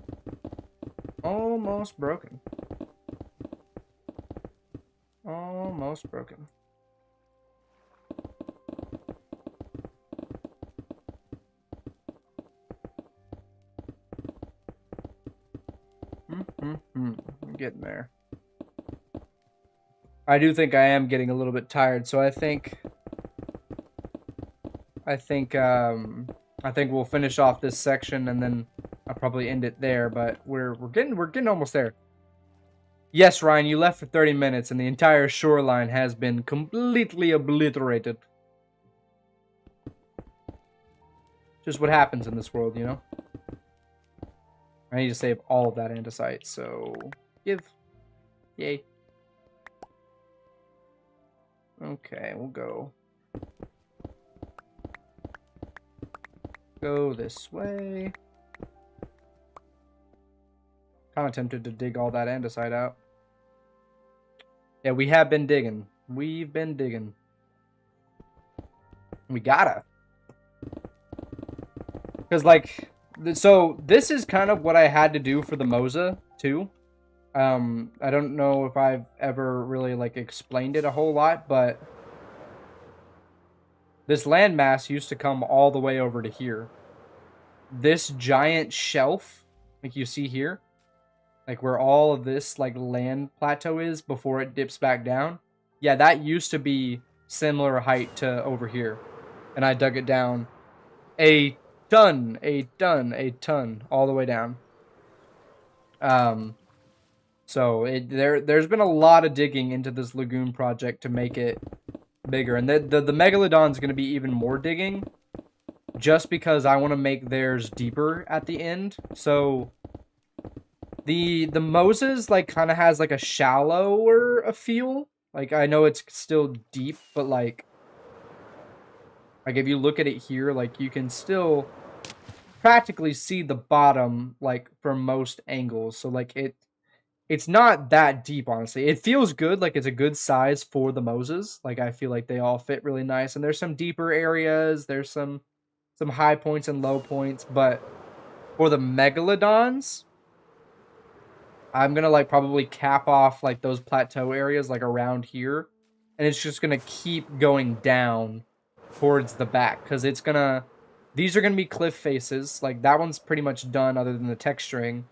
broken. Almost broken. I'm getting there. I do think I am getting a little bit tired, so I think we'll finish off this section and then I'll probably end it there, but we're getting almost there. Yes, Ryan, you left for 30 minutes and the entire shoreline has been completely obliterated. Just what happens in this world, you know? I need to save all of that andesite, so give. Yay. Okay, we'll go this way. Kind of tempted to dig all that andesite out. Yeah, we have been digging. We've been digging. We gotta. Because, like, so this is kind of what I had to do for the Mosa, too. I don't know if I've ever really, like, explained it a whole lot, but this landmass used to come all the way over to here. This giant shelf, like you see here, like where all of this, like, land plateau is before it dips back down. Yeah, that used to be similar height to over here. And I dug it down a ton, all the way down. So there's been a lot of digging into this lagoon project to make it bigger, and the megalodon's going to be even more digging, just because I want to make theirs deeper at the end. So the Moses like kind of has like a shallower feel. Like I know it's still deep, but like if you look at it here, like you can still practically see the bottom like from most angles. So like it's not that deep, honestly. It feels good, like it's a good size for the Moses. Like I feel like they all fit really nice, and there's some deeper areas, there's some high points and low points, but for the megalodons, I'm gonna like probably cap off like those plateau areas like around here, and it's just gonna keep going down towards the back, because it's gonna, these are gonna be cliff faces. Like that one's pretty much done other than the texturing.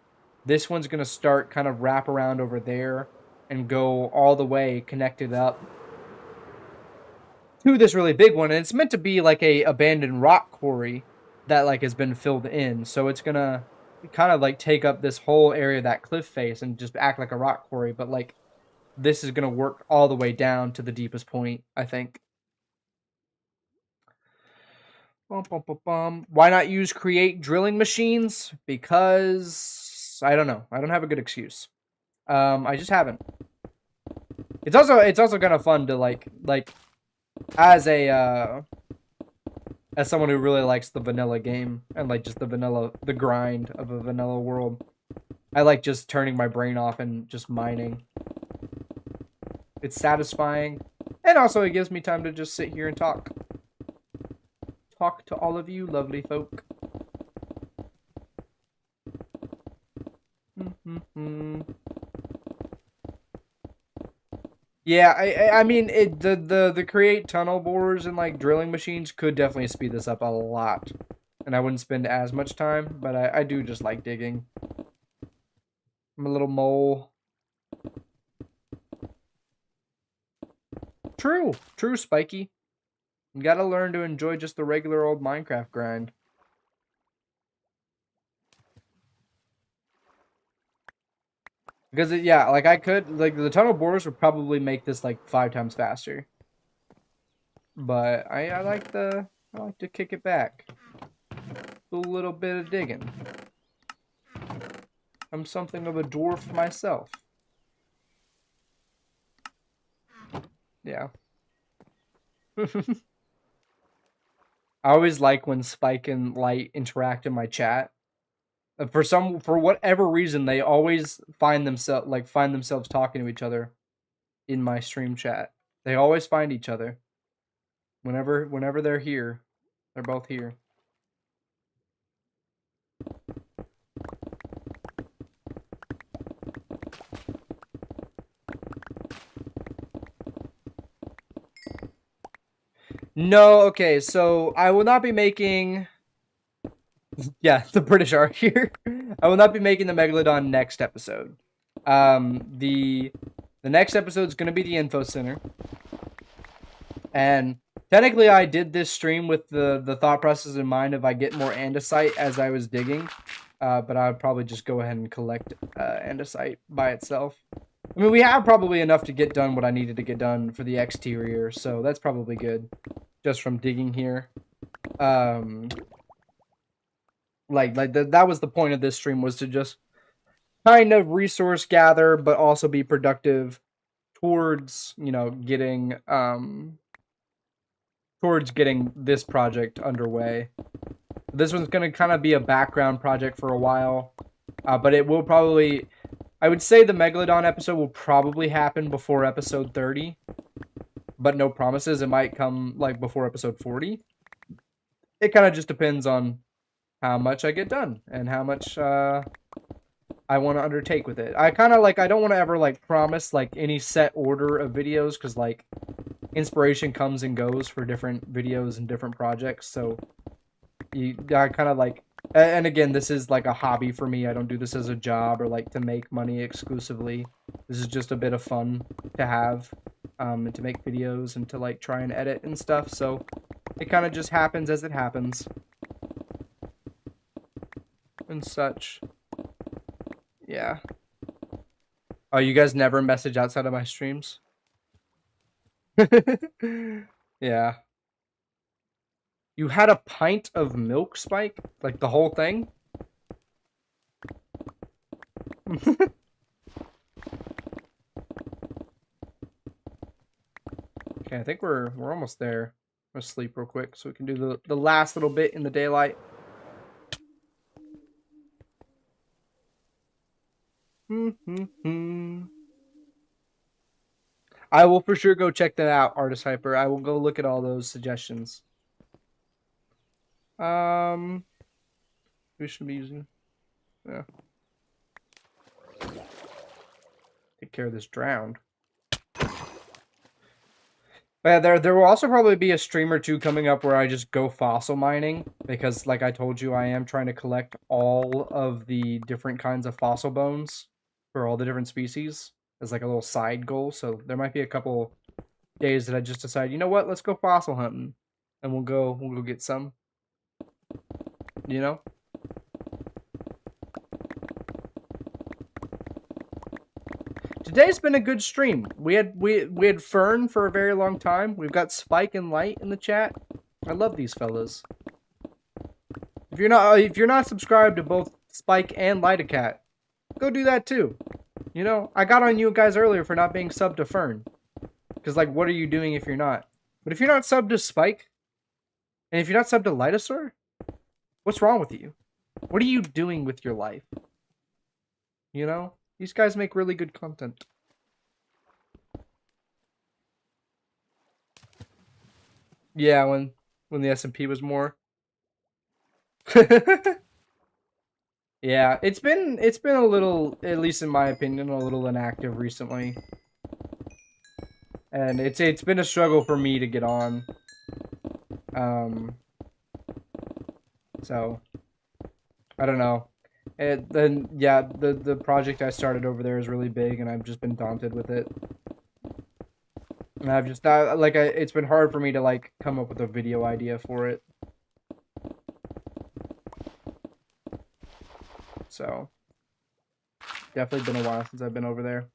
This one's going to start kind of wrap around over there and go all the way connected up to this really big one. And it's meant to be like a abandoned rock quarry that like has been filled in. So it's going to kind of like take up this whole area of that cliff face and just act like a rock quarry. But like this is going to work all the way down to the deepest point, I think. Why not use create drilling machines? Because I don't know. I don't have a good excuse. I just haven't. It's also kind of fun to like as someone who really likes the vanilla game and like just the grind of a vanilla world. I like just turning my brain off and just mining. It's satisfying, and also it gives me time to just sit here and talk to all of you lovely folk. Yeah, I mean the create tunnel borers and like drilling machines could definitely speed this up a lot, and I wouldn't spend as much time, but I do just like digging. I'm a little mole. True, Spiky. You gotta learn to enjoy just the regular old Minecraft grind. Because, yeah, like, the tunnel borers would probably make this, like, 5 times faster. But I like to kick it back. Do a little bit of digging. I'm something of a dwarf myself. Yeah. I always like when Spike and Light interact in my chat. For whatever reason, they always find themselves talking to each other in my stream chat. They always find each other. Whenever they're here, they're both here. No, okay, so I will not be making... Yeah, the British are here. I will not be making the Megalodon next episode. The next episode is going to be the Info Center. And technically I did this stream with the thought process in mind if I get more andesite as I was digging. But I would probably just go ahead and collect andesite by itself. I mean, we have probably enough to get done what I needed to get done for the exterior, so that's probably good. Just from digging here. That was the point of this stream, was to just kind of resource gather, but also be productive towards, you know, getting this project underway. This one's going to kind of be a background project for a while, but it will probably... I would say the Megalodon episode will probably happen before episode 30, but no promises. It might come, like, before episode 40. It kind of just depends on how much I get done and how much I want to undertake with it. I kind of, like, I don't want to ever, like, promise, like, any set order of videos, because, like, inspiration comes and goes for different videos and different projects, so I kind of, like... And again, this is like a hobby for me. I don't do this as a job or like to make money exclusively. This is just a bit of fun to have, and to make videos and to like try and edit and stuff. So it kind of just happens as it happens. And such. Yeah. Oh, you guys never message outside of my streams? Yeah. You had a pint of milk, Spike? Like the whole thing? Okay, I think we're almost there. I'm gonna sleep real quick so we can do the last little bit in the daylight. I will for sure go check that out, Artist Hyper. I will go look at all those suggestions. We should be using... Yeah. Take care of this drowned. But yeah, there will also probably be a stream or two coming up where I just go fossil mining. Because, like I told you, I am trying to collect all of the different kinds of fossil bones for all the different species as like a little side goal. So there might be a couple days that I just decide, you know what, let's go fossil hunting. And we'll go get some. You know? Today's been a good stream. We had Fern for a very long time. We've got Spike and Light in the chat. I love these fellas. If you're not subscribed to both Spike and Lightacat, go do that too. You know, I got on you guys earlier for not being subbed to Fern. Because, like, what are you doing if you're not? But if you're not subbed to Spike, and if you're not subbed to Lightosaur, what's wrong with you? What are you doing with your life? You know? These guys make really good content. Yeah, when the S&P was more. Yeah, it's been a little, at least in my opinion, a little inactive recently. And it's been a struggle for me to get on. So I don't know. Then yeah, the project I started over there is really big, and I've just been daunted with it. And I've just not, like, it's been hard for me to, like, come up with a video idea for it. So, definitely been a while since I've been over there.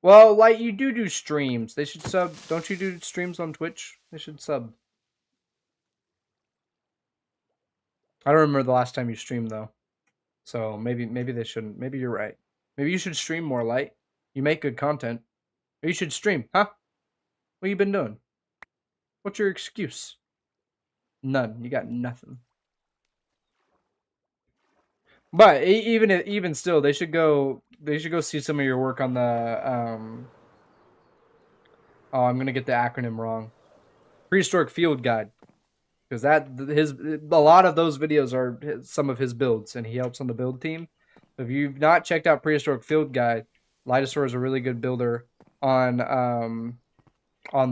Well, like, you do streams. They should sub. Don't you do streams on Twitch? They should sub. I don't remember the last time you streamed, though. So, maybe they shouldn't. Maybe you're right. Maybe you should stream more, Light. You make good content. Or you should stream, huh? What you been doing? What's your excuse? None. You got nothing. But even still, they should go see some of your work on the oh, I'm gonna get the acronym wrong. Prehistoric Field Guide, because a lot of those videos are some of his builds, and he helps on the build team. If you've not checked out Prehistoric Field Guide, Dinosaurs is a really good builder on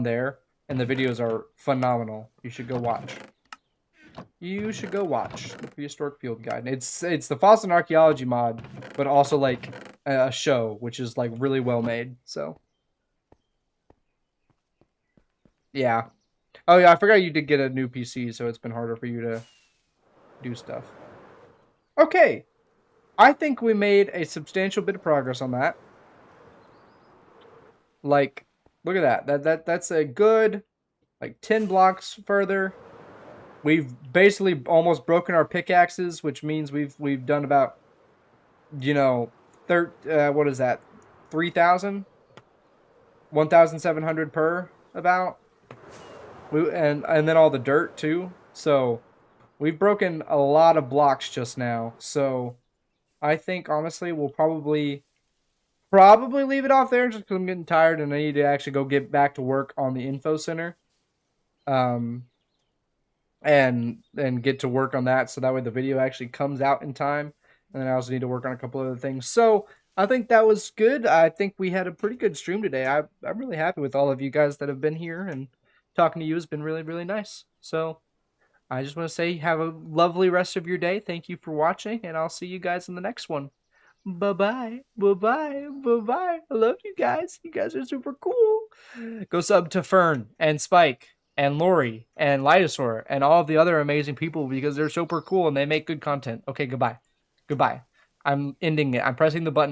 there, and the videos are phenomenal. You should go watch. You should go watch the Prehistoric Field Guide. It's the Fossil and Archaeology mod, but also like a show, which is like really well made. So yeah. Oh yeah, I forgot you did get a new PC, so it's been harder for you to do stuff. Okay, I think we made a substantial bit of progress on that. Like, look at that. That's a good like 10 blocks further. We've basically almost broken our pickaxes, which means we've done about, you know, what is that? 3,000? 1,700 per about. And then all the dirt too. So we've broken a lot of blocks just now. So I think honestly we'll probably leave it off there just because I'm getting tired and I need to actually go get back to work on the info center. And get to work on that so that way the video actually comes out in time. And then I also need to work on a couple other things. So I think that was good. I think we had a pretty good stream today. I'm really happy with all of you guys that have been here, and talking to you has been really, really nice. So I just want to say have a lovely rest of your day. Thank you for watching, and I'll see you guys in the next one. Bye-bye. Bye-bye. Bye-bye. I love you guys. You guys are super cool. Go sub to Fern and Spike and Lori and Lidosaur and all of the other amazing people because they're super cool and they make good content. Okay, goodbye. Goodbye. I'm ending it. I'm pressing the button.